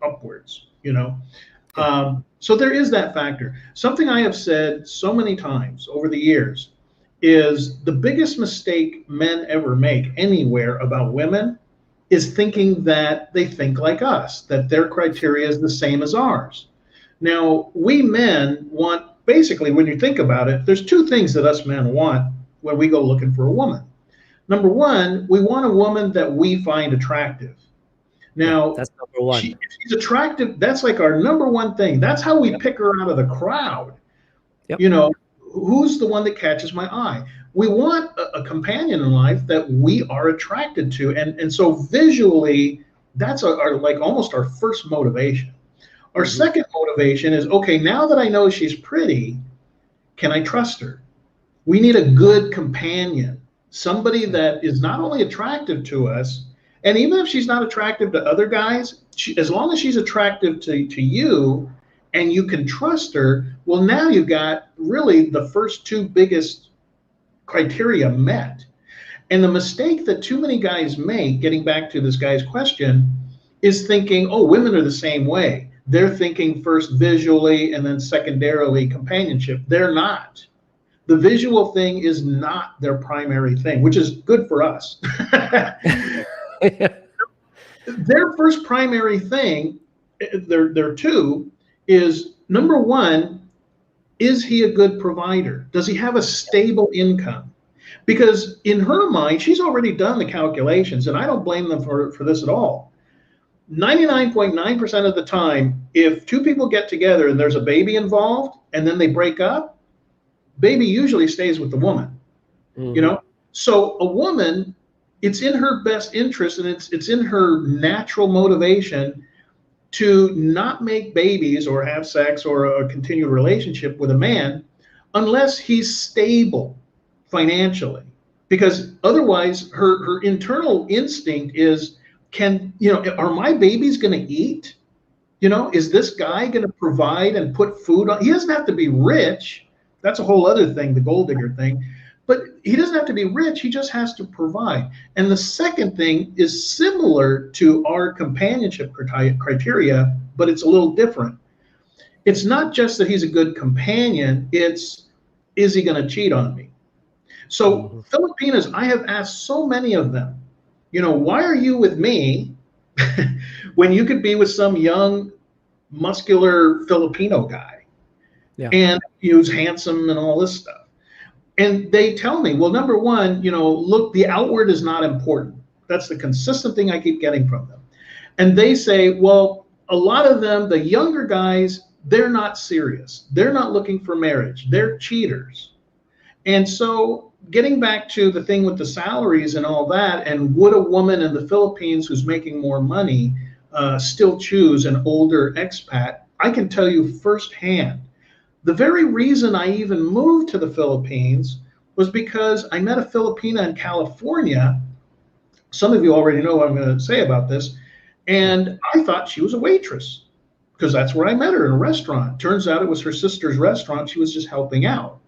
upwards. So there is that factor. Something I have said so many times over the years is the biggest mistake men ever make anywhere about women is thinking that they think like us, that their criteria is the same as ours. Now, we men want, basically, when you think about it, there's two things that us men want when we go looking for a woman. Number one, we want a woman that we find attractive. Now, that's number one. If she's attractive, that's like our number one thing. That's how we pick her out of the crowd. Yep. Who's the one that catches my eye? We want a companion in life that we are attracted to. And so visually, that's our like almost our first motivation. Our second motivation is, okay, now that I know she's pretty, can I trust her? We need a good companion, somebody that is not only attractive to us, and even if she's not attractive to other guys, as long as she's attractive to you and you can trust her, well, now you've got really the first two biggest criteria met. And the mistake that too many guys make, getting back to this guy's question, is thinking, oh, women are the same way. They're thinking first visually and then secondarily companionship. They're not. The visual thing is not their primary thing, which is good for us. Their first primary thing, their two, is number one, is he a good provider? Does he have a stable income? Because in her mind, she's already done the calculations, and I don't blame them for this at all. 99.9% of the time, if two people get together and there's a baby involved and then they break up, baby usually stays with the woman. So a woman, it's in her best interest and it's in her natural motivation to not make babies or have sex or a continued relationship with a man unless he's stable financially. Because otherwise, her internal instinct is, are my babies going to eat? Is this guy going to provide and put food on? He doesn't have to be rich. That's a whole other thing, the gold digger thing. But he doesn't have to be rich. He just has to provide. And the second thing is similar to our companionship criteria, but it's a little different. It's not just that he's a good companion. It's, is he going to cheat on me? So Filipinas, I have asked so many of them, why are you with me when you could be with some young, muscular Filipino guy? Yeah. And he was handsome and all this stuff. And they tell me, well, number one, look, the outward is not important. That's the consistent thing I keep getting from them. And they say, well, a lot of them, the younger guys, they're not serious. They're not looking for marriage. They're cheaters. And so getting back to the thing with the salaries and all that, and would a woman in the Philippines who's making more money still choose an older expat? I can tell you firsthand, the very reason I even moved to the Philippines was because I met a Filipina in California. Some of you already know what I'm going to say about this. And I thought she was a waitress because that's where I met her, in a restaurant. Turns out it was her sister's restaurant. She was just helping out.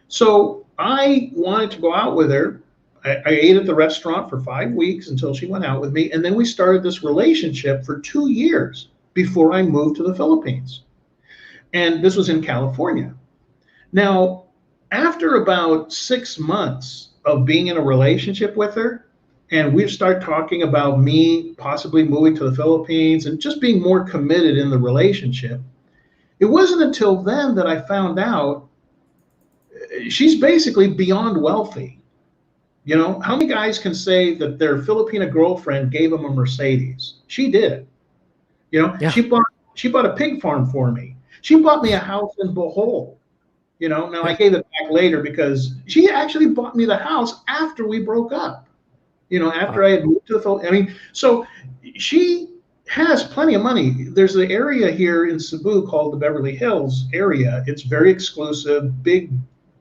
So I wanted to go out with her. I ate at the restaurant for 5 weeks until she went out with me. And then we started this relationship for 2 years before I moved to the Philippines. And this was in California. Now, after about 6 months of being in a relationship with her, and we started talking about me possibly moving to the Philippines and just being more committed in the relationship, it wasn't until then that I found out she's basically beyond wealthy. How many guys can say that their Filipina girlfriend gave them a Mercedes? She did. Yeah. She bought a pig farm for me. She bought me a house in Bohol. Now I gave it back later because she actually bought me the house after we broke up. After I had moved to the Philippines. So she has plenty of money. There's an area here in Cebu called the Beverly Hills area. It's very exclusive, big,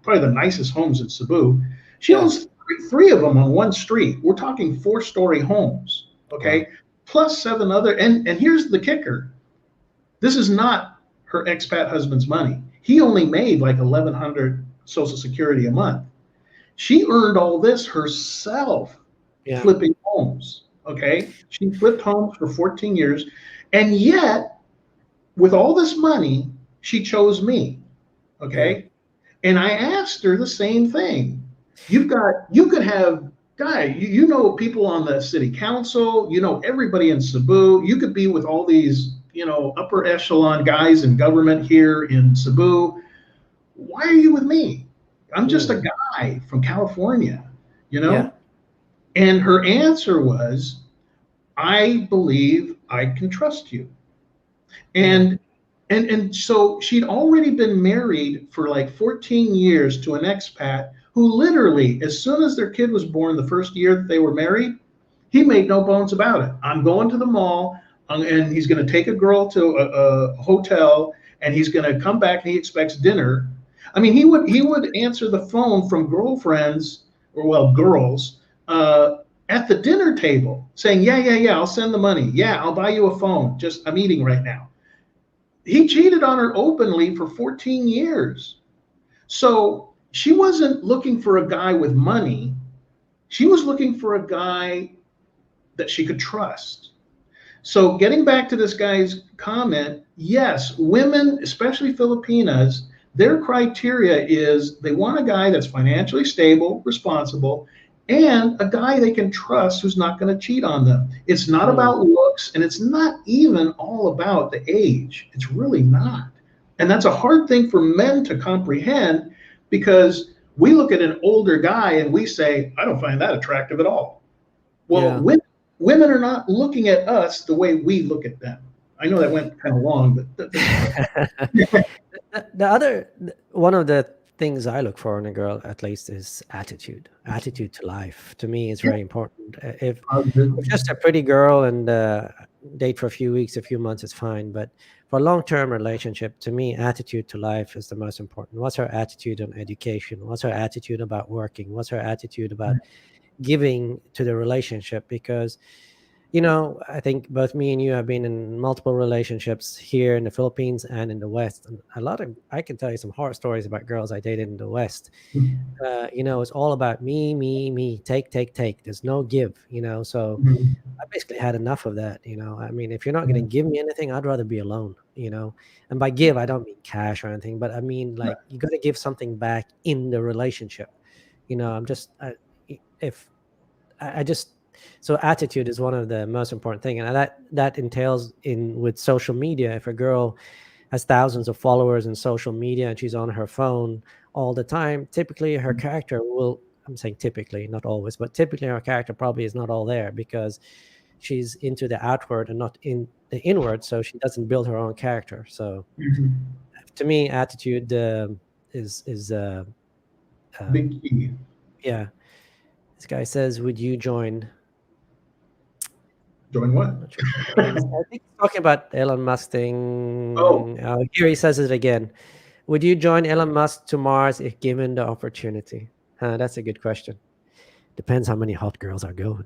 probably the nicest homes in Cebu. She owns three of them on one street. We're talking 4-story homes, okay? Wow. Plus 7 other, and here's the kicker. This is not her expat husband's money. He only made like $1,100 Social Security a month. She earned all this herself, flipping homes, okay? She flipped homes for 14 years, and yet, with all this money, she chose me, okay? Yeah. And I asked her the same thing. You could have, you know people on the city council, everybody in Cebu. You could be with all these, upper echelon guys in government here in Cebu. Why are you with me? I'm just a guy from California, Yeah. And her answer was, I believe I can trust you. And so she'd already been married for like 14 years to an expat who literally, as soon as their kid was born, the first year that they were married, he made no bones about it. I'm going to the mall, and he's going to take a girl to a hotel, and he's going to come back, and he expects dinner. I mean, he would answer the phone from girlfriends, or girls, at the dinner table, saying, yeah, I'll send the money. Yeah, I'll buy you a phone. Just, I'm eating right now. He cheated on her openly for 14 years. So she wasn't looking for a guy with money. She was looking for a guy that she could trust. So getting back to this guy's comment, yes, women, especially Filipinas, their criteria is they want a guy that's financially stable, responsible, and a guy they can trust who's not going to cheat on them. It's not about looks, and it's not even all about the age. It's really not. And that's a hard thing for men to comprehend, because we look at an older guy and we say, I don't find that attractive at all. Well, women are not looking at us the way we look at them. I know that went kind of long, but one of the things I look for in a girl, at least, is attitude to life. To me, is very important. If just a pretty girl and date for a few weeks, a few months is fine, but for a long-term relationship, to me, attitude to life is the most important. What's her attitude on education? What's her attitude about working? What's her attitude about giving to the relationship? Because I think both me and you have been in multiple relationships here in the Philippines and in the West. And I can tell you some horror stories about girls I dated in the West. It's all about me, me, me, take, take, take. There's no give, so I basically had enough of that. I mean, if you're not going to give me anything, I'd rather be alone, and by give, I don't mean cash or anything, but I mean, like, you got to give something back in the relationship. I'm just, if I just, so attitude is one of the most important thing. And that entails with social media. If a girl has thousands of followers in social media and she's on her phone all the time, typically her character will, I'm saying typically, not always, but typically her character probably is not all there because she's into the outward and not in the inward. So she doesn't build her own character. So to me, attitude is big key. Yeah. This guy says, would you join? Join what? I think he's talking about Elon Musk thing. Oh. Here he says it again. Would you join Elon Musk to Mars if given the opportunity? That's a good question. Depends how many hot girls are going.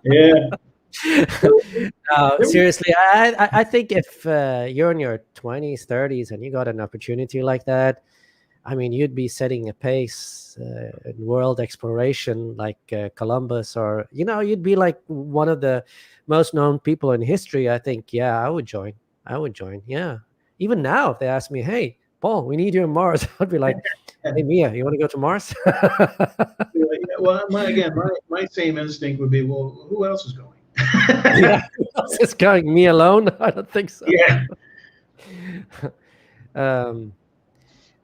Yeah. Seriously, I think if you're in your 20s, 30s, and you got an opportunity like that, I mean, you'd be setting a pace in world exploration like Columbus, or, you'd be like one of the most known people in history. I think, yeah, I would join. Yeah. Even now, if they ask me, hey, Paul, we need you on Mars, I'd be like, hey, Mia, you want to go to Mars? Well, my same instinct would be, well, who else is going? Yeah, who else is going? Me alone? I don't think so. Yeah.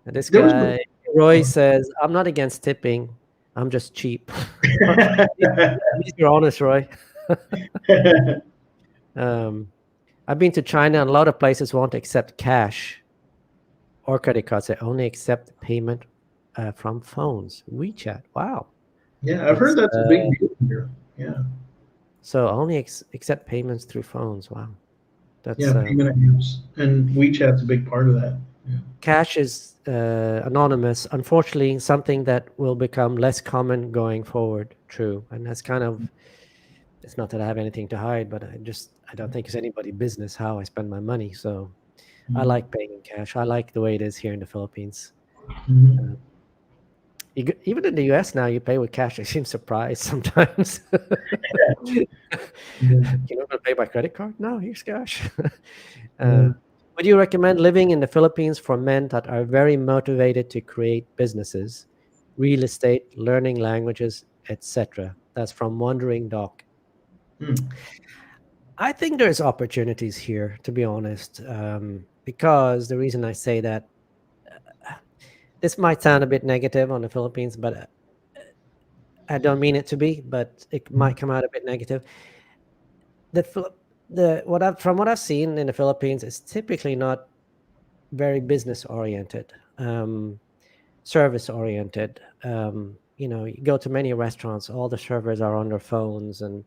This guy, Roy, says, I'm not against tipping. I'm just cheap. At least you're honest, Roy. I've been to China, and a lot of places won't accept cash or credit cards. They only accept payment from phones. WeChat. Wow. Yeah, I've heard that's a big deal here. Yeah. So only accept payments through phones. Wow. That's, payment apps. And WeChat's a big part of that. Yeah. Cash is anonymous. Unfortunately, something that will become less common going forward. True. And that's kind of, it's not that I have anything to hide, but I don't think it's anybody's business how I spend my money. So I like paying in cash. I like the way it is here in the Philippines. Even in the US now, you pay with cash. I seem surprised sometimes. You're not going to pay by credit card? No, here's cash. Would you recommend living in the Philippines for men that are very motivated to create businesses, real estate, learning languages, etc.? That's from Wandering Doc. I think there's opportunities here, to be honest, because the reason I say that, this might sound a bit negative on the Philippines, but I don't mean it to be, but it might come out a bit negative. From what I've seen in the Philippines, it's typically not very business oriented, service oriented. You go to many restaurants, all the servers are on their phones, and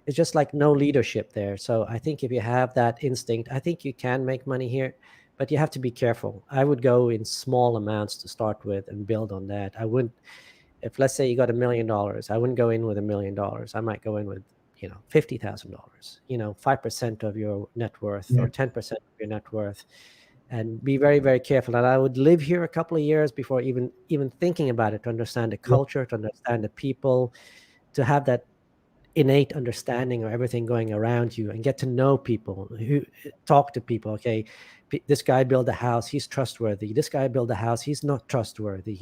it's just like no leadership there. So I think if you have that instinct, I think you can make money here, but you have to be careful. I would go in small amounts to start with and build on that. I wouldn't, if let's say you got $1 million, I wouldn't go in with $1 million. I might go in with, $50,000, 5% of your net worth or 10% of your net worth, and be very, very careful. And I would live here a couple of years before even thinking about it, to understand the culture, to understand the people, to have that innate understanding of everything going around you, and get to know people, who talk to people. Okay, this guy built a house, he's trustworthy. This guy built a house, he's not trustworthy.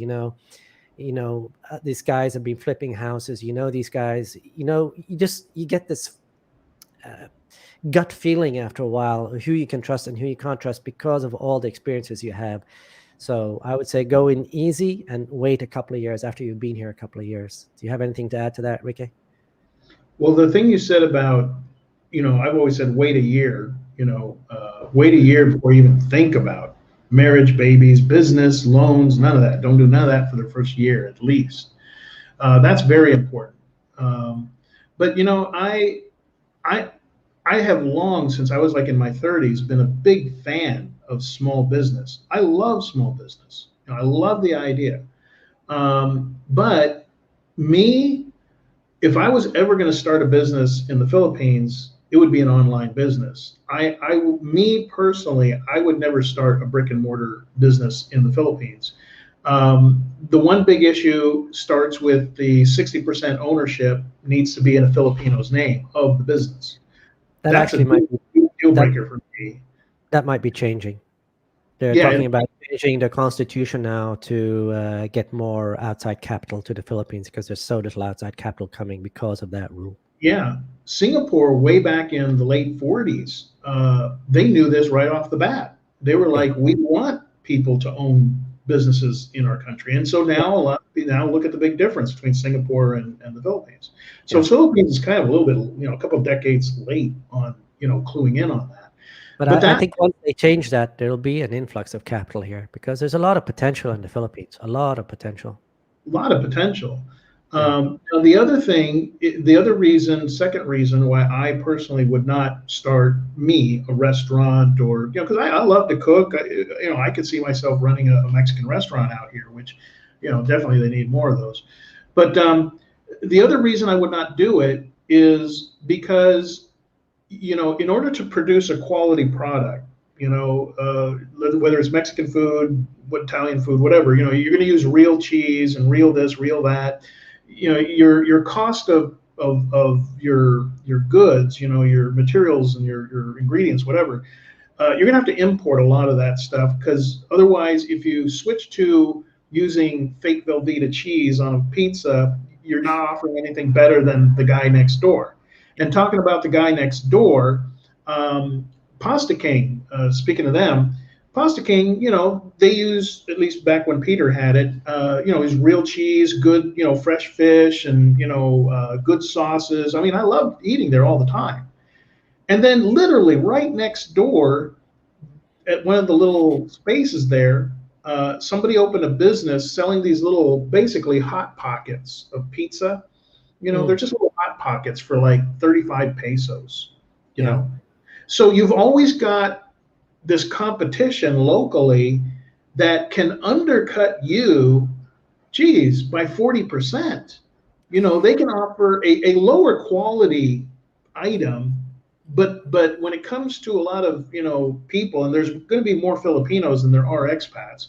These guys have been flipping houses. These guys. You get this gut feeling after a while who you can trust and who you can't trust because of all the experiences you have. So I would say go in easy and wait a couple of years after you've been here a couple of years. Do you have anything to add to that, Ricky? Well, the thing you said about, I've always said wait a year, wait a year before you even think about marriage, babies, business, loans, none of that. Don't do none of that for the first year at least. That's very important. But I I have long, since I was like in my 30s, been a big fan of small business. I love small business. I love the idea. But me, if I was ever going to start a business in the Philippines, it would be an online business. Me personally, I would never start a brick and mortar business in the Philippines. The one big issue starts with the 60% ownership needs to be in a Filipino's name of the business. That That's a actually might big be deal that breaker for me. that might be changing. They're Yeah, talking about changing the constitution now to get more outside capital to the Philippines because there's so little outside capital coming because of that rule. yeah. Singapore, way back in the late 40s, they knew this right off the bat. They were Yeah. like, we want people to own businesses in our country. And so now now look at the big difference between Singapore and the Philippines. So Yeah. Philippines is kind of a little bit, a couple of decades late on, cluing in on that. But But I that think once they change that, there'll be an influx of capital here because there's a lot of potential in the Philippines. A lot of potential. a lot of potential. Yeah. Now the other thing, the other reason, second reason why I personally would not start a restaurant, or because I love to cook. I could see myself running a Mexican restaurant out here, which definitely they need more of those. But the other reason I would not do it is because in order to produce a quality product, whether it's Mexican food, Italian food, whatever, you're going to use real cheese and real this, real that. Your cost of your goods, your materials and your ingredients, whatever, you're going to have to import a lot of that stuff, because otherwise, if you switch to using fake Velveeta cheese on a pizza, you're not offering anything better than the guy next door. And talking about the guy next door, Pasta King, speaking of them, Pasta King, they use, at least back when Peter had it, is real cheese, good, fresh fish, and, good sauces. I mean, I love eating there all the time. And then literally right next door, at one of the little spaces there, somebody opened a business selling these little, basically hot pockets of pizza. They're just little hot pockets for like 35 pesos, you Yeah. know. So you've always got this competition locally that can undercut you, geez, by 40%. They can offer a lower quality item, but when it comes to a lot of people, and there's going to be more Filipinos than there are expats,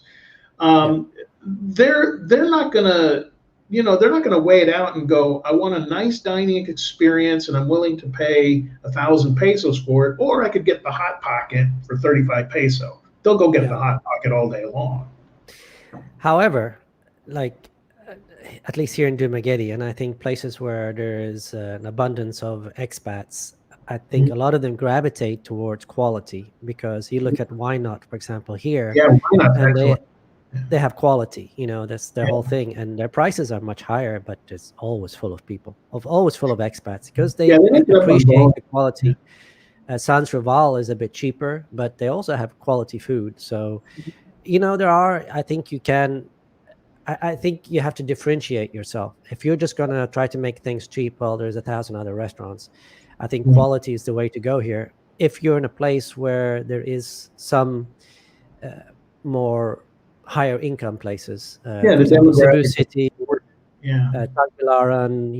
they're not gonna they're not gonna weigh it out and go, I want a nice dining experience and I'm willing to pay 1,000 pesos for it, or I could get the hot pocket for 35 peso. They'll go get Yeah. the hot pocket all day long. However, like at least here in Dumaguete, and I think places where there is an abundance of expats, I think a lot of them gravitate towards quality, because you look at Why Not, for example, here, Yeah, why not? and Excellent. they have quality. That's their whole thing, and their prices are much higher, but it's always full of people, always full of expats, because they Yeah, they make it up on appreciate volume. the quality. Sans Rival is a bit cheaper, but they also have quality food. So, there are. I think you can. I think you have to differentiate yourself. If you're just going to try to make things cheap, well, there's 1,000 other restaurants. I think quality is the way to go here. If you're in a place where there is some more higher income places, Yeah, for the example, Cebu demographic. City, Yeah. Tagbilaran,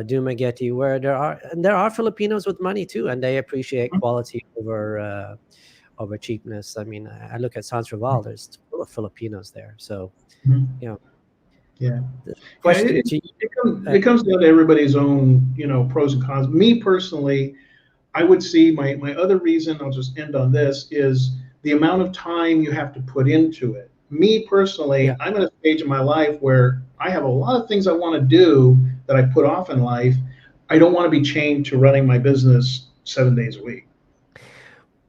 Dumaguete, where there are Filipinos with money too, and they appreciate quality over cheapness. I mean, I look at Sans Rival, there's full of Filipinos there. So, Yeah. the Yeah, question to you, it comes down to everybody's own, pros and cons. Me personally, I would see my other reason, I'll just end on this, is the amount of time you have to put into it. Me personally, yeah. I'm at a stage in my life where I have a lot of things I want to do that I put off in life. I don't want to be chained to running my business 7 days a week.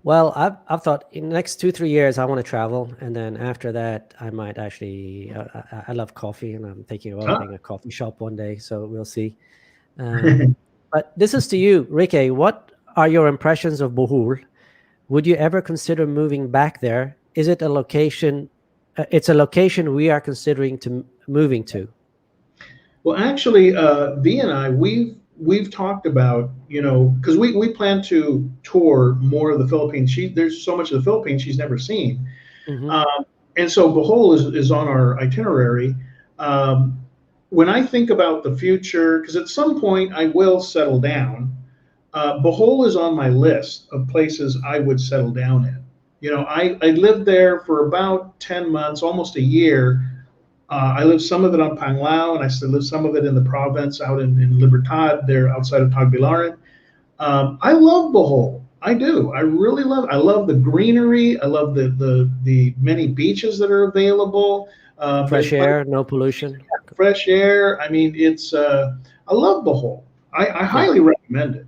Well, I've thought in the next 2-3 years I want to travel, and then after that I might actually. I love coffee, and I'm thinking of opening a coffee shop one day. So we'll see. But this is to you, Ricky. What are your impressions of Bohol? Would you ever consider moving back there? Is it a location? It's a location we are considering moving to. Well, actually, V and I, we've talked about, because we plan to tour more of the Philippines. There's so much of the Philippines she's never seen. Hmm. And so Bohol is on our itinerary. Um, when I think about the future, because at some point I will settle down, Bohol is on my list of places I would settle down in. I lived there for about 10 months, almost a year. I lived some of it on Panglao, and I still live some of it in the province out in Libertad, there outside of Tagbilaran. I love Bohol. I do. I really love it. I love the greenery. I love the many beaches that are available. But Fresh it's like air, no pollution. fresh air. I mean, I love Bohol. I Yeah. highly recommend it.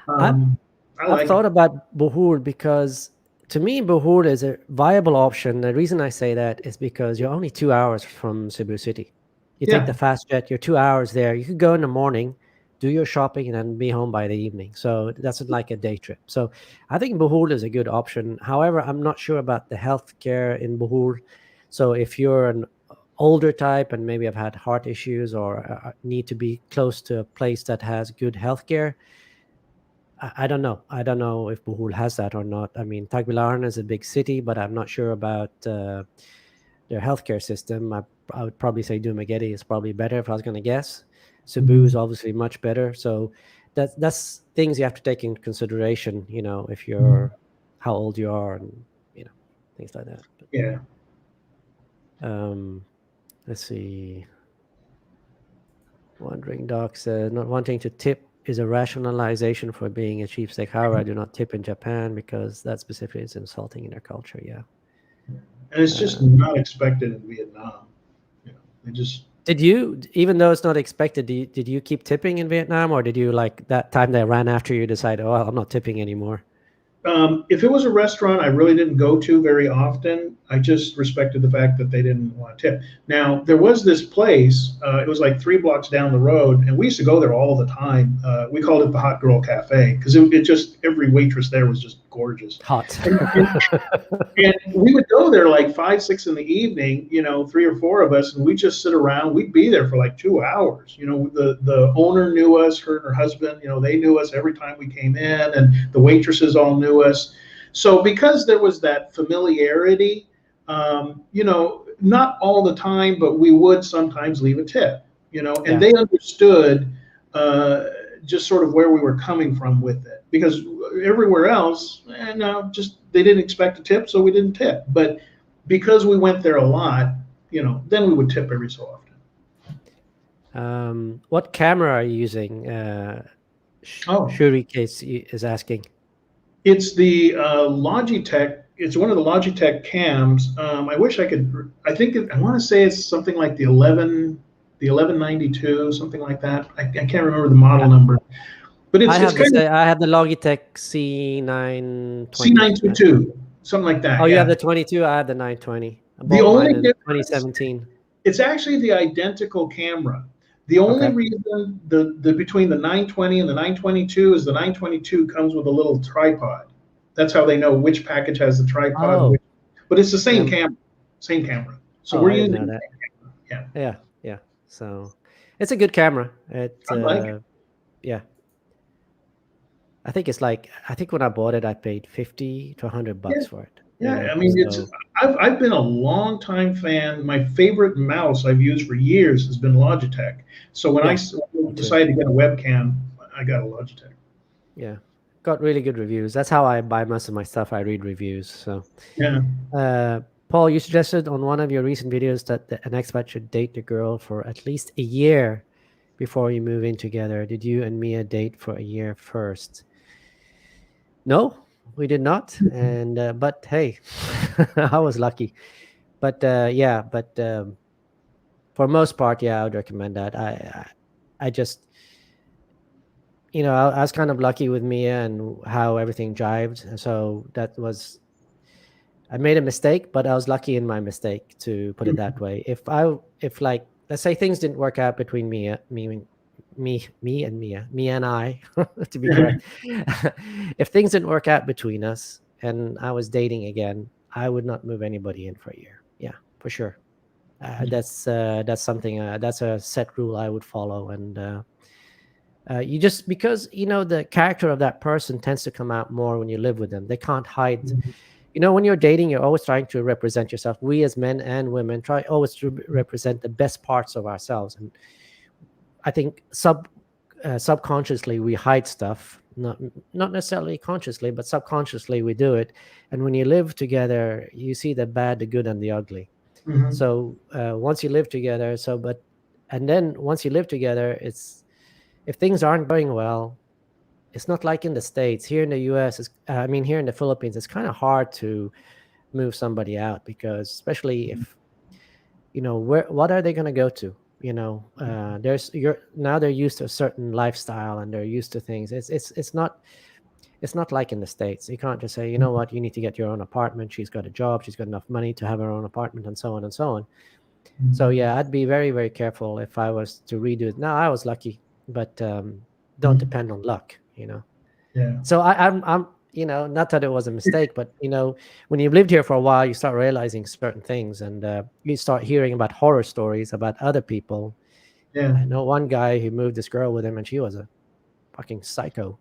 I, I I've like it. thought about Bohur because to me, Bohur is a viable option. The reason I say that is because you're only 2 hours from Cebu City. You take Yeah. the fast jet, you're 2 hours there. You could go in the morning, do your shopping, and then be home by the evening. So that's like a day trip. So I think Bohur is a good option. However, I'm not sure about the healthcare in Bohur. So if you're an older type and maybe have had heart issues or need to be close to a place that has good healthcare, I don't know. I don't know if Bohol has that or not. I mean, Tagbilaran is a big city, but I'm not sure about their healthcare system. I would probably say Dumaguete is probably better if I was going to guess. Cebu is Mhm. obviously much better. So that's things you have to take into consideration. If Mhm. you're how old you are and you know things like that. Yeah. But, let's see. Wandering Dog says, not wanting to tip is a rationalization for being a cheapskate. However, I do not tip in Japan because that specifically is insulting in their culture. Yeah. And it's just Uh, not expected in Vietnam. They just did you, even though it's not expected, did you keep tipping in Vietnam, or did you, like that time they ran after you, decide, oh, I'm not tipping anymore? if it was a restaurant I really didn't go to very often, I just respected the fact that they didn't want to tip. Now, there was this place, it was like 3 blocks down the road, and we used to go there all the time. We called it the Hot Girl Cafe because it just, every waitress there was just gorgeous. Hot. And we would go there like 5, 6 in the evening, 3 or 4 of us, and we'd just sit around. We'd be there for like 2 hours. The owner knew us, her and her husband, they knew us every time we came in, and the waitresses all knew us. So because there was that familiarity, not all the time, but we would sometimes leave a tip, and Yeah. they understood uh, just sort of where we were coming from with it, because everywhere else, no, just they didn't expect a tip, so we didn't tip. But because we went there a lot, then we would tip every so often. What camera are you using? Oh, Shuri case is asking. it's the Logitech. It's one of the Logitech cams. I wish I could. I think I want to say it's something like the 1192, something like that. I can't remember the model number, but it's kind of I have the Logitech C920. C922, something like Oh, that. you have Yeah. the 22. I have the 920. I The bought mine only in difference, 2017. it's actually the identical camera. The only Okay. reason the between the 920 and the 922 is the 922 comes with a little tripod. That's how they know which package has the tripod. Oh, But it's the same um, camera, same camera. So oh, we're I didn't know using, that. yeah, Yeah, yeah. So it's a good camera. I like it. Yeah. I think when I bought it, I paid 50 to $100 Yeah, for it. yeah. I mean, So I've been a long time fan. My favorite mouse I've used for years has been Logitech. So when I yeah, me too. decided to get a webcam, I got a Logitech. Yeah, got really good reviews. That's how I buy most of my stuff. I read reviews. So, Yeah. uh, Paul, you suggested on one of your recent videos that an expat should date the girl for at least a year before you move in together. Did you and Mia date for a year first? No, we did not. And but hey, I was lucky. But yeah, but for most part, yeah, I would recommend that. I just I was kind of lucky with Mia and how everything jived, and so that was I made a mistake, but I was lucky in my mistake, to put it that way. If like let's say things didn't work out between me and Mia, me and I, to be correct. If things didn't work out between us and I was dating again, I would not move anybody in for a year. Yeah, for sure. That's something that's a set rule I would follow, and You just, because the character of that person tends to come out more when you live with them. They can't hide. When you're dating, you're always trying to represent yourself. We as men and women try always to represent the best parts of ourselves, and I think subconsciously we hide stuff, not necessarily consciously, but subconsciously we do it. And when you live together, you see the bad, the good, and the ugly. Mhm. So once you live together, and then once you live together, if things aren't going well, it's not like in the States. Here in the US, here in the Philippines, it's kind of hard to move somebody out, because especially if what are they going to go to? Now they're used to a certain lifestyle, and they're used to things. It's not like in the States. You can't just say, you know what, you need to get your own apartment. She's got a job, she's got enough money to have her own apartment, and so on and so on. So yeah, I'd be very, very careful if I was to redo it. Now, I was lucky, but don't depend on luck. Yeah. So I'm not that it was a mistake, but when you've lived here for a while, you start realizing certain things, and you start hearing about horror stories about other people. Yeah. I know one guy who moved this girl with him, and she was a fucking psycho.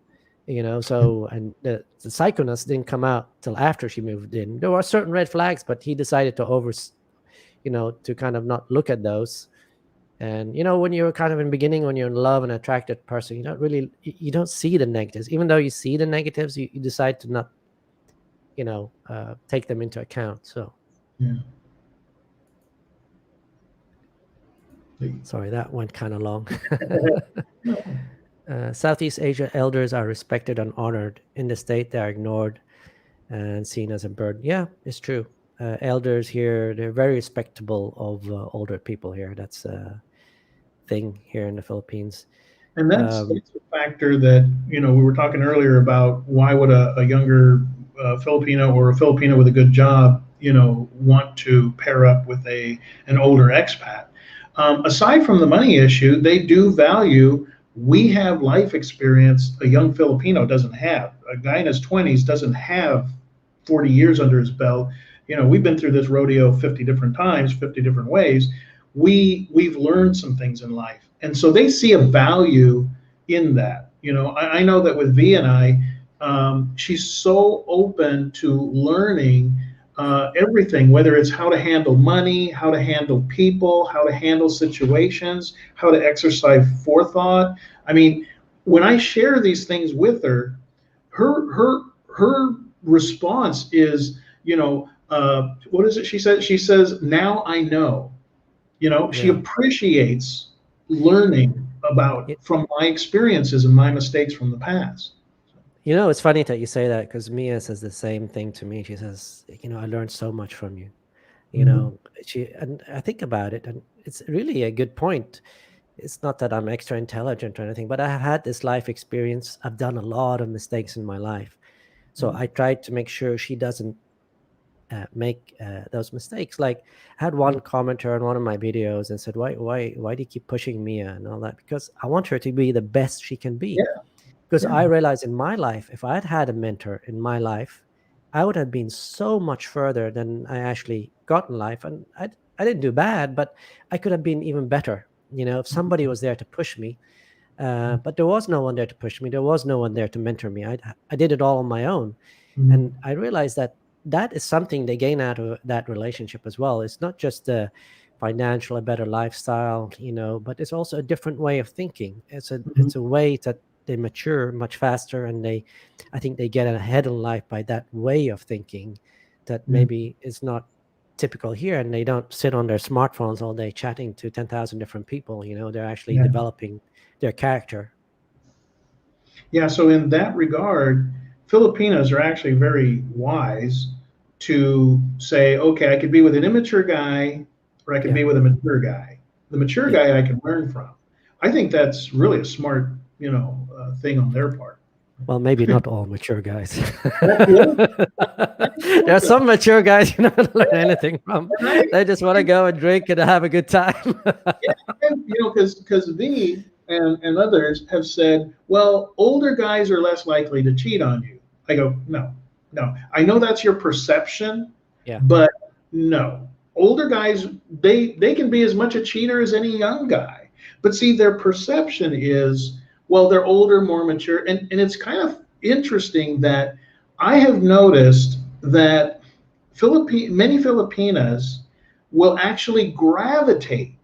So, and the psychoness didn't come out till after she moved in. There were certain red flags, but he decided to kind of not look at those. And when you're kind of in beginning, when you're in love and attracted person, you don't see the negatives. Even though you see the negatives, you decide to not take them into account. So Yeah. sorry, that went kind of long. Southeast Asia elders are respected and honored. In the state, they are ignored and seen as a burden. Yeah, it's true. Elders here, they're very respectable of older people here. That's a thing here in the Philippines. And that's a factor that, we were talking earlier about why would a younger Filipino or a Filipino with a good job, want to pair up with an older expat. Aside from the money issue, they do value, we have life experience a young Filipino doesn't have. A guy in his 20s doesn't have 40 years under his belt. We've been through this rodeo 50 different times, 50 different ways. We've learned some things in life. And so they see a value in that. I know that with V and I, she's so open to learning everything, whether it's how to handle money, how to handle people, how to handle situations, how to exercise forethought. I mean, when I share these things with her, her response is, what is it she says? She says, now I know. She appreciates learning from my experiences and my mistakes from the past. It's funny that you say that, because Mia says the same thing to me. She says, I learned so much from you. And I think about it, and it's really a good point. It's not that I'm extra intelligent or anything, but I have had this life experience. I've done a lot of mistakes in my life. So I tried to make sure she doesn't make those mistakes. Like, I had one commenter on one of my videos and said, why do you keep pushing Mia and all that? Because I want her to be the best she can be. Because I realized in my life, if I had had a mentor in my life, I would have been so much further than I actually got in life. And I didn't do bad, but I could have been even better, if somebody was there to push me. But there was no one there to push me. There was no one there to mentor me. I did it all on my own. And I realized that is something they gain out of that relationship as well. It's not just a financial, a better lifestyle, but it's also a different way of thinking. It's a way that they mature much faster, and I think they get ahead in life by that way of thinking that maybe is not typical here, and they don't sit on their smartphones all day chatting to 10,000 different people. They're actually developing their character. Yeah, so in that regard, Filipinos are actually very wise to say, okay, I could be with an immature guy, or I could be with a mature guy. The mature guy I can learn from. I think that's really a smart, thing on their part. Well, maybe not all mature guys. There are some mature guys you don't learn anything from. They just want to go and drink and have a good time. And, because V and others have said, well, older guys are less likely to cheat on you. I go, no. I know that's your perception, but no. Older guys, they can be as much a cheater as any young guy. But see, their perception is, Well, they're older, more mature, and it's kind of interesting that I have noticed that many Filipinas will actually gravitate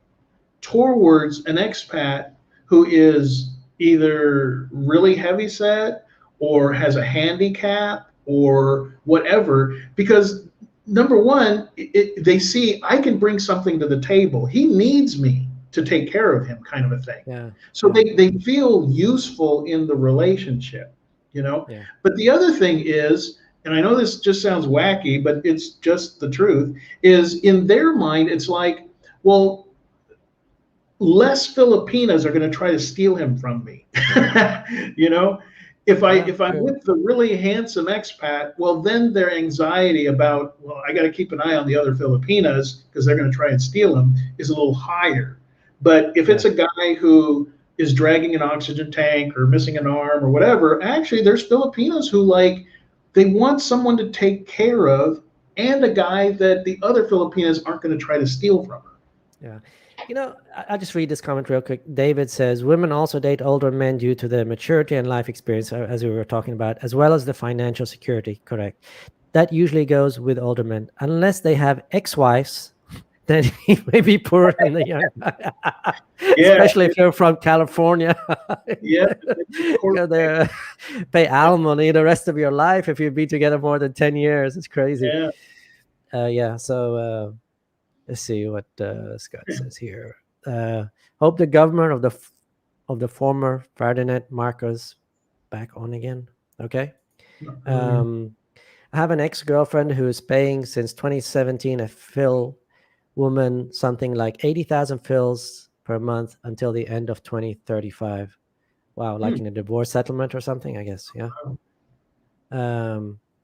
towards an expat who is either really heavy set or has a handicap or whatever, because number one, they see I can bring something to the table. He needs me to take care of him, kind of a thing. Yeah. So Yeah. they feel useful in the relationship, you know. Yeah. But the other thing is, and I know this just sounds wacky, but it's just the truth, is in their mind, it's like, well, less Filipinas are going to try to steal him from me. You know, Yeah. if I'm True. with the really handsome expat, well, then their anxiety about, well, I got to keep an eye on the other Filipinas because they're going to try and steal him is a little higher. But if it's Yeah. a guy who is dragging an oxygen tank or missing an arm or whatever, actually there's Filipinos who like they want someone to take care of and a guy that the other Filipinas aren't going to try to steal from her. Yeah. I'll just read this comment real quick. David says, women also date older men due to their maturity and life experience, as we were talking about, as well as the financial security. Correct. That usually goes with older men, unless they have ex-wives. Then he may be poorer than the young guy. Yeah, Especially if you're from California. yeah. You're there, pay alimony the rest of your life if you be together more than 10 years. It's crazy. Yeah. Yeah. So let's see what Scott says here. Hope the government of the former Ferdinand Marcos back on again. Okay. I have an ex-girlfriend who is paying since 2017 a fill woman something like 80,000 fills per month until the end of 2035. Wow, like in a divorce settlement or something, I guess. Yeah.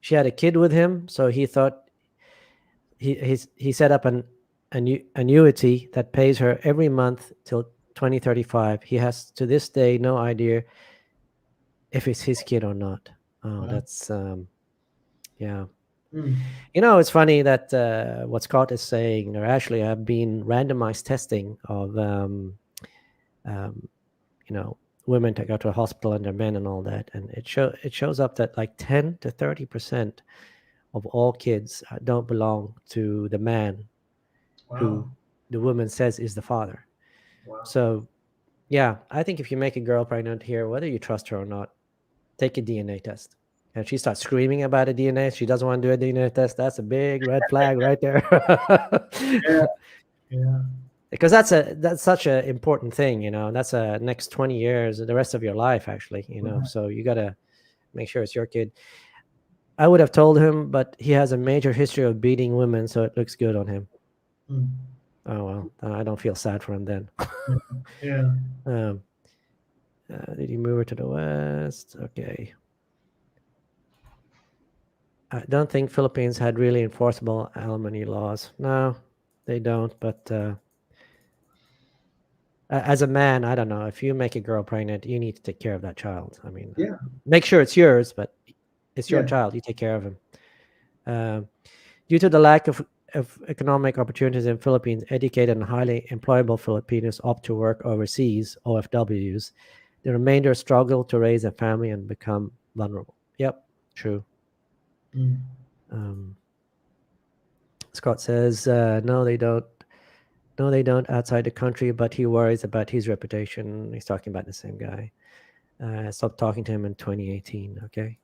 She had a kid with him, so he thought he set up an annuity that pays her every month till 2035. He has to this day no idea if it's his kid or not. Oh, Wow. that's yeah. It's funny that what Scott is saying, there actually have been randomized testing of women that go to a hospital and their men and all that, and it shows up that like 10 to 30% of all kids don't belong to the man who the woman says is the father. Wow. So yeah, I think if you make a girl pregnant here, whether you trust her or not, take a DNA test. And she starts screaming about a DNA, she doesn't want to do a DNA test, that's a big red flag right there. Yeah. Because that's such an important thing, that's a next 20 years, the rest of your life actually, so you got to make sure it's your kid. I would have told him, but he has a major history of beating women, so it looks good on him. Oh well, I don't feel sad for him then. Yeah. Did he move her to the west? Okay. I don't think Philippines had really enforceable alimony laws. No, they don't. But as a man, I don't know. If you make a girl pregnant, you need to take care of that child. I mean, make sure it's yours, but it's your child. You take care of him. Due to the lack of economic opportunities in Philippines, educated and highly employable Filipinos opt to work overseas, OFWs. The remainder struggle to raise a family and become vulnerable. Yep, true. Scott says, no, they don't. No, they don't outside the country, but he worries about his reputation. He's talking about the same guy. Stopped talking to him in 2018, okay?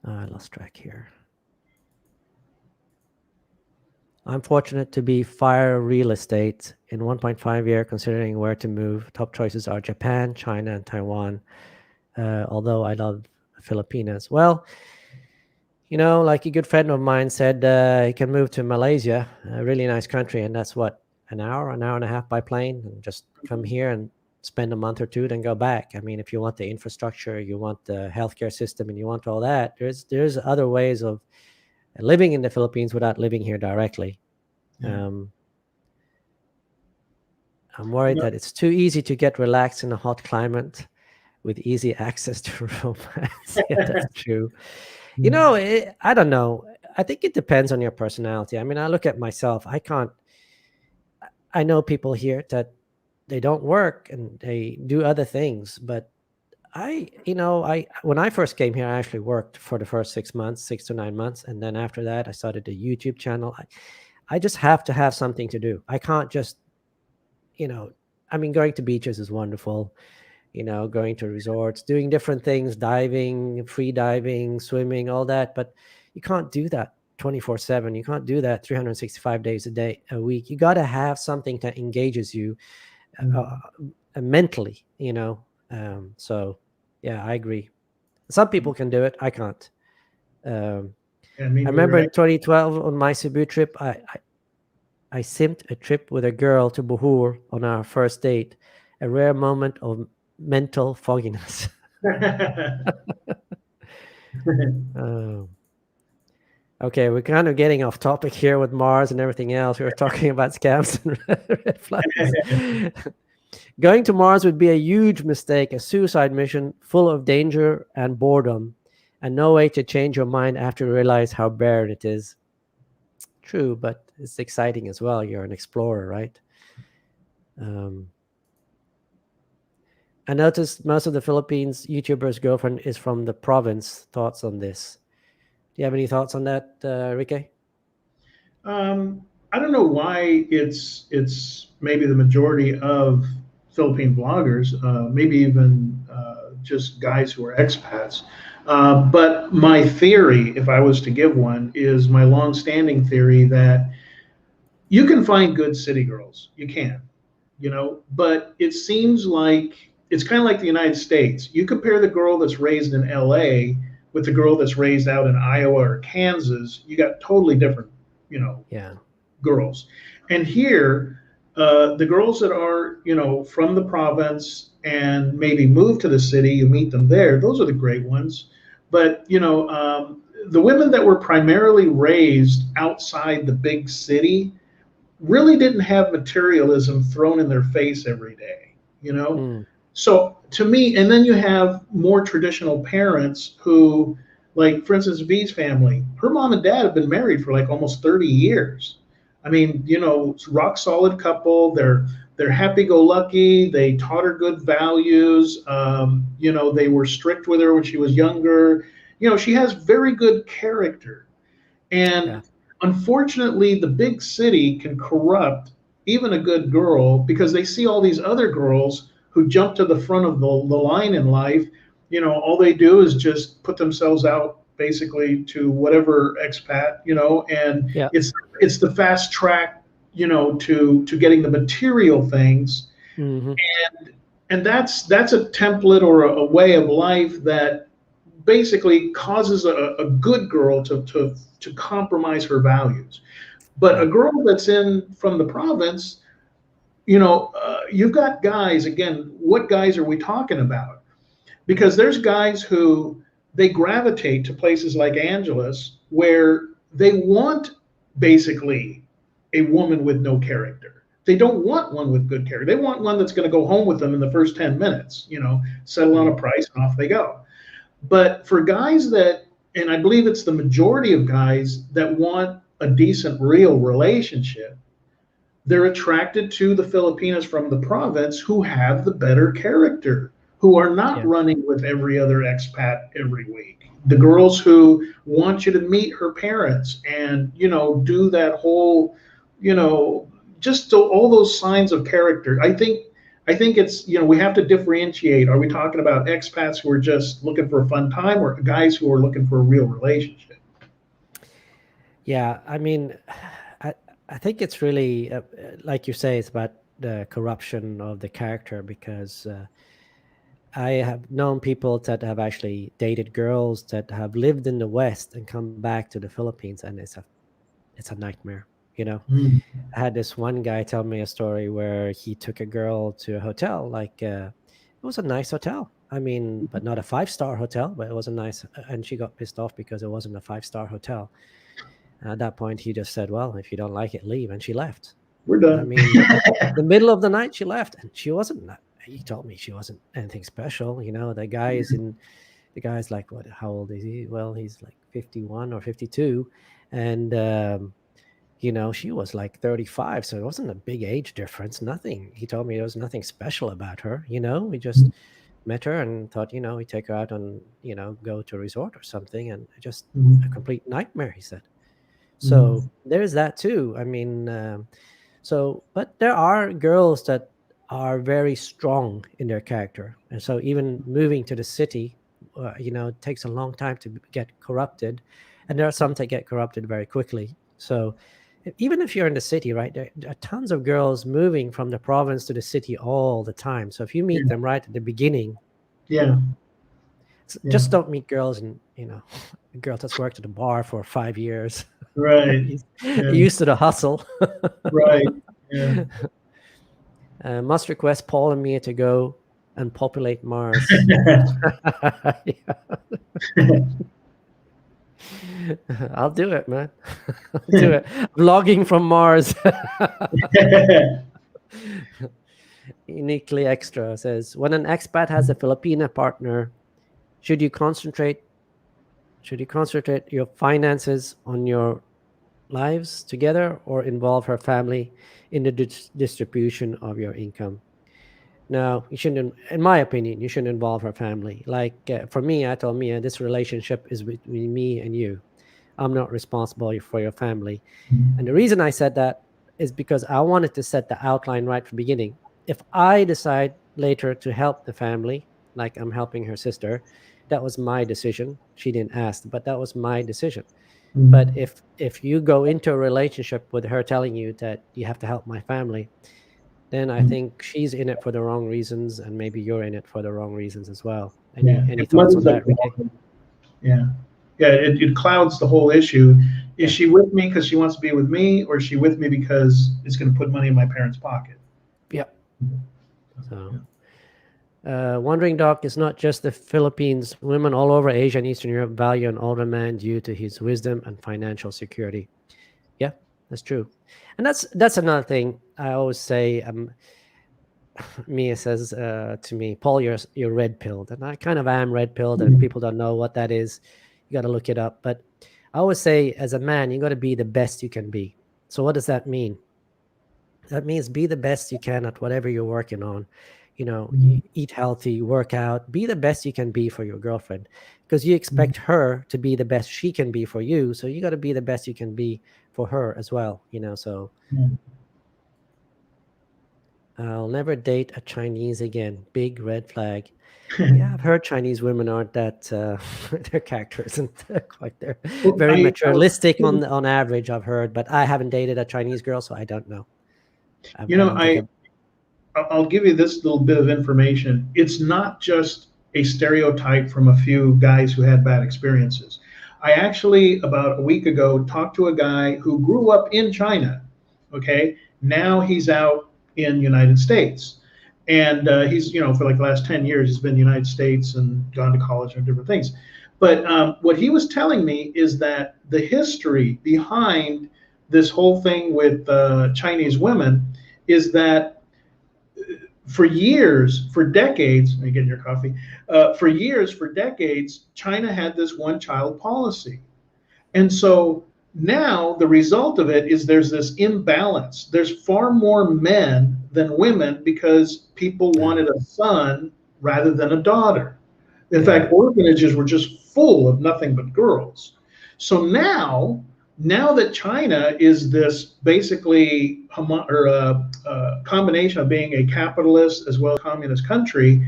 I lost track here. I'm fortunate to be fire real estate in 1.5 year, considering where to move. Top choices are Japan, China, and Taiwan. Although I love Filipinas. Well, like a good friend of mine said, he can move to Malaysia, a really nice country, and that's what, an hour and a half by plane, and just come here and spend a month or two, then go back. I mean, if you want the infrastructure, you want the healthcare system, and you want all that, there's other ways of living in the Philippines without living here directly. I'm worried that it's too easy to get relaxed in a hot climate with easy access to romance. Yeah, that's true. I don't know. I think it depends on your personality. I mean, I look at myself. I know people here that they don't work and they do other things. But I when I first came here, I actually worked for the first 6 months, 6 to 9 months, and then after that, I started a YouTube channel. I just have to have something to do. I can't just, I mean, going to beaches is wonderful, going to resorts, doing different things, diving, free diving, swimming, all that. But you can't do that 24/7. You can't do that 365 days a week. You got to have something that engages you mentally, So, yeah, I agree. Some people can do it. I can't. Yeah, me I remember neither. in 2012 on my Cebu trip, I simped a trip with a girl to Bohur on our first date, a rare moment of mental fogginess. Um, okay, we're kind of getting off topic here with Mars and everything else. We were talking about scams and red flags. Going to Mars would be a huge mistake, a suicide mission full of danger and boredom, and no way to change your mind after you realize how barren it is. True, but it's exciting as well. You're an explorer, right? I noticed most of the Philippines YouTubers' girlfriend is from the province. Thoughts on this? Do you have any thoughts on that, Ricky? I don't know why it's maybe the majority of Philippine vloggers, maybe even just guys who are expats. But my theory, if I was to give one, is my long-standing theory that you can find good city girls. You can, but it seems like it's kind of like the United States. You compare the girl that's raised in LA with the girl that's raised out in Iowa or Kansas, you got totally different, Yeah. girls. And here, the girls that are, from the province and maybe move to the city, you meet them there. Those are the great ones. But, the women that were primarily raised outside the big city really didn't have materialism thrown in their face every day, Mm, So to me, and then you have more traditional parents who, like, for instance, V's family, her mom and dad have been married for like almost 30 years. I mean, rock solid couple. They're happy-go-lucky. They taught her good values. They were strict with her when she was younger. She has very good character. yeah. And unfortunately, the big city can corrupt even a good girl because they see all these other girls who jump to the front of the line in life. All they do is just put themselves out basically to whatever expat, and Yeah. it's the fast track, to getting the material things. Hmm. And that's a template or a way of life that basically causes a good girl to compromise her values. But a Yeah. girl that's in from the province, you've got guys, again, what guys are we talking about? Because there's guys who they gravitate to places like Angeles where they want basically a woman with no character. They don't want one with good character. They want one that's going to go home with them in the first 10 minutes, settle on a Mm, price and off they go. But for guys that, and I believe it's the majority of guys that want a decent, real relationship, they're attracted to the Filipinas from the province who have the better character, who are not yeah. running with every other expat every week. The girls who want you to meet her parents and, do that whole, you know, just all those signs of character. I think it's, we have to differentiate. Are we talking about expats who are just looking for a fun time or guys who are looking for a real relationship? Yeah. I mean, I, I think it's really, like you say, it's about the corruption of the character because I have known people that have actually dated girls that have lived in the West and come back to the Philippines, and it's a nightmare. You know, Mm. I had this one guy tell me a story where he took a girl to a hotel, like it was a nice hotel. I mean, but not a 5-star hotel, but it was a nice, and she got pissed off because it wasn't a 5-star hotel. And at that point, he just said, "Well, if you don't like it, leave," and she left. We're I done. mean, the middle of the night, she left, and she wasn't. He told me she wasn't anything special. The guy's like, what? How old is he? Well, he's like 51 or 52, and She was like 35, so it wasn't a big age difference. Nothing. He told me there was nothing special about her. We just met her and thought, we take her out and, go to a resort or something, and just a Mhm. complete nightmare, he said. Mhm. So there's that too. I mean, but there are girls that are very strong in their character, and so even moving to the city, it takes a long time to get corrupted, and there are some that get corrupted very quickly. So even if you're in the city, right, there are tons of girls moving from the province to the city all the time. So if you meet Yeah. them right at the beginning, Yeah. Yeah. just don't meet girls and a girl that's worked at a bar for 5 years. Right. Used Yeah. used to the hustle. Right. Yeah. Must request Paul and Mia to go and populate Mars. Yeah. I'll do it, man. I'll do it. Vlogging from Mars. Uniquely Extra says, when an expat has a Filipina partner, should you concentrate your finances on your lives together or involve her family in the distribution of your income? No, you shouldn't. In my opinion, you shouldn't involve her family. Like for me, I told Mia, this relationship is between me and you. I'm not responsible for your family. And the reason I said that is because I wanted to set the outline right from the beginning. If I decide later to help the family, like I'm helping her sister, that was my decision. She didn't ask, but that was my decision. But if you go into a relationship with her telling you that you have to help my family, then I think she's in it for the wrong reasons, and maybe you're in it for the wrong reasons as well. Yeah. Any If thoughts on money's that, Ricky? involved, yeah. Yeah. It clouds the whole issue. Is Yeah. she with me because she wants to be with me, or is she with me because it's going to put money in my parents' pocket? Yeah. So, Yeah. Wandering Doc is not just the Philippines. Women all over Asia and Eastern Europe value an older man due to his wisdom and financial security. Yeah, that's true. And that's another thing I always say. Mia says to me, Paul, you're red pilled, and I kind of am red pilled. And people don't know what that is. You got to look it up. But I always say, as a man, you got to be the best you can be. So what does that mean? That means be the best you can at whatever you're working on. Eat healthy, work out, be the best you can be for your girlfriend, because you expect her to be the best she can be for you. So you got to be the best you can be for her as well. So I'll never date a Chinese again. Big red flag. Yeah, I've heard Chinese women aren't that their character isn't quite there. Well, Very materialistic on average, I've heard, but I haven't dated a Chinese girl, so I don't know. I don't think I'll give you this little bit of information. It's not just a stereotype from a few guys who had bad experiences. I actually, about a week ago, talked to a guy who grew up in China. Okay, now he's out in the United States, and he's for like the last 10 years he's been in the United States and gone to college and different things. But what he was telling me is that the history behind this whole thing with Chinese women is that for years, for decades, let me get your coffee. For decades, China had this one-child policy, and so now the result of it is there's this imbalance. There's far more men than women because people wanted a son rather than a daughter. In fact, orphanages were just full of nothing but girls. So now that China is this basically combination of being a capitalist as well as communist country,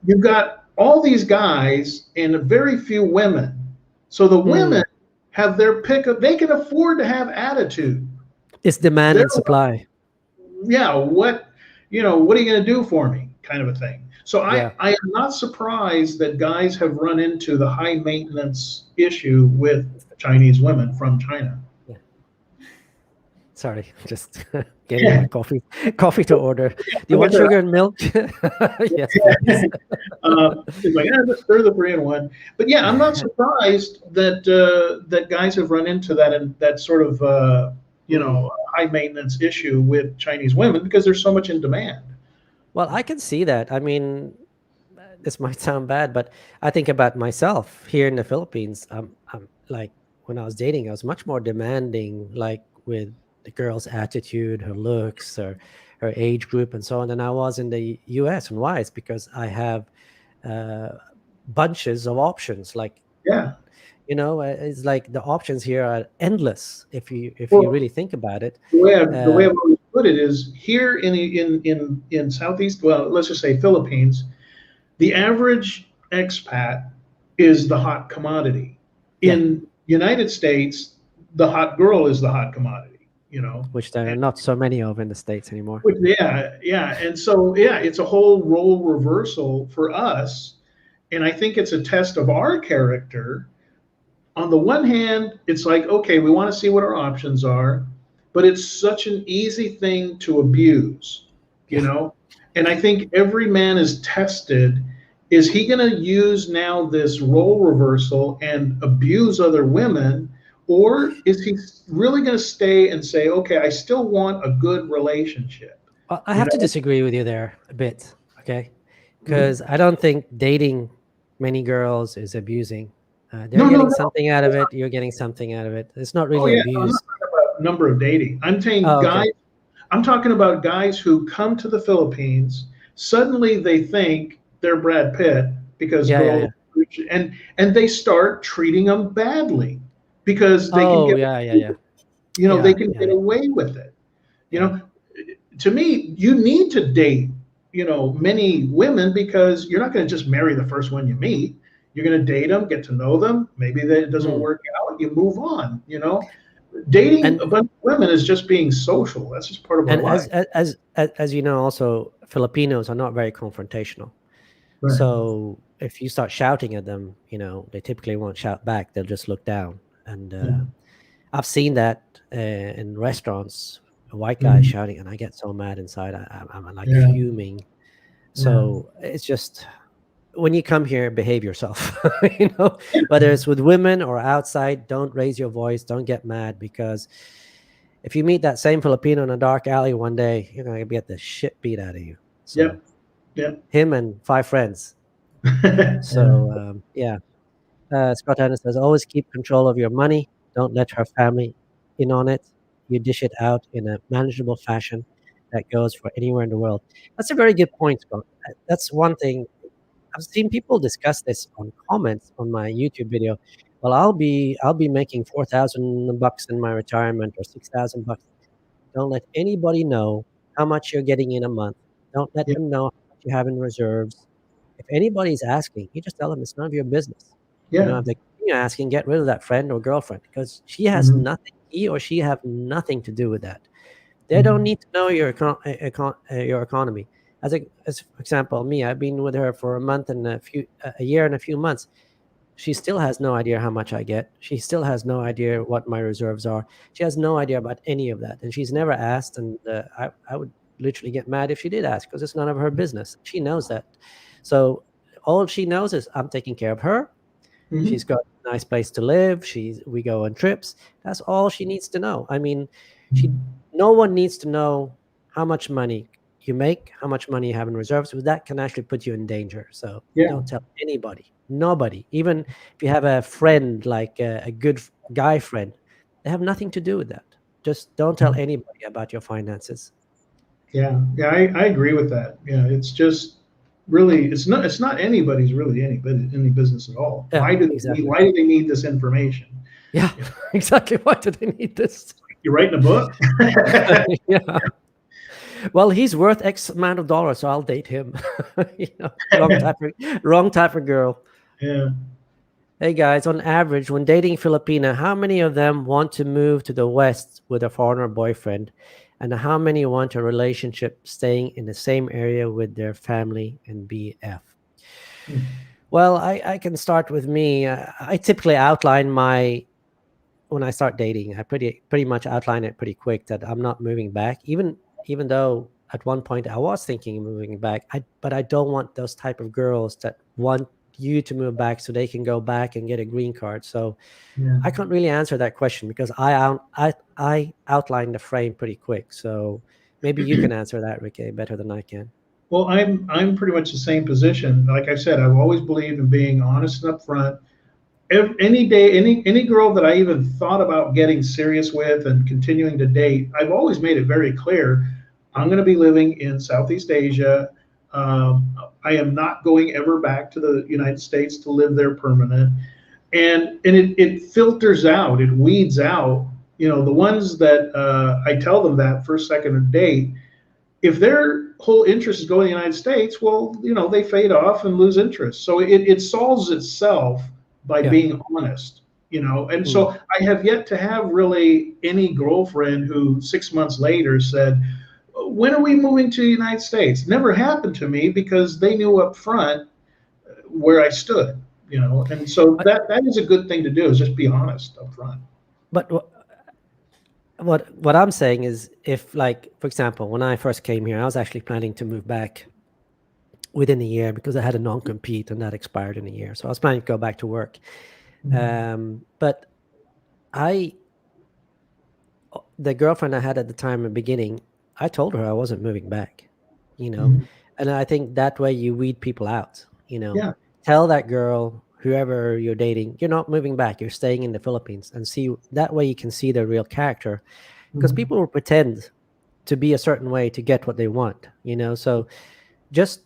you've got all these guys and very few women. So the women have their pick of, they can afford to have attitude. It's demand and supply. Yeah, what are you going to do for me, kind of a thing. So I am not surprised that guys have run into the high maintenance issue with Chinese women from China. Yeah. Sorry, just getting my coffee to order. Do you want sugar and milk? Yes, please. It's like, just stir the 3-in-1. But yeah, I'm not surprised that that guys have run into that and that sort of high maintenance issue with Chinese women because there's so much in demand. Well, I can see that. I mean, this might sound bad, but I think about myself here in the Philippines. I'm like when I was dating, I was much more demanding. Like with the girl's attitude, her looks, her age group, and so on, than I was in the US. And why? It's because I have uh, bunches of options. Like, Yeah. it's like the options here are endless if you Well, really think about it. the way Uh, I've always put it is here in Southeast, well, let's just say Philippines, the average expat is the hot commodity. yeah, In United States, the hot girl is the hot commodity, which there are not so many of in the States anymore. Yeah, yeah. And so, yeah, it's a whole role reversal for us. And I think it's a test of our character. On the one hand, it's like, okay, we want to see what our options are, but it's such an easy thing to abuse, you Yeah. know? And I think every man is tested. Is he going to use now this role reversal and abuse other women? Or is he really going to stay and say, okay, I still want a good relationship? Well, I You have to know? disagree with you there a bit, okay? Mhm. Because I don't think dating many girls is abusing. They're No, no, getting no. something out of it. You're getting something out of it. It's not Oh really yeah, no, I'm not abuse. talking about number of dating. I'm saying Oh, okay. guys. I'm talking about guys who come to the Philippines. Suddenly they think they're Brad Pitt because Yeah, yeah, girls, yeah. and they start treating them badly because they can Oh, get, yeah, yeah, yeah, they yeah, can yeah, get away with it. You yeah. know, to me, you need to date, many women because you're not going to just marry the first one you meet. You're going to date them, get to know them. Maybe that it doesn't Mm. work out, you move on. Dating And a bunch of women is just being social. That's just part of our and life. as you know, also Filipinos are not very confrontational. Right. So if you start shouting at them, they typically won't shout back. They'll just look down. And Mhm. I've seen that in restaurants, a white guy Mhm. shouting, and I get so mad inside. I'm like Yeah. fuming. Yeah. So it's just when you come here, behave yourself. Whether it's with women or outside, don't raise your voice, don't get mad, because if you meet that same Filipino in a dark alley one day, you're gonna get the shit beat out of you. So Yep. Yep. him and 5 friends. Yeah. So yeah. Scott Henderson says, always keep control of your money. Don't let her family in on it. You dish it out in a manageable fashion that goes for anywhere in the world. That's a very good point, Scott. That's one thing. I've seen people discuss this on comments on my YouTube video. Well, I'll be making $4,000 in my retirement, or $6,000. Don't let anybody know how much you're getting in a month. Don't let Yeah. them know how much you have in reserves. If anybody's asking, you just tell them it's none of your business. Yeah. If they continue asking, get rid of that friend or girlfriend, because she has Mhm. nothing, he or she have nothing to do with that. They don't Mhm. need to know your economy. As for example, me, I've been with her for a month and a year and a few months. She still has no idea how much I get. She still has no idea what my reserves are. She has no idea about any of that, and she's never asked. And I would literally get mad if she did ask, because it's none of her business. She knows that. So all she knows is I'm taking care of her. She's Mhm. got a nice place to live. We go on trips. That's all she needs to know. I mean, she no one needs to know how much money you make, how much money you have in reserves, because that can actually put you in danger. So Yeah. don't tell anybody, nobody. Even if you have a friend, like a good guy friend, they have nothing to do with that. Just don't tell anybody about your finances. Yeah. Yeah. I agree with that. Yeah. It's just really, it's not anybody's really any business at all. Yeah, Why do they need, exactly. why do they need this information? Yeah, You know, exactly. Why do they need this? you're writing a book. Yeah. Well, he's worth X amount of dollars, so I'll date him. Wrong type of girl. Yeah. Hey guys, on average, when dating Filipina, how many of them want to move to the West with a foreigner boyfriend? And how many want a relationship staying in the same area with their family and BF? Well, I can start with me. I typically outline when I start dating, I pretty much outline it pretty quick that I'm not moving back. Even though at one point I was thinking of moving back, but I don't want those type of girls that want you to move back so they can go back and get a green card. So Yeah. I can't really answer that question because I outlined the frame pretty quick. So maybe you can answer that, Ricky, better than I can. Well, I'm pretty much the same position. Like I said, I've always believed in being honest and upfront. any day, any girl that I even thought about getting serious with and continuing to date, I've always made it very clear I'm going to be living in Southeast Asia. I am not going ever back to the United States to live there permanent. And it filters out, it weeds out, the ones that I tell them that first, second date. If their whole interest is going to the United States, well, they fade off and lose interest. So it solves itself by Yeah. being honest, And Mm. so I have yet to have really any girlfriend who 6 months later said, when are we moving to the United States? Never happened to me because they knew up front where I stood, And so that is a good thing to do, is just be honest up front. But what I'm saying is, if, like, for example, when I first came here, I was actually planning to move back within a year because I had a non-compete and that expired in a year. So I was planning to go back to work. But the girlfriend I had at the time in the beginning, I told her I wasn't moving back, and I think that way you weed people out, Yeah. Tell that girl, whoever you're dating, you're not moving back, you're staying in the Philippines, and see that way you can see their real character, because people will pretend to be a certain way to get what they want, so just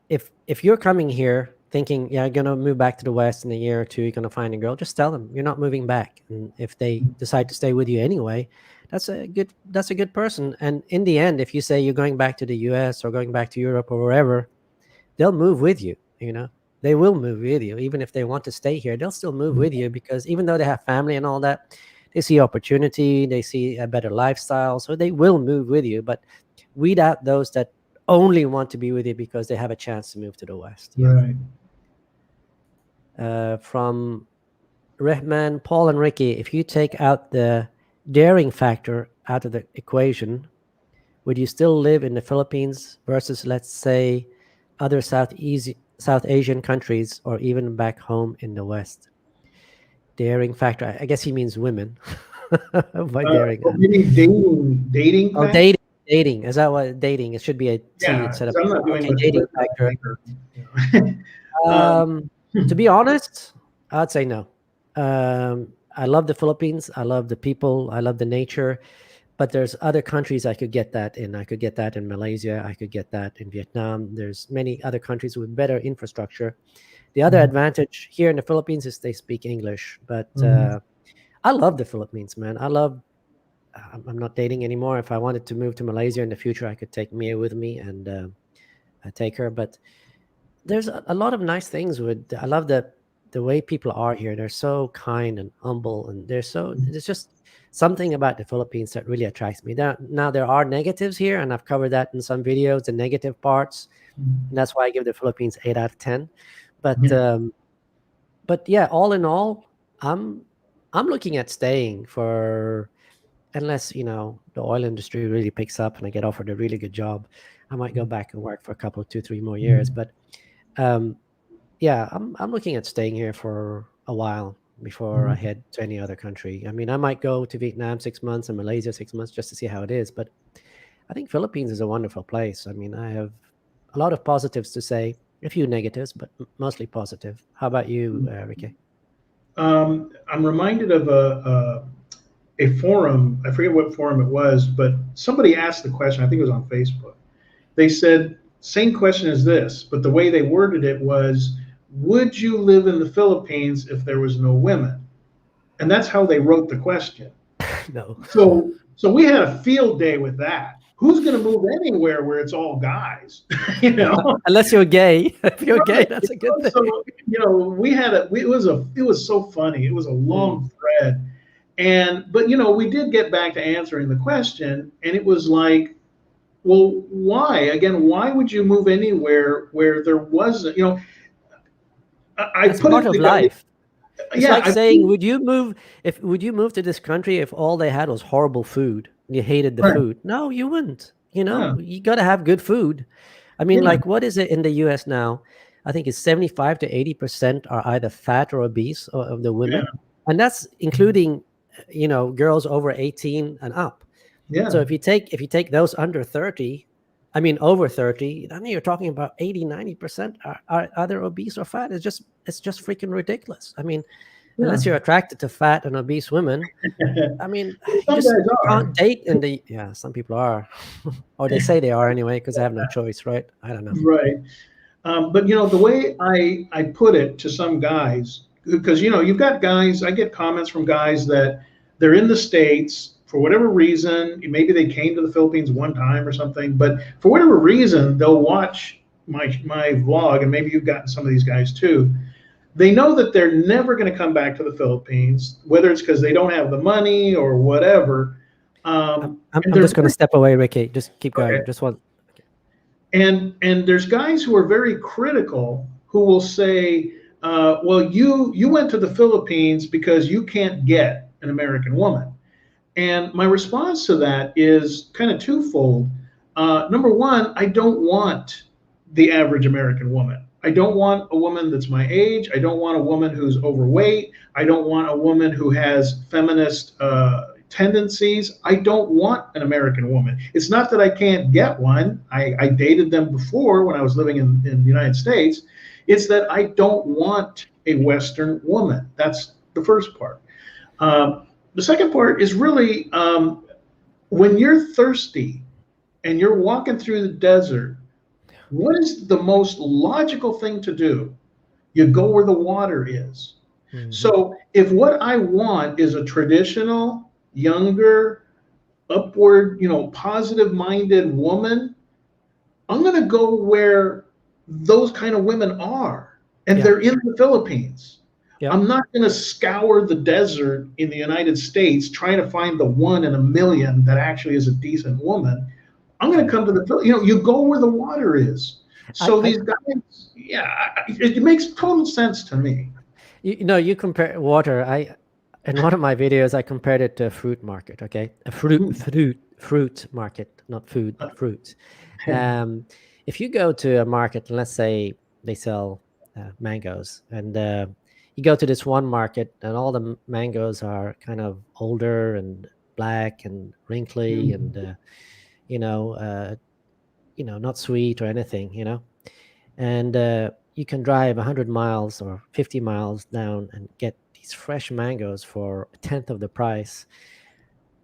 if you're coming here thinking, yeah, I'm gonna move back to the West in a year or two, you're gonna find a girl, just tell them you're not moving back. And if they decide to stay with you anyway, that's a good person. And in the end, if you say you're going back to the US or going back to Europe or wherever, they'll move with you, They will move with you. Even if they want to stay here, they'll still move with you, because even though they have family and all that, they see opportunity, they see a better lifestyle, so they will move with you. But weed out those that only want to be with you because they have a chance to move to the West. Right. From Rehman, Paul, and Ricky, if you take out the daring factor out of the equation, would you still live in the Philippines versus, let's say, other South Asian countries, or even back home in the West? Daring factor, I guess he means women. By daring. Maybe dating. Oh, dating. Is that what dating? It should be a T Yeah, instead of I'm not doing much dating with factor. that. To be honest, I'd say no. I love the Philippines. I love the people. I love the nature. But there's other countries I could get that in. I could get that in Malaysia. I could get that in Vietnam. There's many other countries with better infrastructure. The other advantage here in the Philippines is they speak English. But I love the Philippines, man. I'm not dating anymore. If I wanted to move to Malaysia in the future, I could take Mia with me and take her. But there's a lot of nice things I love the way people are here. They're so kind and humble, and there's just something about the Philippines that really attracts me. Now there are negatives here, and I've covered that in some videos, the negative parts, and that's why I give the Philippines 8 out of 10. But yeah, all in all, I'm looking at staying for, unless the oil industry really picks up and I get offered a really good job, I might go back and work for a couple of 2-3 more years. But yeah, I'm looking at staying here for a while before I head to any other country. I mean, I might go to Vietnam 6 months and Malaysia 6 months just to see how it is. But I think Philippines is a wonderful place. I mean, I have a lot of positives to say, a few negatives, but mostly positive. How about you, Ricky? I'm reminded of a forum. I forget what forum it was, but somebody asked the question. I think it was on Facebook. They said, same question as this, but the way they worded it was, would you live in the Philippines if there was no women? And that's how they wrote the question. No. So we had a field day with that. Who's going to move anywhere where it's all guys? Unless you're gay. If you're gay, that's a good thing. So we had it was so funny. It was a long thread, but we did get back to answering the question, and it was like, well, why? Again, why would you move anywhere where there wasn't? It's part of life. It's Yeah, like saying, would you move to this country if all they had was horrible food and you hated the food? No, you wouldn't. You got to have good food. I mean, like, what is it in the US now? I think it's 75 to 80% are either fat or obese of the women. And that's including, girls over 18 and up. Yeah. So if you take those under 30, over 30, I mean, you're talking about 80, 90% are either obese or fat. It's it's just freaking ridiculous. I mean, Yeah. unless you're attracted to fat and obese women, I mean, Some you just guys are. can't date in the. Yeah, some people are, or they say they are anyway, because they have no choice, right? I don't know. Right. But the way I put it to some guys, because you've got guys, I get comments from guys that they're in the States for whatever reason. Maybe they came to the Philippines one time or something, but for whatever reason, they'll watch my vlog, and maybe you've gotten some of these guys too. They know that they're never going to come back to the Philippines, whether it's because they don't have the money or whatever. I'm And just going to step away, Ricky. Just keep going. Okay. Just one. And there's guys who are very critical who will say, well, you went to the Philippines because you can't get an American woman. And my response to that is kind of twofold. Number one, I don't want the average American woman. I don't want a woman that's my age. I don't want a woman who's overweight. I don't want a woman who has feminist tendencies. I don't want an American woman. It's not that I can't get one. I dated them before when I was living in the United States. It's that I don't want a Western woman. That's the first part. The second part is really when you're thirsty and you're walking through the desert, what is the most logical thing to do? You go where the water is. Mm-hmm. So if what I want is a traditional, younger, upward, positive-minded woman, I'm going to go where those kind of women are, and they're in the Philippines. Yep. I'm not going to scour the desert in the United States trying to find the one in a million that actually is a decent woman. I'm going to come to the Philippines. You go where the water is. So these guys, it makes total sense to me. You compare water. In one of my videos, I compared it to a fruit market. Okay, a fruit market, not food, but fruit. If you go to a market, let's say they sell mangoes, and you go to this one market, and all the mangoes are kind of older and black and wrinkly, and not sweet or anything, and you can drive 100 miles or 50 miles down and get these fresh mangoes for a tenth of the price.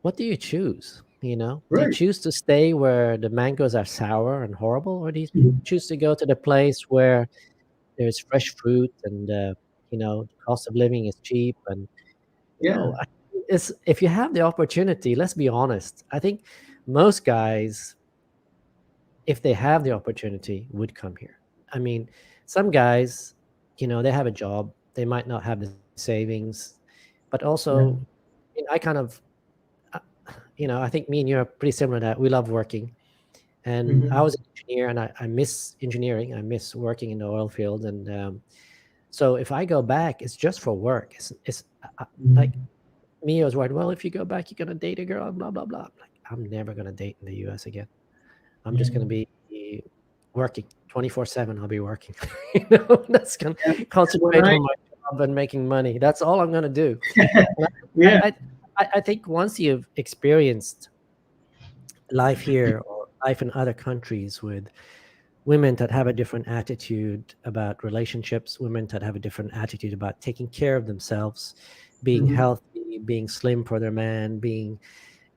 What do you choose? Right. Do you choose to stay where the mangoes are sour and horrible, or do you choose to go to the place where there's fresh fruit and the cost of living is cheap? And if you have the opportunity, let's be honest, I think most guys, if they have the opportunity, would come here. I mean, some guys, they have a job, they might not have the savings, but also I kind of I think me and you are pretty similar in that we love working. And I was an engineer, and I miss engineering. I miss working in the oil field. And so if I go back, it's just for work. It's like me, I was worried, well, if you go back, you're going to date a girl, blah, blah, blah. I'm never going to date in the US again. I'm just going to be working 24/7. I'll be working. That's going to concentrate on my job and making money. That's all I'm going to do. I think once you've experienced life here or life in other countries with women that have a different attitude about relationships, women that have a different attitude about taking care of themselves, being healthy, being slim for their man, being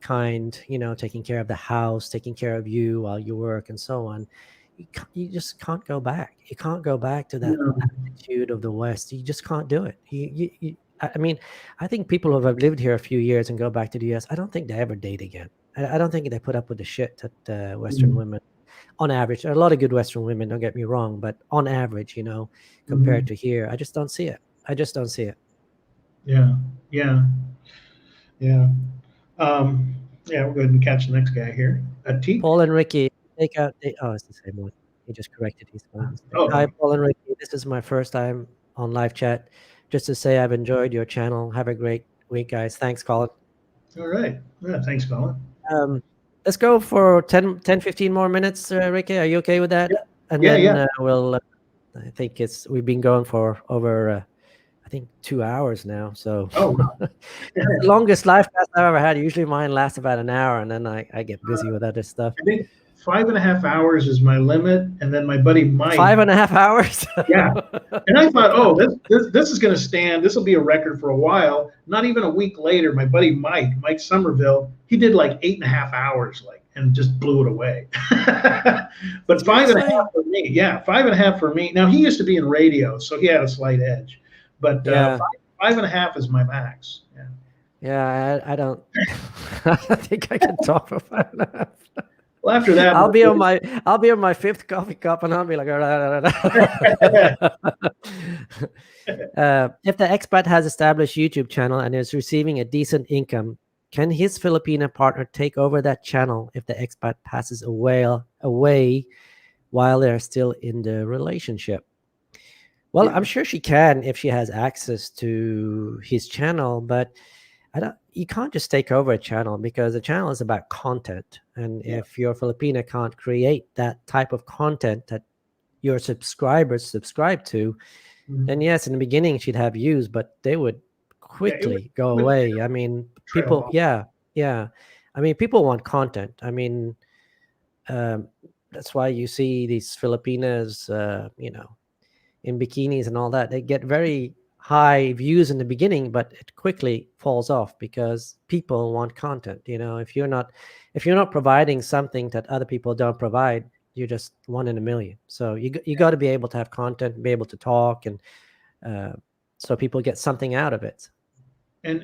kind, taking care of the house, taking care of you while you work and so on, you just can't go back. You can't go back to that attitude of the West. You just can't do it. I mean, I think people who have lived here a few years and go back to the US, I don't think they ever date again. I don't think they put up with the shit that Western women, on average, there are a lot of good Western women, don't get me wrong, but on average, compared to here, I just don't see it. I just don't see it. Yeah. We'll go ahead and catch the next guy here. Paul and Ricky, it's the same one. He just corrected his phone. Hi, Paul and Ricky. This is my first time on live chat. Just to say I've enjoyed your channel. Have a great week, guys. Thanks, Colin. All right. Yeah, thanks, Colin. Let's go for 10, 15 more minutes, Ricky. Are you okay with that? Yeah. And then we'll, I think we've been going for over, I think 2 hours now. So the longest live cast I've ever had. Usually mine lasts about an hour, and then I get busy with other stuff. 5.5 hours is my limit, and then my buddy Mike. 5.5 hours. Yeah. And I thought, oh, this is going to stand. This will be a record for a while. Not even a week later, my buddy Mike Somerville, he did like 8.5 hours, and just blew it away. But 5.5 for me, 5.5 for me. Now he used to be in radio, so he had a slight edge. But 5.5 is my max. Yeah. Yeah, I don't. I think I can talk for 5.5. Well, after that, I'll be on my fifth coffee cup, and I'll be like, if the expat has established YouTube channel and is receiving a decent income, can his Filipino partner take over that channel if the expat passes away while they're still in the relationship? Well, I'm sure she can if she has access to his channel, but you can't just take over a channel, because the channel is about content. And if your Filipina can't create that type of content that your subscribers subscribe to, then yes, in the beginning she'd have views, but they would quickly go away. I mean, people, I mean, people want content. I mean, that's why you see these Filipinas, in bikinis and all that. They get very high views in the beginning, but it quickly falls off because people want content. If you're not providing something that other people don't provide, you're just one in a million. So you got to be able to have content, be able to talk, and so people get something out of it. And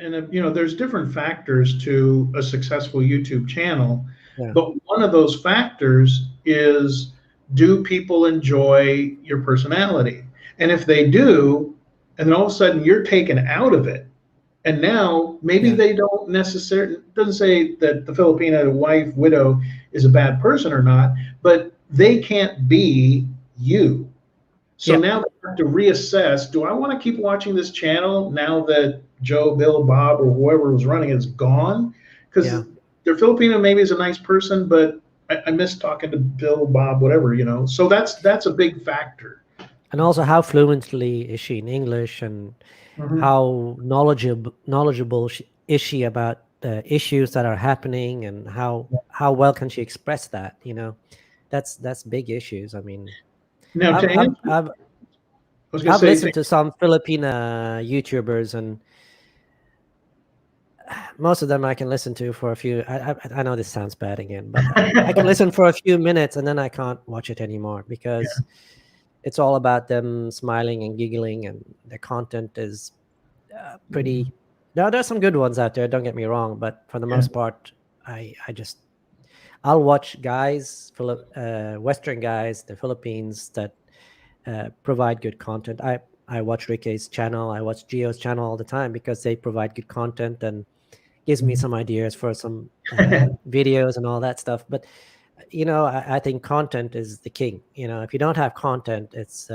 there's different factors to a successful YouTube channel, but one of those factors is, do people enjoy your personality? And if they do, and then all of a sudden you're taken out of it, and now maybe they don't necessarily, doesn't say that the Filipina widow is a bad person or not, but they can't be you. So now they have to reassess, do I want to keep watching this channel now that Joe, Bill, Bob, or whoever was running it is gone? Because their Filipino maybe is a nice person, but I miss talking to Bill, Bob, whatever, So that's a big factor. And also, how fluently is she in English, and how knowledgeable is she about the issues that are happening, and how well can she express that? That's big issues. I mean, now I've listened to some Filipina YouTubers, and most of them I can listen to for a few. I know this sounds bad again, but I can listen for a few minutes and then I can't watch it anymore, because it's all about them smiling and giggling, and the content is pretty. Now there's some good ones out there, don't get me wrong, but for the most part, I'll watch guys, Western guys, the Philippines, that provide good content. I watch Ricky's channel, I watch Gio's channel all the time, because they provide good content and gives me some ideas for some videos and all that stuff. But I think content is the king. If you don't have content, it's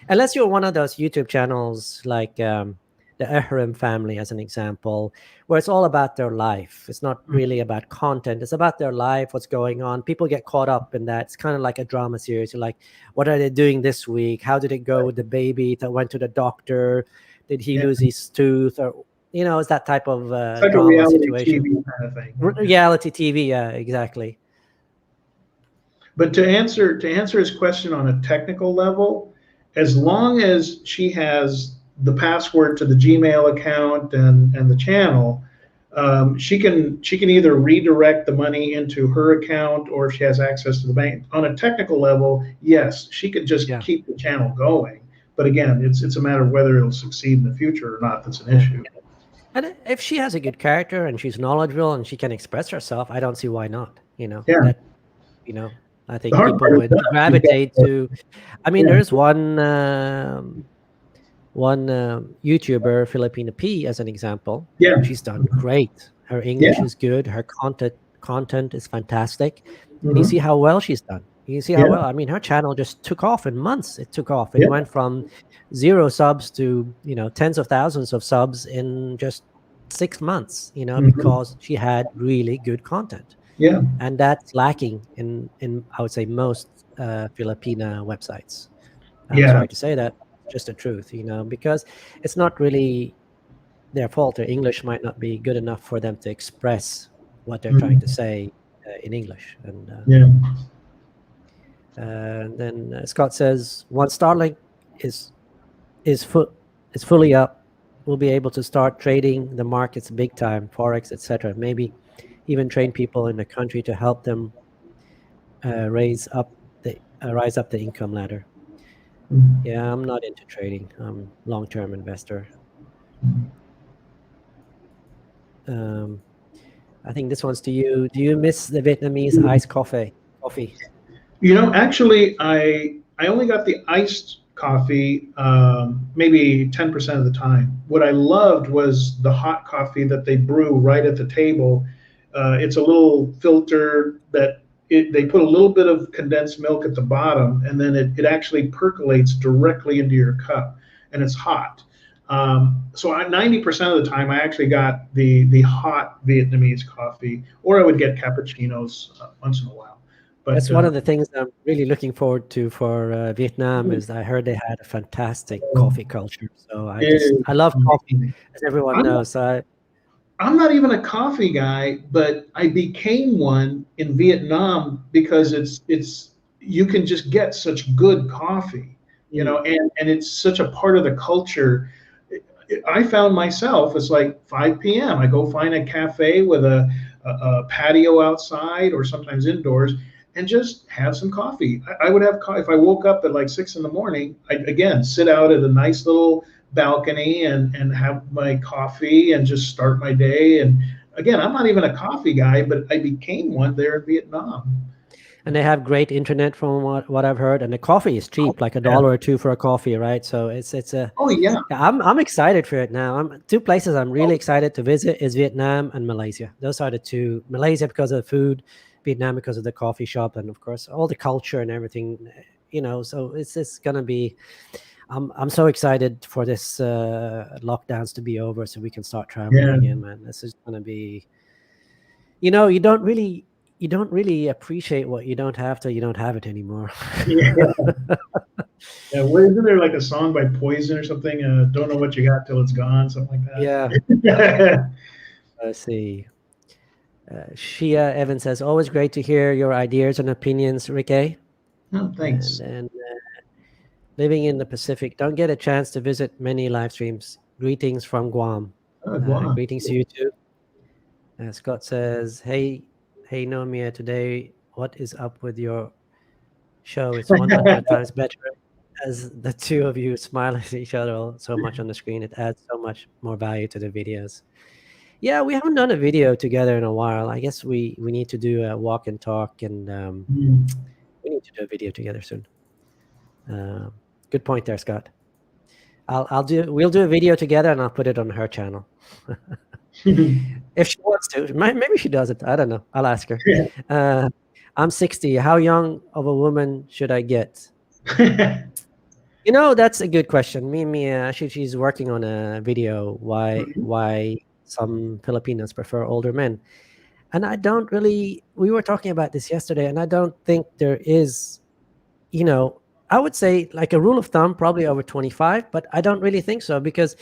unless you're one of those YouTube channels like the Ehrim family, as an example, where it's all about their life. It's not really about content. It's about their life, what's going on. People get caught up in that. It's kind of like a drama series. You're like, what are they doing this week? How did it go with the baby that went to the doctor? Did he lose his tooth? Or it's that type of it's like drama a reality situation. TV kind of thing. Reality TV, yeah, exactly. But to answer his question on a technical level, as long as she has the password to the Gmail account and the channel, she can either redirect the money into her account, or if she has access to the bank. On a technical level, yes, she could just keep the channel going. But again, it's a matter of whether it'll succeed in the future or not. That's an issue. And if she has a good character and she's knowledgeable and she can express herself, I don't see why not. I think people would gravitate to. I mean, there's one YouTuber, Filipina P, as an example. Yeah, she's done great. Her English is good. Her content is fantastic. And you see how well she's done. You see how well. I mean, her channel just took off in months. It took off. It went from 0 subs to tens of thousands of subs in just 6 months. Because she had really good content. Yeah, and that's lacking in I would say most Filipina websites. I'm sorry to say that, just the truth, because it's not really their fault. Their English might not be good enough for them to express what they're trying to say in English. And Yeah. then Scott says, once Starlink is is fu- is fully up, we'll be able to start trading the markets big time, forex, etc. Maybe even train people in the country to help them rise up the income ladder. Yeah, I'm not into trading. I'm long-term investor. Um, I think this one's to you. Do you miss the Vietnamese iced coffee? Coffee. Actually, I only got the iced coffee maybe 10% of the time. What I loved was the hot coffee that they brew right at the table. It's a little filter that they put a little bit of condensed milk at the bottom, and then it actually percolates directly into your cup, and it's hot. So 90% of the time, I actually got the hot Vietnamese coffee, or I would get cappuccinos once in a while. But That's one of the things I'm really looking forward to for Vietnam. Is I heard they had a fantastic coffee culture. So I love coffee, as everyone I'm knows. I'm not even a coffee guy, but I became one in Vietnam because it's you can just get such good coffee, and it's such a part of the culture. I found myself, it's like 5 p.m. I go find a cafe with a patio outside or sometimes indoors and just have some coffee. I would have if I woke up at like 6 in the morning, I'd again sit out at a nice little balcony and have my coffee and just start my day. And again, I'm not even a coffee guy, but I became one there in Vietnam. And they have great internet from what I've heard, and the coffee is cheap, like $1 or $2 for a coffee, right? So it's a Oh yeah. yeah, I'm excited for it now. Two places I'm really excited to visit is Vietnam and Malaysia. Those are the two. Malaysia because of the food, Vietnam because of the coffee shop, and of course all the culture and everything. So it's gonna be. I'm so excited for this lockdowns to be over so we can start traveling Yeah. again, man. This is gonna be. You don't really appreciate what you don't have till you don't have it anymore. Yeah. Yeah. Isn't there like a song by Poison or something? Don't know what you got till it's gone, something like Yeah. that. Let's see. Shia Evan says, always great to hear your ideas and opinions, Ricky. Oh, thanks. And living in the Pacific, don't get a chance to visit many live streams. Greetings from Guam. Wow. Greetings to you too. Scott says, hey, Nomia, today, what is up with your show? It's 100 times better as the two of you smile at each other so much on the screen. It adds so much more value to the videos. Yeah, we haven't done a video together in a while. I guess we need to do a walk and talk, and we need to do a video together soon. Good point there, Scott. We'll do a video together, and I'll put it on her channel. If she wants to. Maybe she doesn't. I don't know. I'll ask her. Yeah. I'm 60. How young of a woman should I get? That's a good question. She's working on a video why some Filipinos prefer older men. And we were talking about this yesterday, and I don't think there is, I would say like a rule of thumb, probably over 25, but I don't really think so because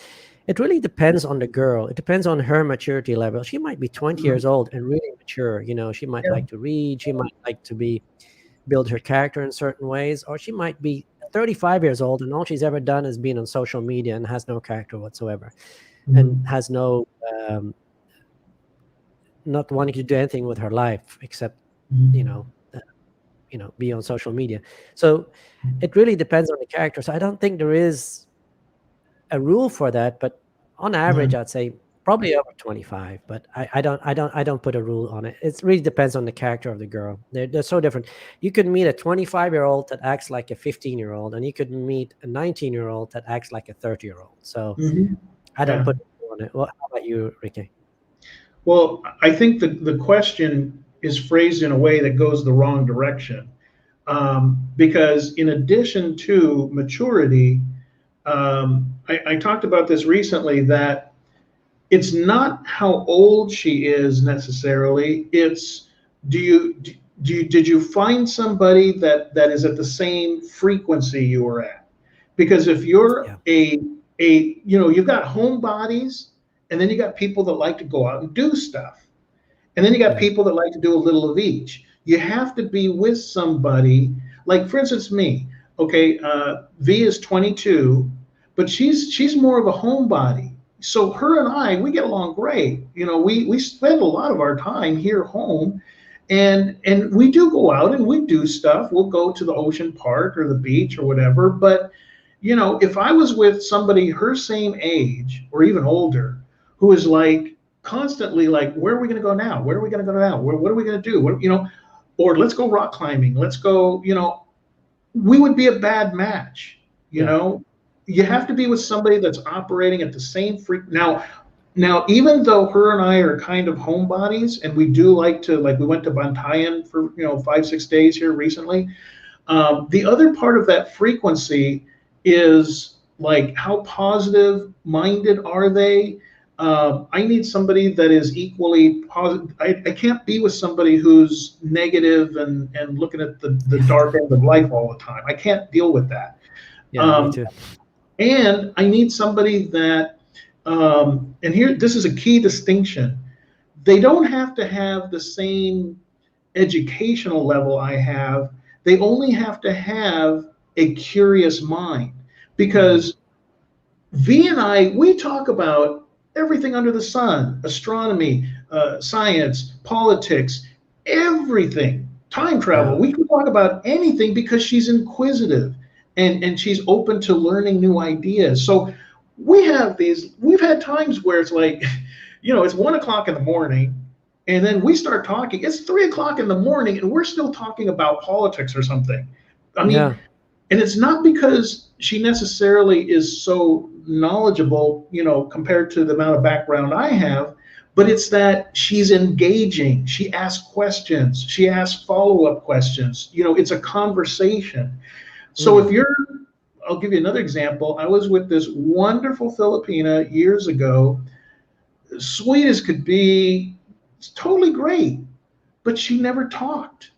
it really depends on the girl. It depends on her maturity level. She might be 20 years old and really mature. She might like to read. She might like to build her character in certain ways, or she might be 35 years old and all she's ever done is been on social media and has no character whatsoever and has no not wanting to do anything with her life except be on social media. So it really depends on the character. So I don't think there is a rule for that, but on average I'd say probably over 25, but I don't put a rule on it. It really depends on the character of the girl. They're so different. You could meet a 25-year-old that acts like a 15-year-old, and you could meet a 19-year-old that acts like a 30-year-old. So I don't put a rule on it. Well, how about you, Ricky? Well, I think the question is phrased in a way that goes the wrong direction. Because in addition to maturity, I talked about this recently, that it's not how old she is necessarily. It's did you find somebody that is at the same frequency you were at? Because if you're you've got homebodies, and then you got people that like to go out and do stuff. And then you got Yeah. people that like to do a little of each. You have to be with somebody, like for instance, me. Okay, V is 22, but she's more of a homebody. So her and I, we get along great. You know, we spend a lot of our time here home, and we do go out and we do stuff. We'll go to the ocean park or the beach or whatever. But you know, if I was with somebody her same age or even older, who is like constantly like, where are we going to go now? Where are we going to go now? What are we going to do? What, you know, or let's go rock climbing. Let's go. You know, we would be a bad match. You Yeah. know, you have to be with somebody that's operating at the same now, even though her and I are kind of homebodies, and we do like to, like, we went to Bantayan for 5-6 days here recently. The other part of that frequency is like, how positive minded are they? I need somebody that is equally positive. I can't be with somebody who's negative and looking at the dark end of life all the time. I can't deal with that. Yeah, me Um, too. and I need somebody that, and here, this is a key distinction. They don't have to have the same educational level I have. They only have to have a curious mind, because V and I, we talk about everything under the sun: astronomy, science, politics, everything, time travel. Yeah. We can talk about anything because she's inquisitive and she's open to learning new ideas. So we've had times where it's like, it's 1 o'clock in the morning, and then we start talking. It's 3 o'clock in the morning, and we're still talking about politics or something. I mean, Yeah. and it's not because she necessarily is so knowledgeable, compared to the amount of background I have, but it's that she's engaging. She asks questions. She asks follow-up questions. It's a conversation. So Mm. if you're, I'll give you another example. I was with this wonderful Filipina years ago, sweet as could be, totally great, but she never talked.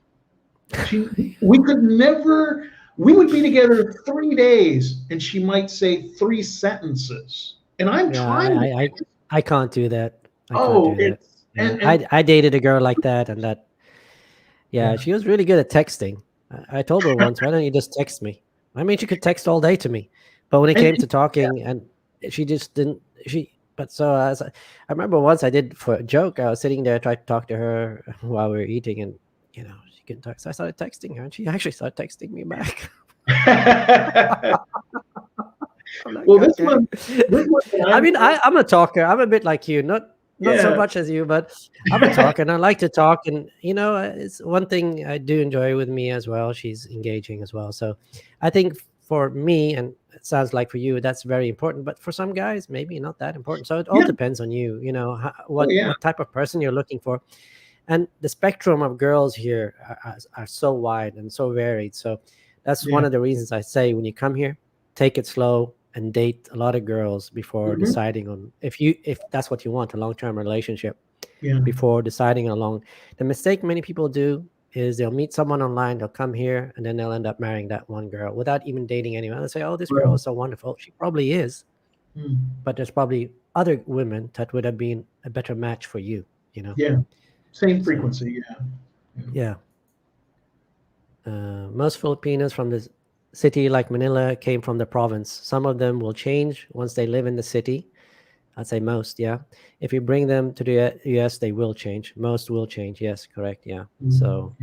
We could never, we would be together 3 days and she might say 3 sentences. And I'm Yeah. trying to, I can't do that. I can't oh, do that. it's, Yeah. and I dated a girl like that, and that, yeah, yeah. she was really good at texting. I told her once, why don't you just text me? I mean, she could text all day to me, but when it And came to talking, and she just didn't. But so I remember once I did for a joke. I was sitting there, tried to talk to her while we were eating, and she couldn't talk. So I started texting her, and she actually started texting me back. I'm like, well, okay. this one that I mean, I'm a talker. I'm a bit like you, not so yeah, much as you, but I'm a talker, and I like to talk. And it's one thing I do enjoy with me as well. She's engaging as well. So I think for me, and it sounds like for you, that's very important. But for some guys, maybe not that important. So it all yeah, depends on you. oh yeah, What type of person you're looking for, and the spectrum of girls here are so wide and so varied. So that's one yeah. of the reasons I say, when you come here, take it slow and date a lot of girls before Hmm. deciding on, if that's what you want, a long-term relationship, Yeah, before deciding along. The mistake many people do is they'll meet someone online, they'll come here, and then they'll end up marrying that one girl without even dating anyone. They'll say, oh, this girl right. is so wonderful. She probably is, Mm. but there's probably other women that would have been a better match for you, you know? Yeah, same So, frequency. Yeah. yeah. Most Filipinos from the city like Manila came from the province. Some of them will change once they live in the city. I'd say most, yeah. If you bring them to the US, they will change. Most will change. Yes, correct. Yeah. Mm. So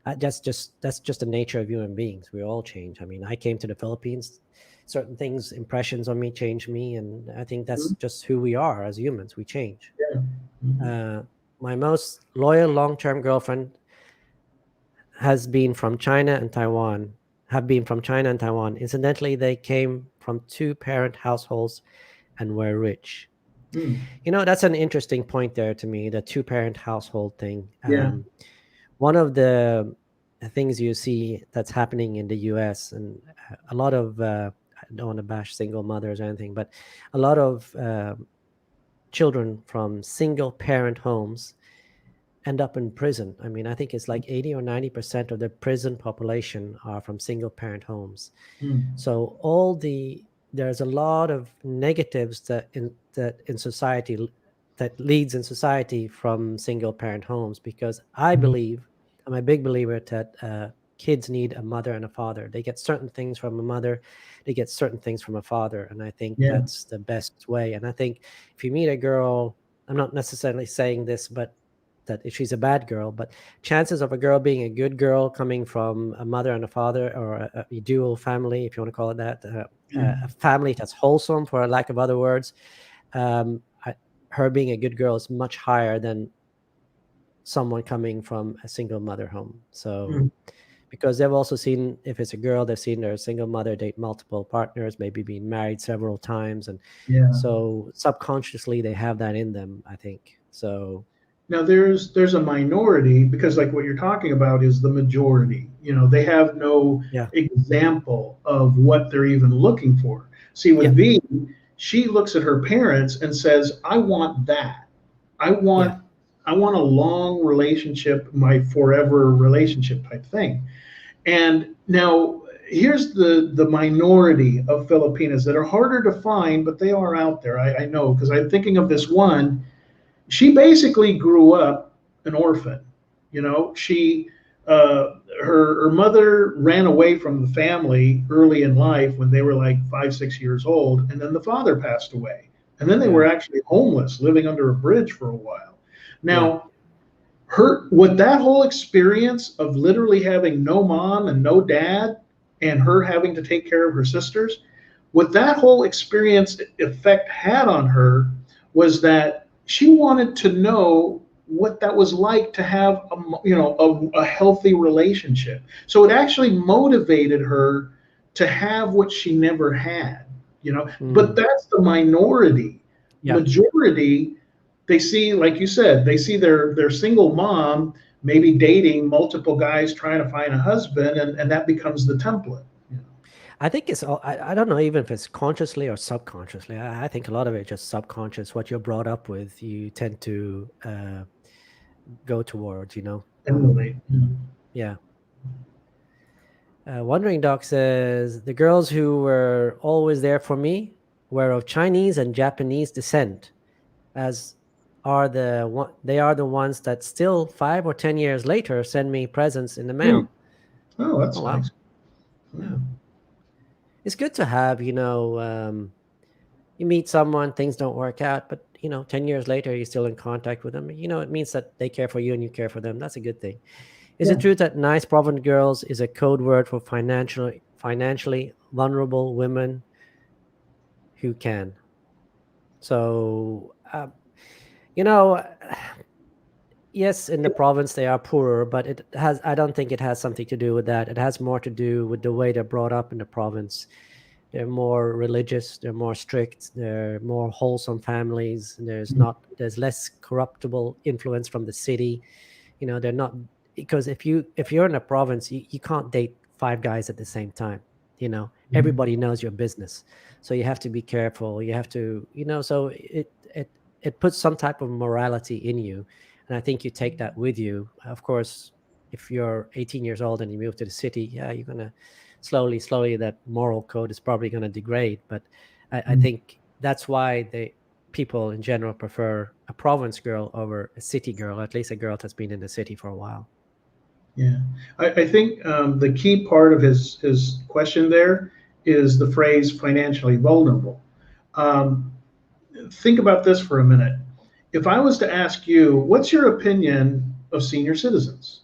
that's just the nature of human beings. We all change. I mean, I came to the Philippines. Certain things, impressions on me, changed me, and I think that's Mhm. just who we are as humans. We change. Yeah. Mhm. My most loyal long-term girlfriend has been from China and Taiwan. Have been from China and Taiwan. Incidentally, they came from two-parent households and were rich. Mm. That's an interesting point there to me, the two-parent household thing. Yeah. One of the things you see that's happening in the US, and a lot of, I don't want to bash single mothers or anything, but a lot of children from single parent homes end up in prison. I mean, I think it's like 80 or 90% of the prison population are from single parent homes. Mm. So there's a lot of negatives that in society that leads in society from single parent homes, because I believe, I'm a big believer that kids need a mother and a father. They get certain things from a mother, they get certain things from a father, and I think Yeah. that's the best way. And I think if you meet a girl, I'm not necessarily saying this, but that if she's a bad girl, but chances of a girl being a good girl coming from a mother and a father, or a dual family, if you want to call it that, a family that's wholesome, for a lack of other words, um, I, her being a good girl is much higher than someone coming from a single mother home. So, because they've also seen, if it's a girl, they've seen their single mother date multiple partners, maybe being married several times. And Yeah. so subconsciously they have that in them, I think. So, Now there's a minority, because like what you're talking about is the majority. They have no yeah. example of what they're even looking for. See, with Yeah. V, she looks at her parents and says, "I want that. I Yeah. want I want a long relationship, my forever relationship type thing." And now here's the minority of Filipinas that are harder to find, but they are out there. I know, because I'm thinking of this one. She basically grew up an orphan. She her mother ran away from the family early in life when they were like 5, 6 years old, and then the father passed away, and then they were Yeah. actually homeless, living under a bridge for a while. Yeah. Now, what that whole experience of literally having no mom and no dad, and her having to take care of her sisters, what that whole experience effect had on her was that she wanted to know what that was like to have a healthy relationship. So it actually motivated her to have what she never had. But Mm. that's the minority. Yeah. Majority, they see, like you said, they see their single mom maybe dating multiple guys trying to find a husband, and that becomes the template. I think it's all, I don't know even if it's consciously or subconsciously. I think a lot of it is just subconscious. What you're brought up with, you tend to go towards. Emulate. Yeah. Wandering Doc says, the girls who were always there for me were of Chinese and Japanese descent, as they are the ones that still 5 or 10 years later send me presents in the mail. Oh, Oh, that's wow. nice. Yeah. It's good to have, you meet someone, things don't work out, but 10 years later, you're still in contact with them. It means that they care for you and you care for them. That's a good thing. Is it Yeah. true that nice province girls is a code word for financially vulnerable women who can? So, you know, yes, in the province they are poorer, but I don't think it has something to do with that. It has more to do with the way they're brought up in the province. They're more religious, they're more strict, they're more wholesome families. There's less corruptible influence from the city. They're not, because if you're in a province, you can't date five guys at the same time. Everybody knows your business, so you have to be careful. You have to, so it puts some type of morality in you, and I think you take that with you. Of course, if you're 18 years old and you move to the city, yeah, you're gonna slowly that moral code is probably gonna degrade. But I think that's why people in general prefer a province girl over a city girl, at least a girl that's been in the city for a while. Yeah, I think the key part of his question there is the phrase financially vulnerable. Um, think about this for a minute. If I was to ask you, what's your opinion of senior citizens?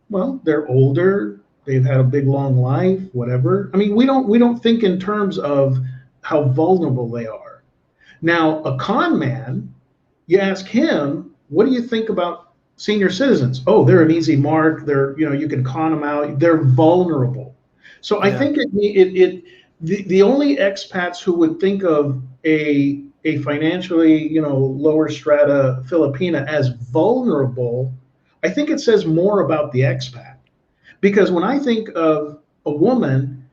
Well, they're older, they've had a big long life, whatever. I mean, we don't think in terms of how vulnerable they are. Now, a con man, you ask him, what do you think about senior citizens? Oh, they're an easy mark. You can con them out. They're vulnerable. So I Yeah. think the only expats who would think of a financially, lower strata Filipina as vulnerable, I think it says more about the expat. Because when I think of a woman,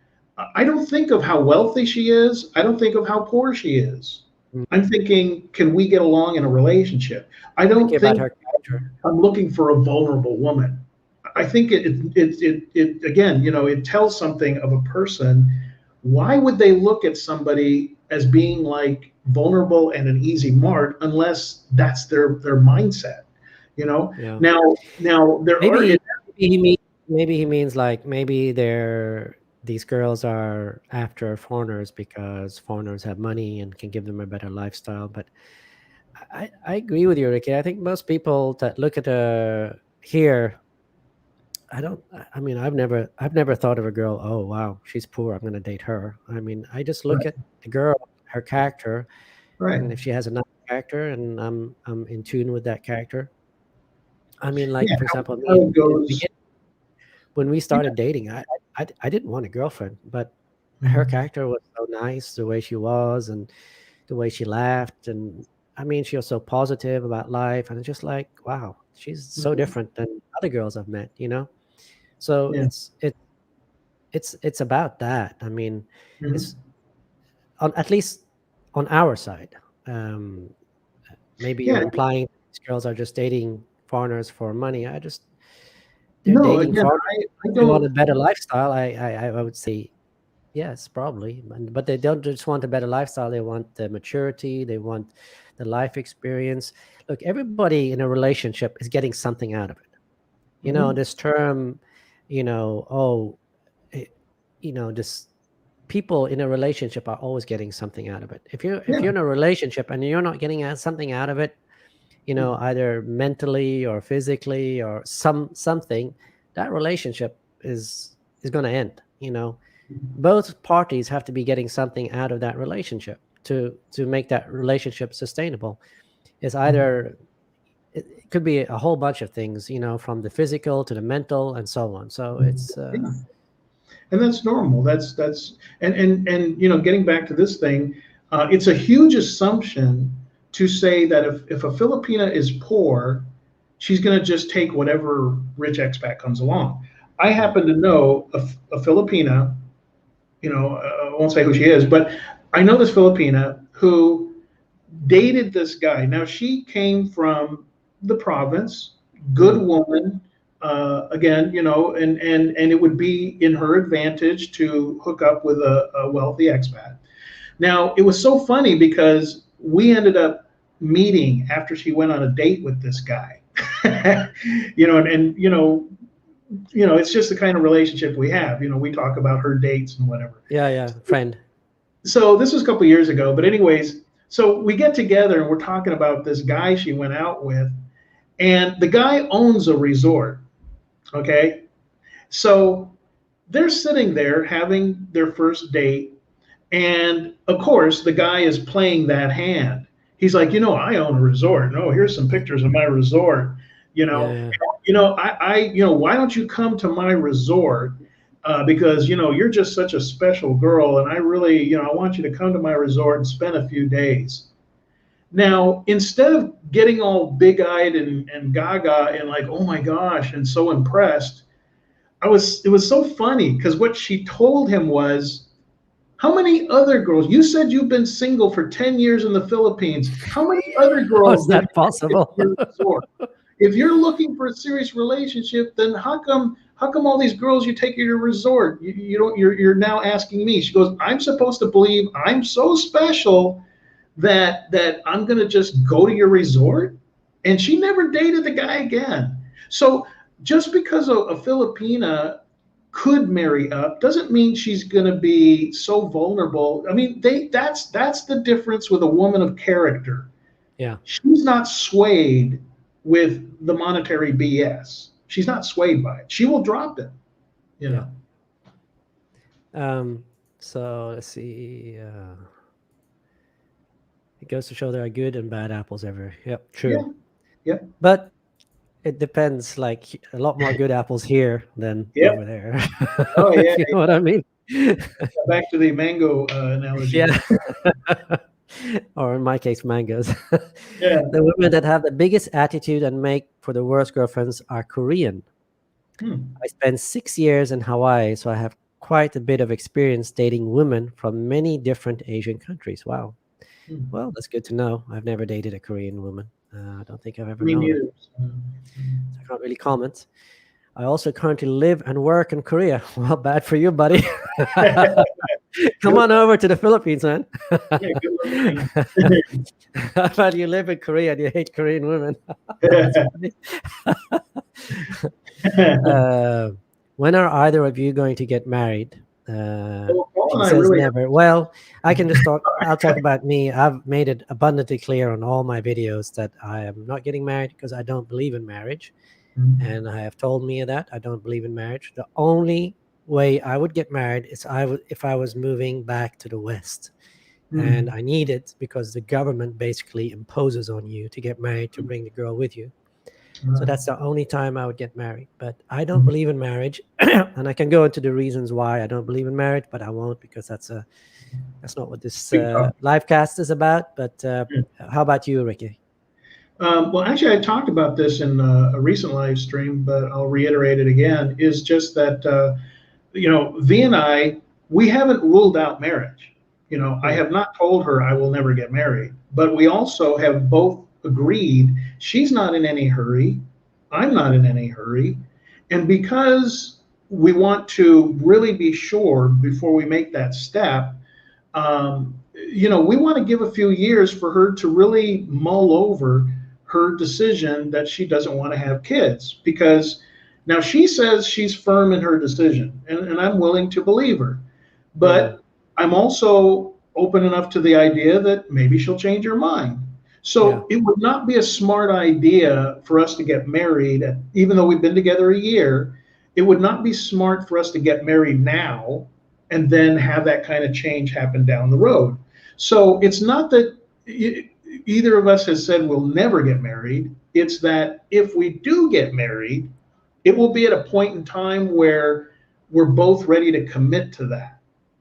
I don't think of how wealthy she is. I don't think of how poor she is. Mm. I'm thinking, can we get along in a relationship? I Thinking don't about think her character. I'm looking for a vulnerable woman. I think it again, it tells something of a person. Why would they look at somebody as being like vulnerable and an easy mark unless that's their mindset. Yeah. Now there are Maybe maybe he means like maybe these girls are after foreigners because foreigners have money and can give them a better lifestyle. But I agree with you, Ricky. I think most people that look at here, I don't. I mean, I've never thought of a girl. Oh wow, she's poor. I'm going to date her. I mean, I just look right, at the girl, her character, right. and if she has a nice character, and I'm in tune with that character. I mean, Yeah, like for example, me how it in the goes. beginning, when we Yeah. started dating, I didn't want a girlfriend, but her Mhm. character was so nice, the way she was, and the way she laughed, and I mean, she was so positive about life, and it's just like, wow, she's so Mhm. different than other girls I've met, you know. So Yeah. it's about that. I mean, Mhm. it's on at least on our side. Um, Maybe Yeah. you're implying these girls are just dating foreigners for money. They're No, dating again, foreigners. I They want a don't. better lifestyle. I would say yes, probably. But they don't just want a better lifestyle. They want the maturity. They want the life experience. Look, everybody in a relationship is getting something out of it. You know, Mhm. this term, oh, eh, this people in a relationship are always getting something out of it. If Yeah. you're in a relationship and you're not getting something out of it, either mentally or physically or something, that relationship is going to end. Both parties have to be getting something out of that relationship to make that relationship sustainable. It's Mhm. either it could be a whole bunch of things, from the physical to the mental and so on. So it's Yeah. And that's normal. That's and getting back to this thing, it's a huge assumption to say that if a Filipina is poor, she's going to just take whatever rich expat comes along. I yeah, happen to know a Filipina. I won't say who she is, but I know this Filipina who dated this guy. Now she came from the province, good mm, woman. Again, and it would be in her advantage to hook up with a wealthy expat. Now it was so funny because we ended up meeting after she went on a date with this guy. And it's just the kind of relationship we have. We talk about her dates and whatever. yeah, friend. So this was a couple of years ago, but anyways, so we get together and we're talking about this guy she went out with, and the guy owns a resort. Okay, so they're sitting there having their first date, and of course the guy is playing that hand. He's like, I own a resort. No, here's some pictures of my resort. You know, Yeah, why don't you come to my resort? Because you're just such a special girl, and I really, I want you to come to my resort and spend a few days. Now, instead of getting all big-eyed and gaga and like, oh my gosh, and so impressed, it was so funny because what she told him was, how many other girls? You said you've been single for 10 years in the Philippines. How many other how girls is did that you take to possible? your resort? If you're looking for a serious relationship, then how come all these girls you take to your resort? You don't you're now asking me. She goes, I'm supposed to believe I'm so special that I'm gonna just go to your resort? And she never dated the guy again. So just because a Filipina could marry up doesn't mean she's going to be so vulnerable. I mean, that's the difference with a woman of character. Yeah, She's not swayed with the monetary BS. She's not swayed by it. She will drop it, you yeah. know. So let's see. It goes to show there are good and bad apples everywhere. Yep, Yeah, true. yeah, But it depends. Like a lot more good apples here than yeah. over there. Oh yeah. If you know what I mean. Back to the mango analogy Yeah. there. Or in my case, mangoes. Yeah. The women that have the biggest attitude and make for the worst girlfriends are Korean. Hmm. I spent 6 years in Hawaii, so I have quite a bit of experience dating women from many different Asian countries. Wow. Hmm. Well, that's good to know. I've never dated a Korean woman. I don't think I've ever Me known it. neither. So I can't really comment. I also currently live and work in Korea. Well, bad for you, buddy. Come on over to the Philippines, man. Yeah, good looking. How about you live in Korea and you hate Korean women? That's funny. When are either of you going to get married? Well, Paul She and I says really never. Well, I can just talk. I'll talk about me. I've made it abundantly clear on all my videos that I am not getting married because I don't believe in marriage. And I have told Mia that I don't believe in marriage. The only way I would get married is if I was moving back to the West. And I need it because the government basically imposes on you to get married to bring the girl with you. So that's the only time I would get married. But I don't believe in marriage. And I can go into the reasons why I don't believe in marriage, but I won't because that's not what this live cast is about. But how about you, Ricky? Well, actually, I talked about this in a recent live stream, but I'll reiterate it again. Is just that V and I, we haven't ruled out marriage. I have not told her I will never get married, but we also have both agreed she's not in any hurry, I'm not in any hurry, and because we want to really be sure before we make that step, we want to give a few years for her to really mull over her decision that she doesn't want to have kids, because now she says she's firm in her decision, and I'm willing to believe her. But I'm also open enough to the idea that maybe she'll change her mind. So it would not be a smart idea for us to get married, even though we've been together a year. It would not be smart for us to get married now and then have that kind of change happen down the road. So it's not that either of us has said we'll never get married. It's that if we do get married, it will be at a point in time where we're both ready to commit to that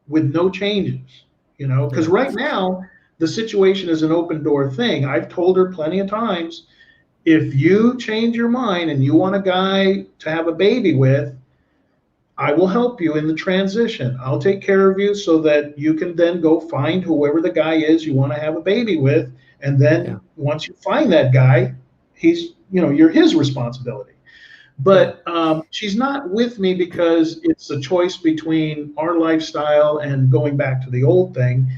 with no changes, because right now the situation is an open door thing. I've told her plenty of times, if you change your mind and you want a guy to have a baby with, I will help you in the transition. I'll take care of you so that you can then go find whoever the guy is you want to have a baby with. And then once you find that guy, you're his responsibility. But she's not with me because it's a choice between our lifestyle and going back to the old thing.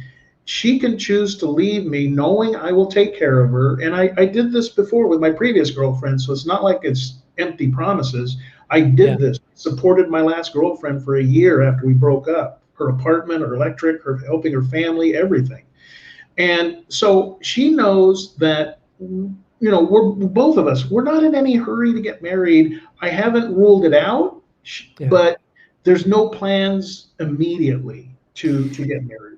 She can choose to leave me knowing I will take care of her. And I did this before with my previous girlfriend, so it's not like it's empty promises. I did this, supported my last girlfriend for a year after we broke up. Her apartment, her electric, her helping her family, everything. And so she knows that, we're both of us, we're not in any hurry to get married. I haven't ruled it out, but there's no plans immediately to get married.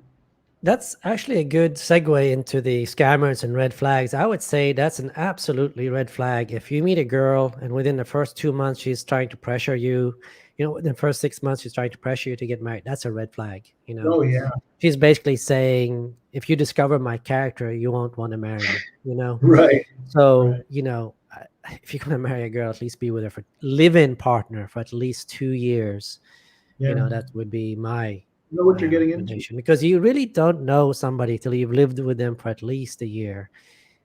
That's actually a good segue into the scammers and red flags. I would say that's an absolutely red flag. If you meet a girl and within the first 2 months she's trying to pressure you, within the first 6 months she's trying to pressure you to get married, that's a red flag. Oh yeah. She's basically saying, if you discover my character, you won't want to marry me. Right. So, if you're going to marry a girl, at least be with her for live-in partner for at least 2 years. That would be my know what you're getting into, because you really don't know somebody till you've lived with them for at least a year,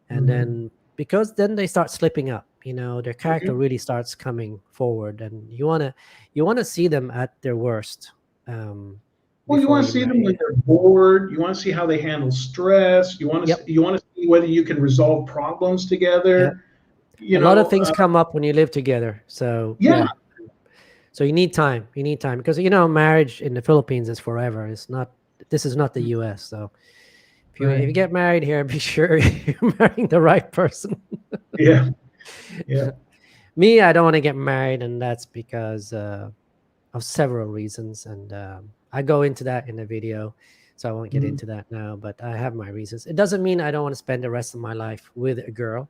and then because then they start slipping up, their character really starts coming forward, and you want to see them at their worst. Well, you want to see them when they're bored. You want to see how they handle stress. You want to see whether you can resolve problems together. A lot of things come up when you live together. So So you need time. You need time because marriage in the Philippines is forever. This is not the U.S. So if you get married here, be sure you're marrying the right person. Yeah. Me, I don't want to get married, and that's because of several reasons, and I go into that in the video, so I won't get into that now. But I have my reasons. It doesn't mean I don't want to spend the rest of my life with a girl,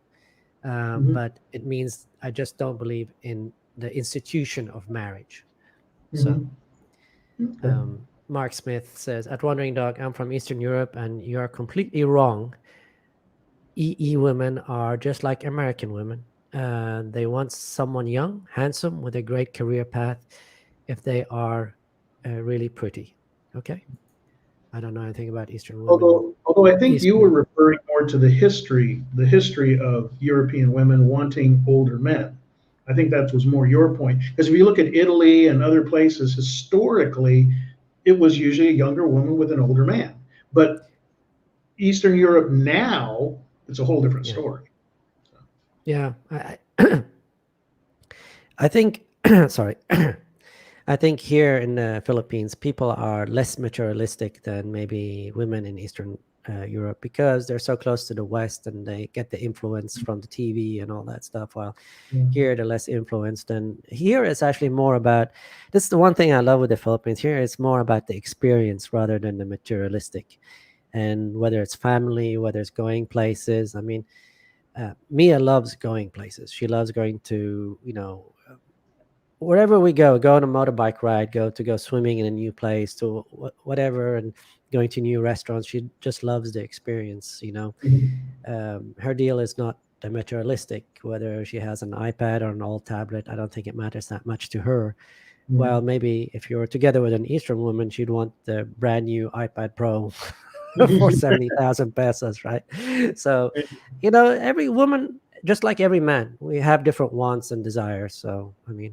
but it means I just don't believe in the institution of marriage. So Mark Smith says, at Wandering Dog, I'm from Eastern Europe and you're completely wrong. EE women are just like American women. They want someone young, handsome, with a great career path if they are really pretty. Okay. I don't know anything about Eastern women. Although I think you were referring more to the history of European women wanting older men. I think that was more your point. Because if you look at Italy and other places, historically, it was usually a younger woman with an older man. But Eastern Europe now, it's a whole different Yeah. story. Yeah. I think, sorry. I think here in the Philippines, people are less materialistic than maybe women in Eastern Europe because they're so close to the West and they get the influence from the TV and all that stuff. While here they're less influenced, and here it's actually more about. This is the one thing I love with the Philippines. Here it's more about the experience rather than the materialistic, and whether it's family, whether it's going places. I mean, Mia loves going places. She loves going to wherever we go on a motorbike ride, go swimming in a new place, to whatever, and going to new restaurants. She just loves the experience. Her deal is not the materialistic, whether she has an iPad or an old tablet. I don't think it matters that much to her. Well, maybe if you're together with an Eastern woman, she'd want the brand new iPad Pro for 70,000 pesos, right? So, every woman, just like every man, we have different wants and desires. So, I mean,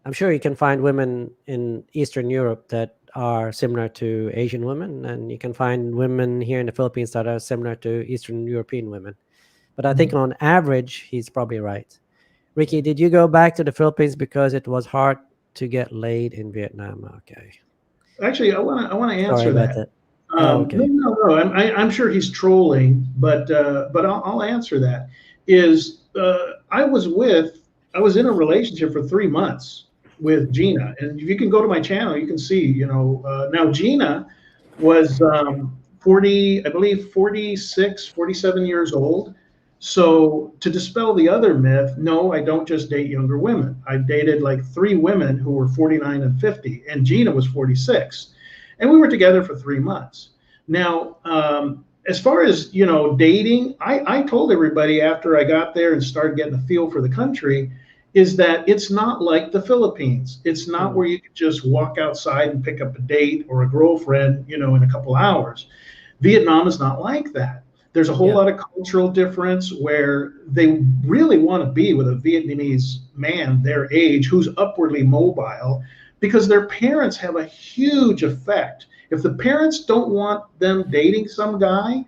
I'm sure you can find women in Eastern Europe that are similar to Asian women, and you can find women here in the Philippines that are similar to Eastern European women. But I think on average, he's probably right. Ricky, did you go back to the Philippines because it was hard to get laid in Vietnam? Okay. Actually, I want to Sorry answer about that. that. Oh, okay. No. I'm sure he's trolling, but I'll answer that. I was in a relationship for 3 months with Gina, and if you can go to my channel, you can see. Now Gina was 40, I believe 46, 47 years old. So to dispel the other myth, no, I don't just date younger women. I've dated like 3 women who were 49 and 50, and Gina was 46. And we were together for 3 months. Now, as far as, dating, I told everybody after I got there and started getting a feel for the country, is that it's not like the Philippines. It's not where you can just walk outside and pick up a date or a girlfriend, in a couple hours. Vietnam is not like that. There's a whole lot of cultural difference where they really want to be with a Vietnamese man their age who's upwardly mobile, because their parents have a huge effect. If the parents don't want them dating some guy,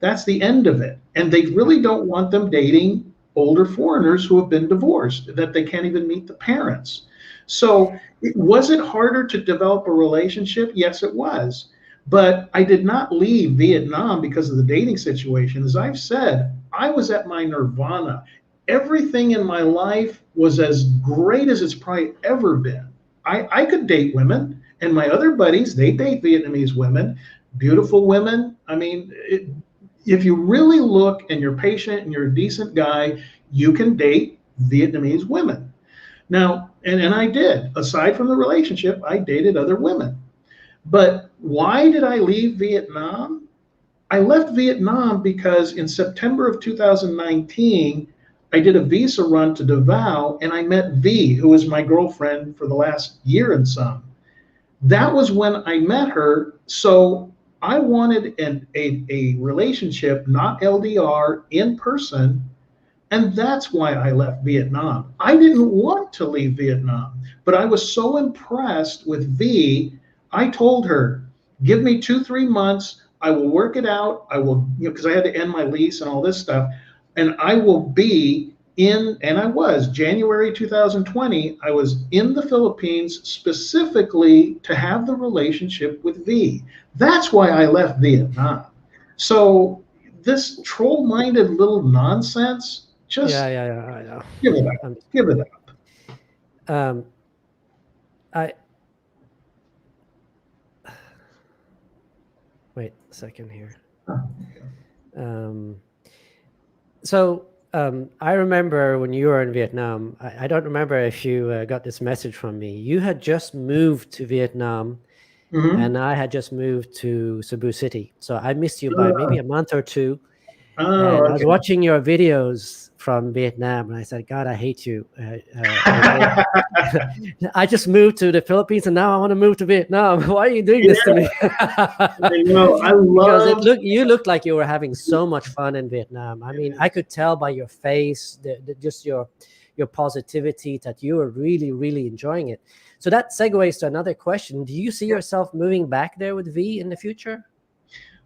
that's the end of it. And they really don't want them dating older foreigners who have been divorced, that they can't even meet the parents. So was it harder to develop a relationship? Yes, it was. But I did not leave Vietnam because of the dating situation. As I've said, I was at my nirvana. Everything in my life was as great as it's probably ever been. I could date women, and my other buddies, they date Vietnamese women, beautiful women. I mean, if you really look and you're patient and you're a decent guy, you can date Vietnamese women. Now, and I did. Aside from the relationship, I dated other women. But why did I leave Vietnam? I left Vietnam because in September of 2019, I did a visa run to Davao, and I met V, who was my girlfriend for the last year and some. That was when I met her. So I wanted a relationship, not LDR, in person. And that's why I left Vietnam. I didn't want to leave Vietnam, but I was so impressed with V. I told her, give me 2-3 months. I will work it out. I will, because I had to end my lease and all this stuff. And I will be in, and I was, January 2020, I was in the Philippines specifically to have the relationship with V. That's why I left Vietnam. So this troll-minded little nonsense, just I know. give it up. Give it up. I wait a second here. I remember when you were in Vietnam. I don't remember if you got this message from me. You had just moved to Vietnam, and I had just moved to Cebu City. So I missed you by maybe a month or two. And I was watching your videos from Vietnam, and I said, God, I hate you. I just moved to the Philippines, and now I want to move to Vietnam. Why are you doing this to me? Because you looked like you were having so much fun in Vietnam. I mean, I could tell by your face, just your your positivity, that you are really, really enjoying it. So that segues to another question. Do you see yourself moving back there with V in the future?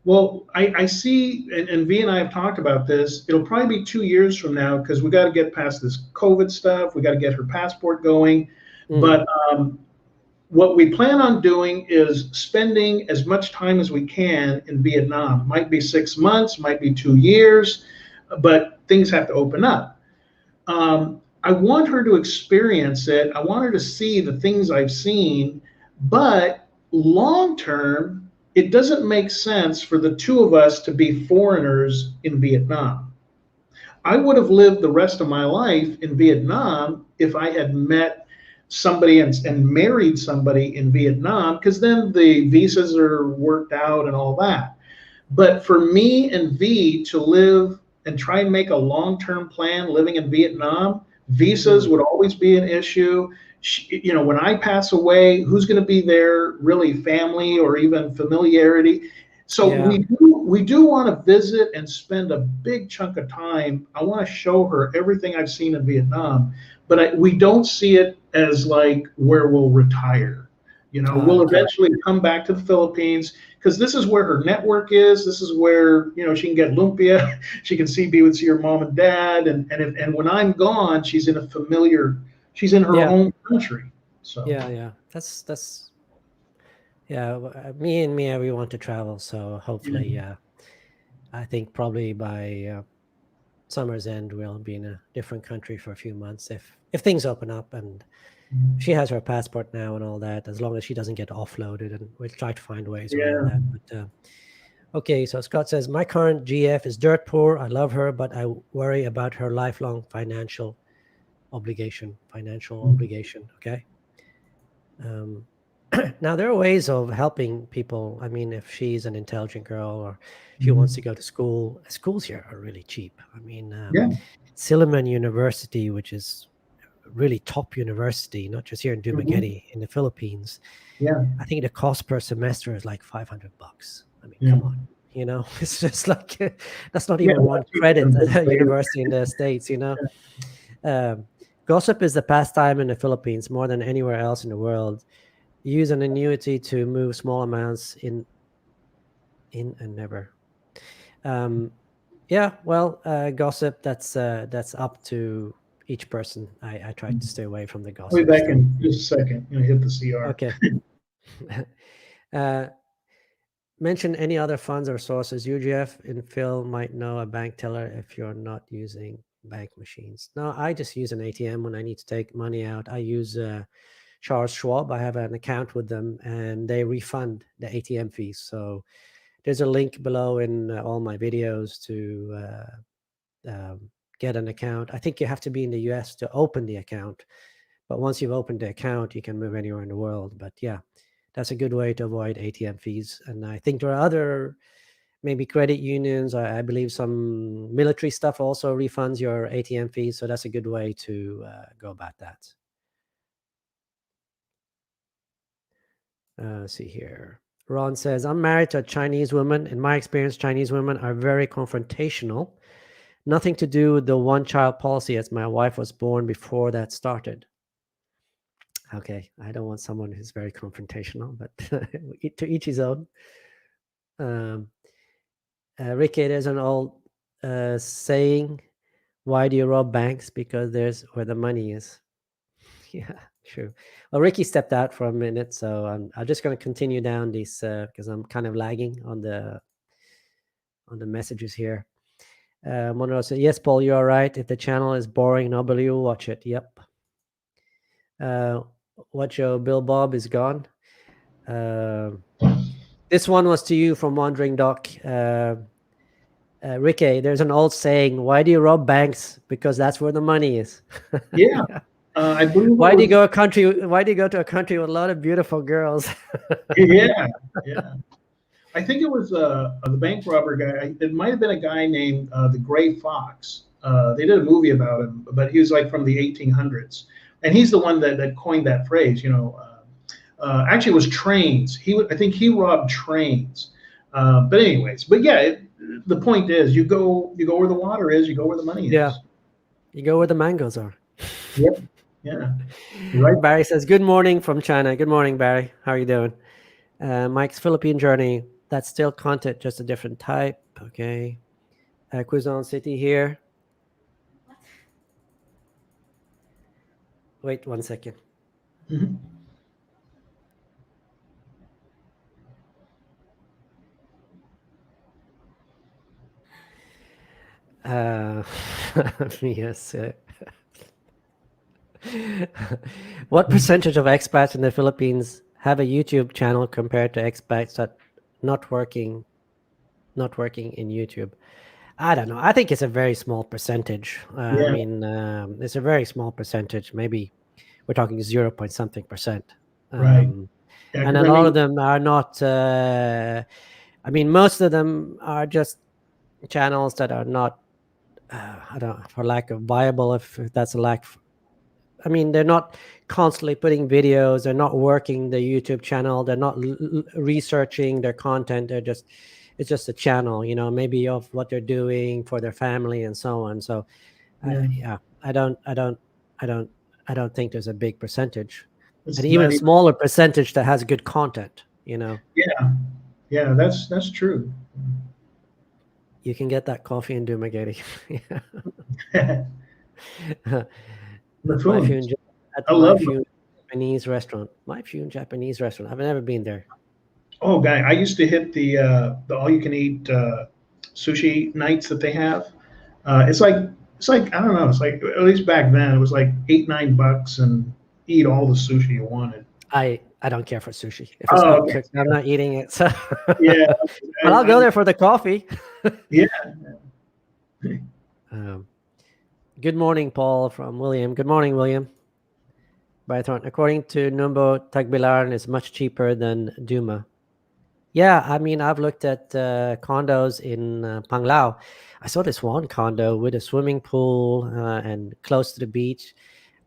Well, I see, and V and I have talked about this. It'll probably be 2 years from now because we got to get past this COVID stuff. We got to get her passport going. But what we plan on doing is spending as much time as we can in Vietnam. Might be 6 months, might be 2 years, but things have to open up. I want her to experience it. I want her to see the things I've seen, but long term, it doesn't make sense for the two of us to be foreigners in Vietnam. I would have lived the rest of my life in Vietnam if I had met somebody and married somebody in Vietnam, because then the visas are worked out and all that. But for me and V to live and try and make a long-term plan living in Vietnam, visas would always be an issue. You know, when I pass away, who's going to be there? Really, family or even familiarity. So we do want to visit and spend a big chunk of time. I want to show her everything I've seen in Vietnam, but we don't see it as like where we'll retire. You know, we'll eventually come back to the Philippines because this is where her network is. This is where, you know, she can get lumpia. She can see her mom and dad, and when I'm gone, she's in her home country. So that's me and Mia, we want to travel, so hopefully I think probably by summer's end we'll be in a different country for a few months if things open up, and she has her passport now and all that, as long as she doesn't get offloaded, and we'll try to find ways around that. But okay, so Scott says, my current GF is dirt poor. I love her, but I worry about her lifelong financial obligation. Okay. Now there are ways of helping people. I mean, if she's an intelligent girl or she wants to go to school, schools here are really cheap. I mean, Silliman University, which is a really top university, not just here in Dumaguete in the Philippines. I think the cost per semester is like $500. I mean, come on, you know, it's just like that's not even one credit at a university in the States, you know. Gossip is the pastime in the Philippines more than anywhere else in the world. Use an annuity to move small amounts in and never. Gossip, that's up to each person. I try to stay away from the gossip. I'll be back in just a second. You know, hit the CR. Okay. Mention any other funds or sources. UGF and Phil might know a bank teller if you're not using bank machines. No, I just use an ATM when I need to take money out. I use Charles Schwab. I have an account with them, and they refund the ATM fees. So there's a link below in all my videos to get an account. I think you have to be in the US to open the account, but once you've opened the account, you can move anywhere in the world. But yeah, that's a good way to avoid ATM fees. And I think there are other maybe credit unions. I believe some military stuff also refunds your ATM fees. So that's a good way to go about that. Let's see here. Ron says, I'm married to a Chinese woman. In my experience, Chinese women are very confrontational. Nothing to do with the one-child policy, as my wife was born before that started. Okay, I don't want someone who's very confrontational, but to each his own. Ricky, there's an old saying, why do you rob banks? Because there's where the money is. Yeah, true. Well, Ricky stepped out for a minute, so I'm just going to continue down these because I'm kind of lagging on the messages here. Monroe said, yes, Paul, you're right. If the channel is boring, nobody will watch it. Yep. What your Bill Bob is gone. This one was to you from Wandering Doc. Ricky, there's an old saying, why do you rob banks? Because that's where the money is. Yeah. I believe why do you go to a country with a lot of beautiful girls? Yeah. I think it was the bank robber guy. It might have been a guy named the Gray Fox. They did a movie about him, but he was like from the 1800s, and he's the one that coined that phrase. You know, actually, it was trains. I think he robbed trains. But yeah, the point is, you go where the water is. You go where the money is. Yeah, you go where the mangoes are. Yep. Yeah. You're right. Barry says, "Good morning from China." Good morning, Barry. How are you doing? Mike's Philippine journey. That's still content, just a different type. Okay. Quezon City here. Wait 1 second. Mhm. Yes. What percentage of expats in the Philippines have a YouTube channel compared to expats that not working, not working in YouTube? I don't know. I think it's a very small percentage. I Yeah. mean, it's a very small percentage. Maybe we're talking 0 point something percent. Right. Um, Yeah. and Because a I lot mean, of them are not. I mean, most of them are just channels that are not. I don't, for lack of viable, if that's a lack. I mean, they're not constantly putting videos. They're not working the YouTube channel. They're not researching their content. They're just, it's just a channel, maybe of what they're doing for their family and so on. So, yeah, yeah, I don't, I don't think there's a big percentage, an it's even not even. smaller percentage that has good content. Yeah. Yeah. That's true. You can get that coffee in Dumaguete. At my Buffoons. Fune, at I my love. Fune Japanese restaurant. My Fune Japanese restaurant. I've never been there. Oh, guy, I used to hit the all you can eat sushi nights that they have. It's like I don't know. It's like at least back then it was like $8-9 and eat all the sushi you wanted. I don't care for sushi. If it's Oh, not okay. cooked, I'm not eating it. So, Yeah, but I'll go there for the coffee. yeah. Um, good morning, Paul from William. Good morning, William. Bythorn. According to Numbo, Tagbilaran is much cheaper than Duma. Yeah, I mean, I've looked at condos in Panglao. I saw this one condo with a swimming pool and close to the beach.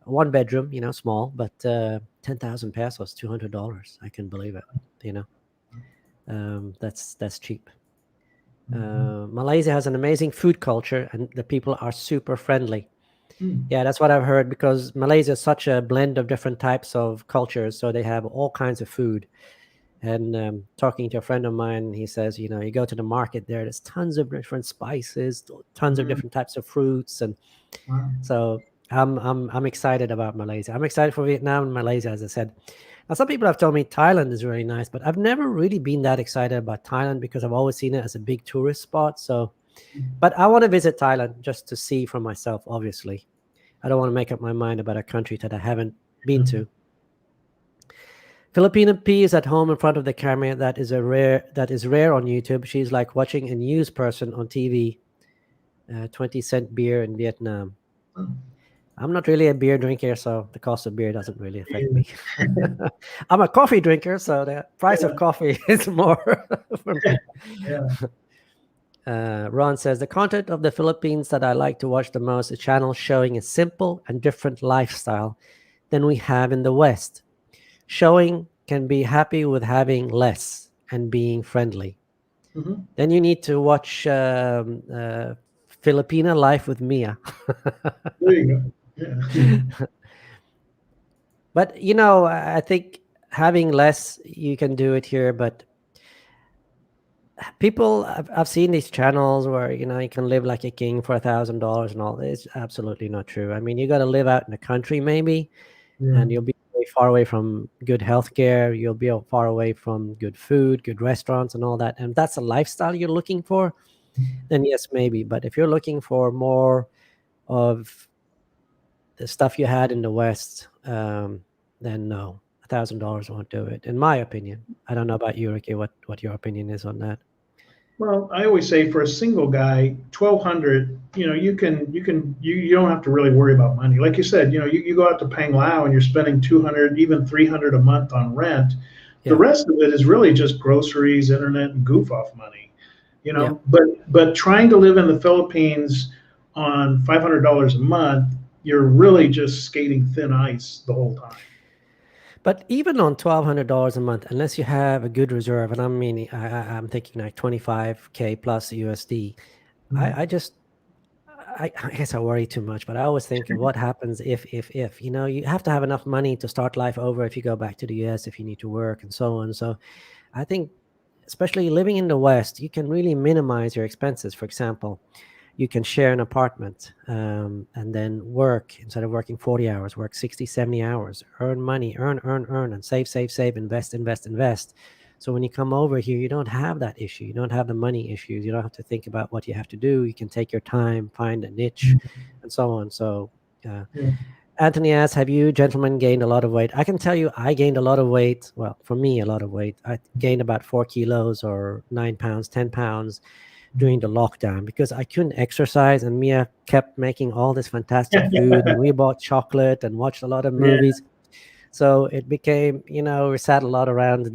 One bedroom, small, but 10,000 pesos, $200. I can believe it. You know, that's cheap. Malaysia has an amazing food culture, and the people are super friendly. Mm. Yeah, that's what I've heard because Malaysia is such a blend of different types of cultures, so they have all kinds of food. And talking to a friend of mine, he says, you go to the market there, there's tons of different spices, tons of Mhm. different types of fruits, and Wow. so I'm excited about Malaysia. I'm excited for Vietnam and Malaysia, as I said. Now, some people have told me Thailand is really nice, but I've never really been that excited about Thailand because I've always seen it as a big tourist spot. So, but I want to visit Thailand just to see for myself. Obviously, I don't want to make up my mind about a country that I haven't been to. Filipino P is at home in front of the camera. That is rare on YouTube. She's like watching a news person on TV. 20-cent beer in Vietnam. Oh. I'm not really a beer drinker, so the cost of beer doesn't really affect me. I'm a coffee drinker, so the price of coffee is more for me. Yeah. Ron says, the content of the Philippines that I like to watch the most is channels showing a simple and different lifestyle than we have in the West. Showing can be happy with having less and being friendly. Mhm. Then you need to watch Filipina Life with Mia. There you go. Yeah. But I think having less, you can do it here. But people, I've seen these channels where you can live like a king for $1,000 and all. It's absolutely not true. I mean, you got to live out in the country maybe, Yeah. and you'll be very far away from good healthcare. You'll be far away from good food, good restaurants, and all that. And if that's a lifestyle you're looking for, then yes, maybe. But if you're looking for more of the stuff you had in the West, then no, $1,000 won't do it, in my opinion. I don't know about you, Ricky. What your opinion is on that? Well, I always say for a single guy, 1,200. You don't have to really worry about money. Like you said, you go out to Panglao and you're spending 200, even 300 a month on rent. The Yeah, rest of it is really just groceries, internet, and goof off money. yeah. But trying to live in the Philippines on $500 a month, you're really just skating thin ice the whole time. But even on $1,200 a month, unless you have a good reserve, and I'm thinking like 25K plus USD, Mhm. I just I guess I worry too much, but I always think of what happens if, you have to have enough money to start life over if you go back to the US, if you need to work and so on. So I think, especially living in the West, you can really minimize your expenses. For example, you can share an apartment, and then work, instead of working 40 hours, work 60, 70 hours, earn money, earn, and save, invest. So when you come over here, you don't have that issue. You don't have the money issues. You don't have to think about what you have to do. You can take your time, find a niche, and so on. So, Yeah. Anthony asks, have you gentlemen gained a lot of weight? I can tell you I gained a lot of weight. Well, for me, a lot of weight. I gained about 4 kilos or 9 pounds, 10 pounds during the lockdown because I couldn't exercise, and Mia kept making all this fantastic food, and we bought chocolate and watched a lot of Yeah. movies. So it became, we sat a lot around the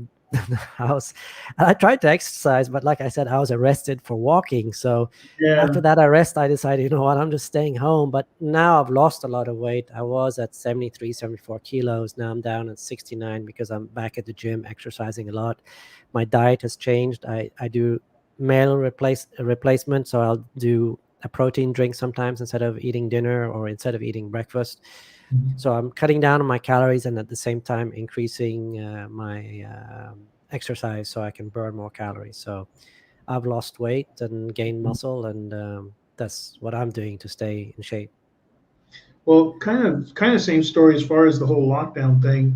house. And I tried to exercise, but like I said, I was arrested for walking. So Yeah. after that arrest, I decided, you know what, I'm just staying home. But now I've lost a lot of weight. I was at 73, 74 kilos. Now I'm down at 69 because I'm back at the gym exercising a lot. My diet has changed. I do meal replacement. So I'll do a protein drink sometimes instead of eating dinner or instead of eating breakfast. So I'm cutting down on my calories and at the same time increasing my exercise so I can burn more calories. So I've lost weight and gained muscle, and that's what I'm doing to stay in shape. Well, kind of same story as far as the whole lockdown thing.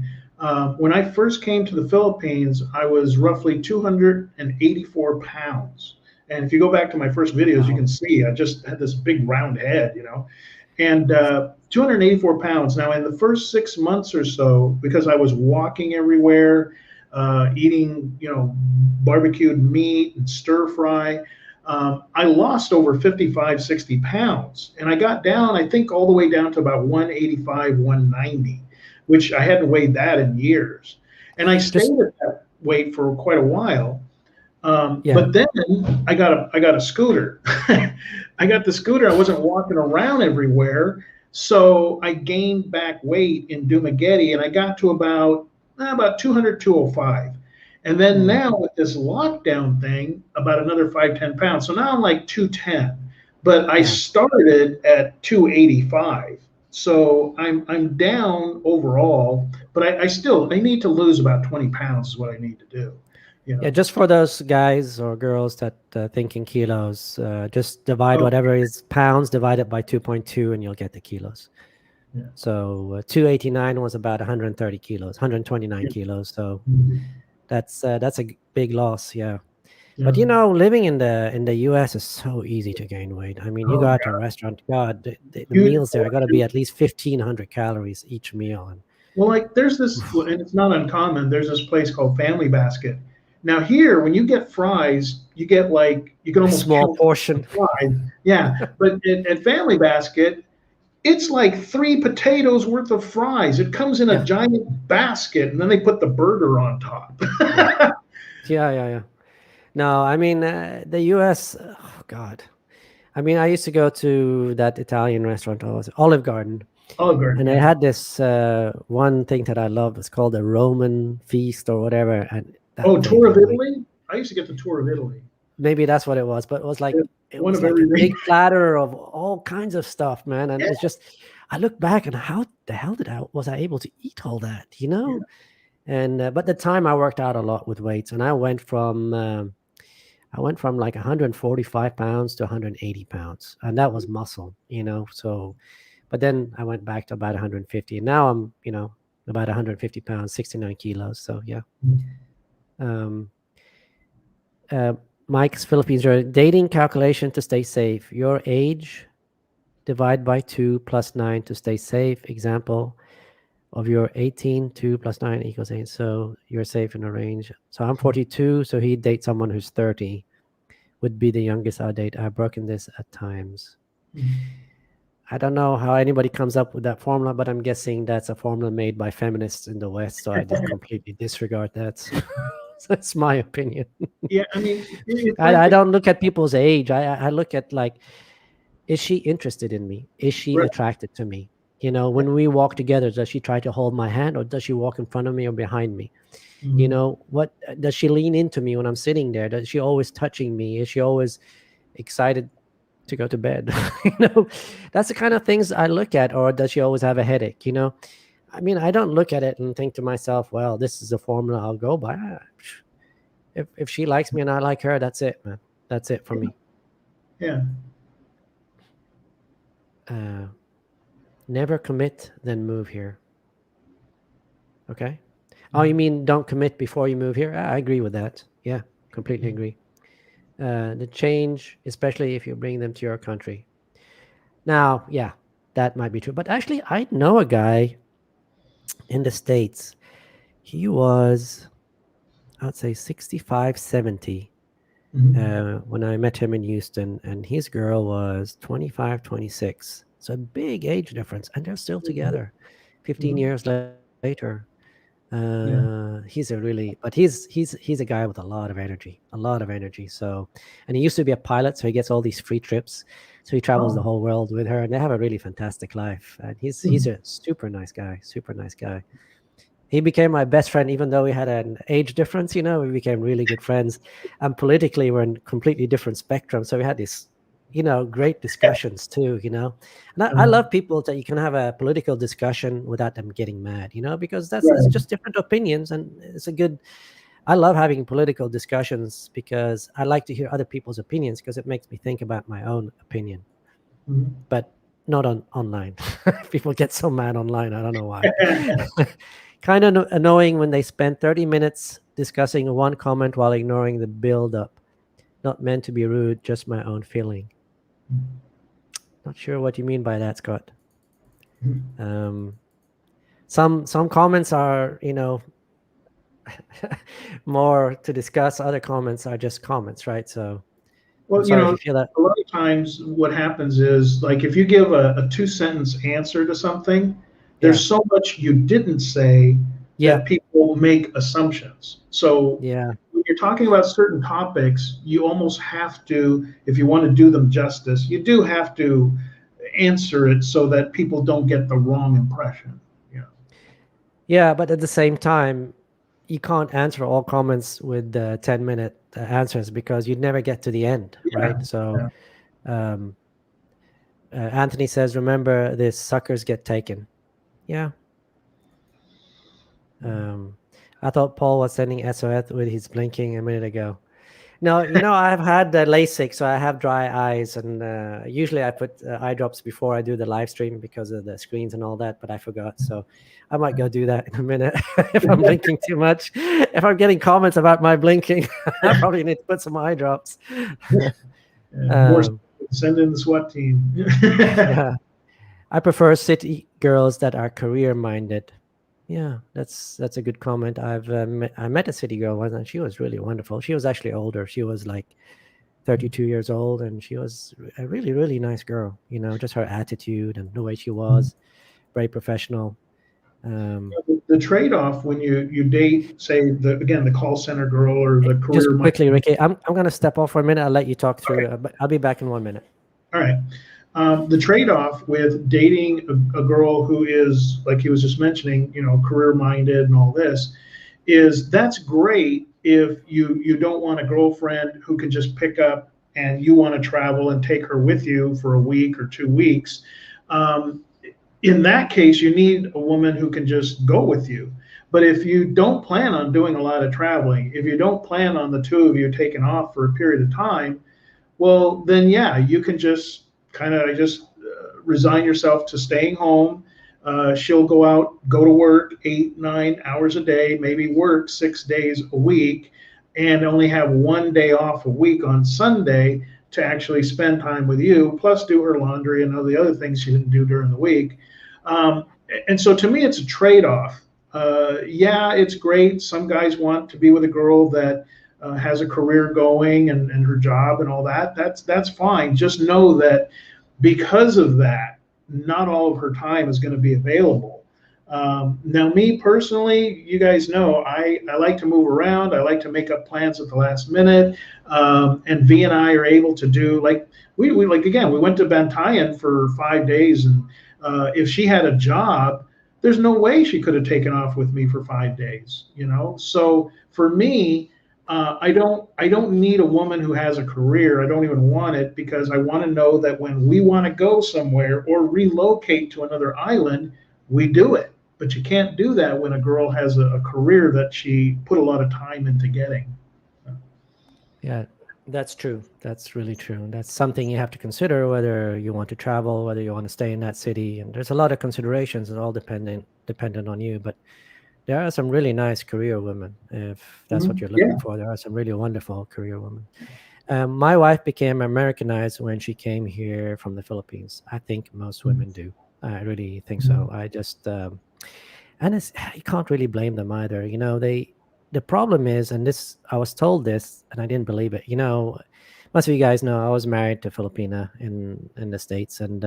When I first came to the Philippines, I was roughly 284 pounds. And if you go back to my first videos, you Wow. can see I just had this big round head, and 284 pounds. Now, in the first 6 months or so, because I was walking everywhere, eating, barbecued meat and stir fry, I lost over 55, 60 pounds. And I got down, I think, all the way down to about 185, 190, which I hadn't weighed that in years. And I Just stayed at that weight for quite a while. yeah, But then I got a scooter. I got the scooter. I wasn't walking around everywhere, so I gained back weight in Dumaguete, and I got to about 200, 205. And then mm, now with this lockdown thing, about another 5, 10 pounds. So now I'm like 210, but I yeah. started at 285. So I'm down overall, but I need to lose about 20 pounds is what I need to do. Yeah, just for those guys or girls that think in kilos, just divide Oh, whatever is pounds, divide it by 2.2, and you'll get the kilos. yeah. So 289 was about 130 kilos, 129 Yeah. kilos. So Mhm. that's a big loss. Yeah. Yeah. But living in the US is so easy to gain weight. I mean, you Oh, go out to a yeah. restaurant, God, the You, meals there are got to be at least 1,500 calories each meal. And well, like there's this, and it's not uncommon. There's this place called Family Basket. Now here, when you get fries, you get like you can a almost small count the portion. fries. Yeah, but at Family Basket, it's like 3 potatoes worth of fries. It comes in a Yeah. giant basket, and then they put the burger on top. Yeah. Yeah. No, I mean, the US, oh God. I mean, I used to go to that Italian restaurant, Olive Garden, Olive Garden, and they yeah. had this one thing that I loved. It's called the Roman feast or whatever. And that Oh, thing, tour of I'm like, Italy. I used to get the tour of Italy. maybe that's what it was, but it was like Yeah, it one was of like a everything. big platter of all kinds of stuff, man. And Yeah, it's just, I look back and how the hell was I able to eat all that, yeah. And but the time I worked out a lot with weights, and I went from like 145 pounds to 180 pounds, and that was muscle. So, but then I went back to about 150, and now I'm about 150 pounds, 69 kilos. So yeah. Um, uh, Mike's Philippines dating calculation to stay safe. Your age divide by 2 plus 9 to stay safe. Example of your 18, 2 plus 9 equals 8. So you're safe in a range. So I'm 42. So he'd date someone who's 30, would be the youngest I'll date. I've broken this at times. I don't know how anybody comes up with that formula, but I'm guessing that's a formula made by feminists in the West. So I just completely disregard that. That's my opinion. Yeah, I mean, it's like I don't look at people's age. I look at like, is she interested in me? Is she right. attracted to me? When we walk together, does she try to hold my hand, or does she walk in front of me or behind me? What does she lean into me when I'm sitting there? Does she always touching me? Is she always excited to go to bed. That's the kind of things I look at. Or does she always have a headache? I mean, I don't look at it and think to myself, well, this is the formula I'll go by. If she likes me and I like her, that's it, man. That's it for me. Yeah. Never commit, then move here. Okay. Oh, you mean don't commit before you move here? I agree with that. Yeah, completely agree. The change, especially if you bring them to your country. Now, yeah, that might be true. But actually, I know a guy in the States. He was, I'd say 65, 70 when I met him in Houston. And his girl was 25, 26. So a big age difference. And they're still together 15 years later. He's a guy with a lot of energy. So, and he used to be a pilot, so he gets all these free trips. So he travels the whole world with her, and they have a really fantastic life. And he's a super nice guy. He became my best friend, even though we had an age difference. We became really good friends, and politically we're in completely different spectrum. So we had this great discussions too, and I love people that you can have a political discussion without them getting mad, because it's just different opinions. And I love having political discussions because I like to hear other people's opinions, because it makes me think about my own opinion. But not online. People get so mad online. I don't know why. Kind of annoying when they spend 30 minutes discussing one comment while ignoring the build up. Not meant to be rude, just my own feeling. Not sure what you mean by that, Scott. Some comments are, more to discuss. Other comments are just comments, right? So, well, you feel that. A lot of times what happens is, like, if you give a 2-sentence answer to something, there's so much you didn't say that people make assumptions. So when you're talking about certain topics, you almost have to, if you want to do them justice, you do have to answer it so that people don't get the wrong impression. Yeah, but at the same time, you can't answer all comments with 10-minute answers, because you'd never get to the end, right? So Anthony says, remember this, suckers get taken. Yeah. I thought Paul was sending SOS with his blinking a minute ago. No, I've had LASIK, so I have dry eyes, and usually I put eye drops before I do the live stream because of the screens and all that, but I forgot. So I might go do that in a minute if I'm blinking too much. If I'm getting comments about my blinking, I probably need to put some eye drops. Send in the SWAT team. Yeah. I prefer city girls that are career minded. Yeah, that's a good comment. I met a city girl once, and she was really wonderful. She was actually older. She was like 32 years old, and she was a really, really nice girl. Just her attitude and the way she was, very professional. The trade-off when you date, say, the call center girl or the career. Just quickly, Ricky, I'm going to step off for a minute. I'll let you talk through. Okay. I'll be back in 1 minute. All right. The trade-off with dating a girl who is, like he was just mentioning, career-minded and all this, is that's great if you don't want a girlfriend who can just pick up and you want to travel and take her with you for a week or 2 weeks. In that case, you need a woman who can just go with you. But if you don't plan on doing a lot of traveling, if you don't plan on the two of you taking off for a period of time, well, then you can just kind of resign yourself to staying home. She'll go to work 8-9 hours a day, maybe work 6 days a week, and only have 1 day off a week on Sunday to actually spend time with you, plus do her laundry and all the other things she didn't do during the week. And so to me, it's a trade-off. It's great. Some guys want to be with a girl that has a career going and her job and all that. That's fine. Just know that because of that, not all of her time is going to be available. Now, me personally, you guys know, I like to move around. I like to make up plans at the last minute. And V and I are able to do, like, we went to Bantayan for 5 days. And if she had a job, there's no way she could have taken off with me for 5 days, So for me, I don't need a woman who has a career. I don't even want it because I want to know that when we want to go somewhere or relocate to another island, we do it. But you can't do that when a girl has a career that she put a lot of time into getting. Yeah, that's true. That's really true. That's something you have to consider whether you want to travel, whether you want to stay in that city. And there's a lot of considerations, and all dependent on you. But there are some really nice career women. If that's what you're looking Yeah. for, there are some really wonderful career women. My wife became Americanized when she came here from the Philippines. I think most women do. I really think so. I just and it's you can't really blame them either. The problem is, and this I was told this, and I didn't believe it. Most of you guys know I was married to Filipina in the States, and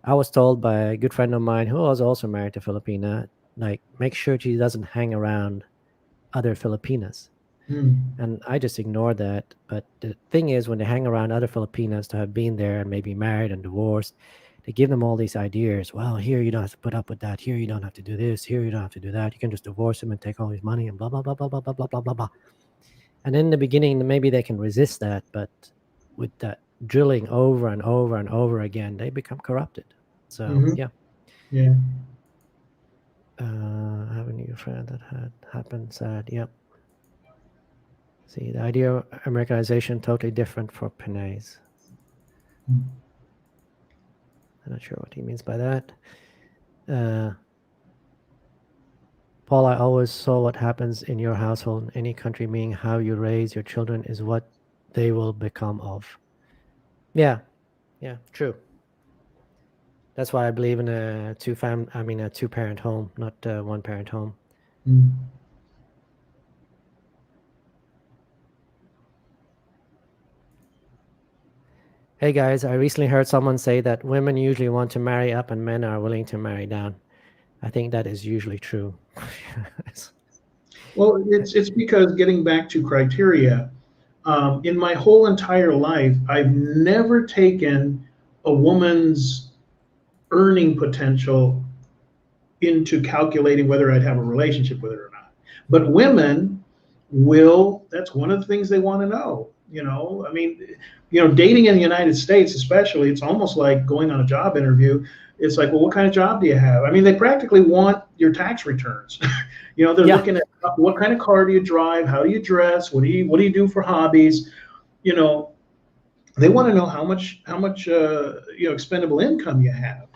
I was told by a good friend of mine who was also married to Filipina, like, make sure she doesn't hang around other Filipinas. And I just ignored that. But the thing is, when they hang around other Filipinas to have been there and maybe married and divorced, they give them all these ideas. Well, here you don't have to put up with that. Here you don't have to do this. Here you don't have to do that. You can just divorce him and take all his money and blah blah blah blah blah blah blah blah blah blah. And in the beginning, maybe they can resist that, but with that drilling over and over and over again, they become corrupted. So yeah. Yeah. I have a new friend that had happened. Sad. Yep. See, the idea of Americanization totally different for Pinays. I'm not sure what he means by that. Paul, I always saw what happens in your household in any country, meaning how you raise your children is what they will become of. Yeah, true. That's why I believe in a two-parent home, not a one-parent home. Hey guys, I recently heard someone say that women usually want to marry up and men are willing to marry down. I think that is usually true. Well, it's because getting back to criteria, in my whole entire life, I've never taken a woman's earning potential into calculating whether I'd have a relationship with her or not. But women will, that's one of the things they want to know. I mean, dating in the United States, especially, it's almost like going on a job interview. It's like, well, what kind of job do you have? I mean, they practically want your tax returns. They're looking at what kind of car do you drive? How do you dress? What do you do for hobbies? They want to know how much expendable income you have.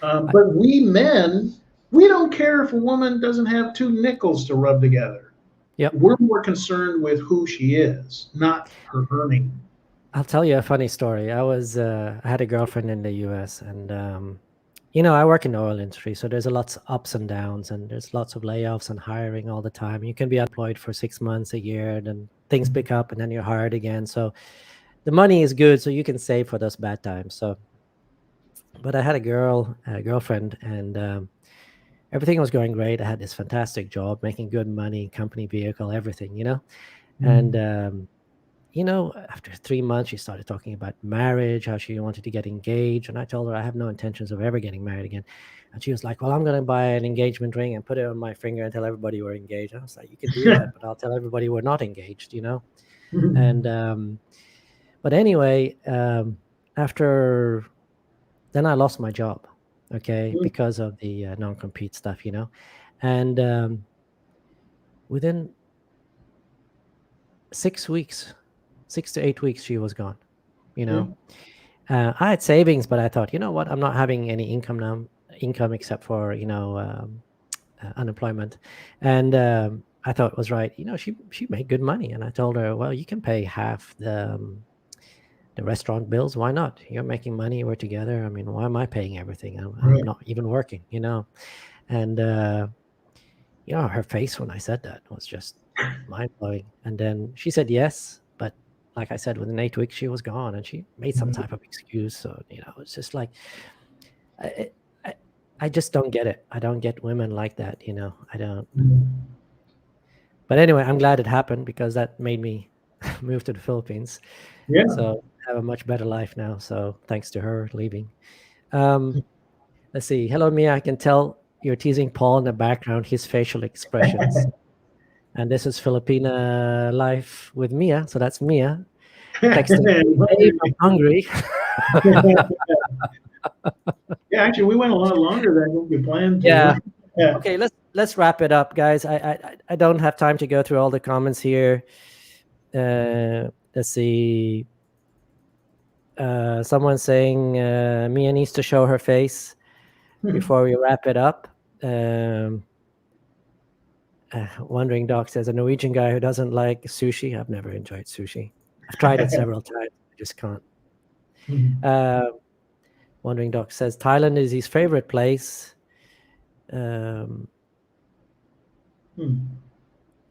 But we men, we don't care if a woman doesn't have two nickels to rub together. Yep. We're more concerned with who she is, not her earning. I'll tell you a funny story. I had a girlfriend in the US, and I work in the oil industry, so there's lots of ups and downs, and there's lots of layoffs and hiring all the time. You can be unemployed for 6 months, a year, then things pick up, and then you're hired again. So the money is good, so you can save for those bad times. But I had a girlfriend, and everything was going great. I had this fantastic job, making good money, company vehicle, everything, And after 3 months, she started talking about marriage, how she wanted to get engaged. And I told her I have no intentions of ever getting married again. And she was like, well, I'm going to buy an engagement ring and put it on my finger and tell everybody we're engaged. I was like, you can do that, but I'll tell everybody we're not engaged, And, but anyway, after then I lost my job, okay, because of the non-compete stuff, And within 6 to 8 weeks, she was gone. I had savings, but I thought, you know what? I'm not having any income except for unemployment, and I thought it was right. She made good money, and I told her, well, you can pay half the restaurant bills. Why not? You're making money. We're together. I mean, why am I paying everything? I'm not even working, And her face when I said that was just mind-blowing. And then she said yes, but like I said, within 8 weeks she was gone, and she made some type of excuse. So it's just like I just don't get it. I don't get women like that. I don't. But anyway, I'm glad it happened because that made me move to the Philippines. Yeah. So I have a much better life now. So thanks to her leaving. Let's see. Hello, Mia. I can tell you're teasing Paul in the background. His facial expressions. And this is Filipina Life with Mia. So that's Mia texting, "Babe, I'm hungry." Yeah, actually, we went a lot longer than I think we planned to. Yeah. Yeah. Okay, let's wrap it up, guys. I don't have time to go through all the comments here. Let's see. Someone saying Mia needs to show her face before we wrap it up. Wandering Doc says, a Norwegian guy who doesn't like sushi. I've never enjoyed sushi. I've tried it several times. I just can't. Wandering Doc says Thailand is his favorite place. The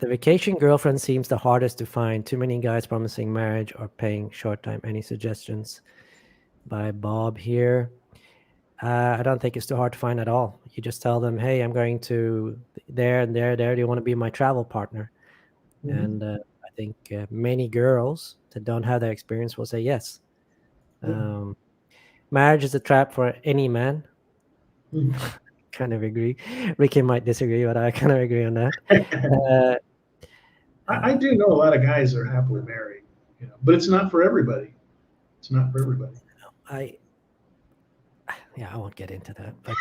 vacation girlfriend seems the hardest to find. Too many guys promising marriage or paying short time. Any suggestions? By Bob here. I don't think it's too hard to find at all. You just tell them, hey, I'm going to there and there. Do you want to be my travel partner? And I think many girls that don't have that experience will say yes. Marriage is a trap for any man. Kind of agree. Ricky might disagree, but I kind of agree on that. I do know a lot of guys that are happily married, but it's not for everybody. It's not for everybody. I won't get into that. But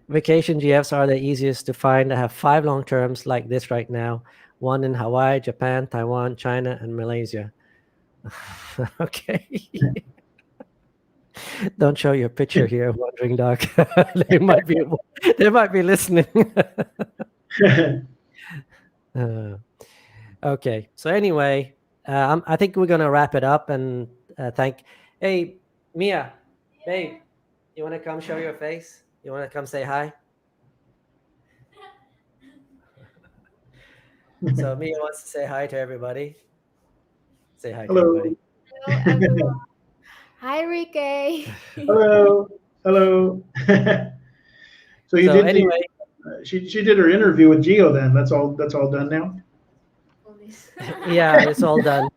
vacation GFs are the easiest to find. I have 5 long terms like this right now. 1 in Hawaii, Japan, Taiwan, China, and Malaysia. Okay. Don't show your picture here, Wandering Doc. They might be listening. Okay. So anyway, I think we're gonna wrap it up and Hey, Mia, babe, you want to come show your face? You want to come say hi? So Mia wants to say hi to everybody. Say hi to everybody. Hello, everyone. Hi, Ricky. Hello. So anyway, she did her interview with Gio. Then that's all done now. Yeah, it's all done.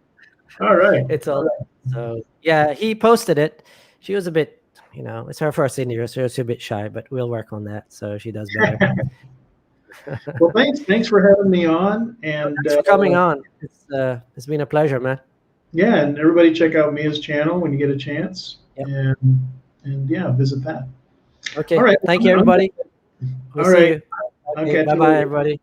All right. It's all done. So yeah, he posted it. She was a bit, it's her first interview, so she's a bit shy, but we'll work on that so she does better. Well, thanks for having me on, and thanks for coming on. It's been a pleasure, man. Yeah, and everybody check out Mia's channel when you get a chance, yep. and yeah, visit that. Okay. All right. Thank you, everybody. We'll see you. Okay. Bye, everybody.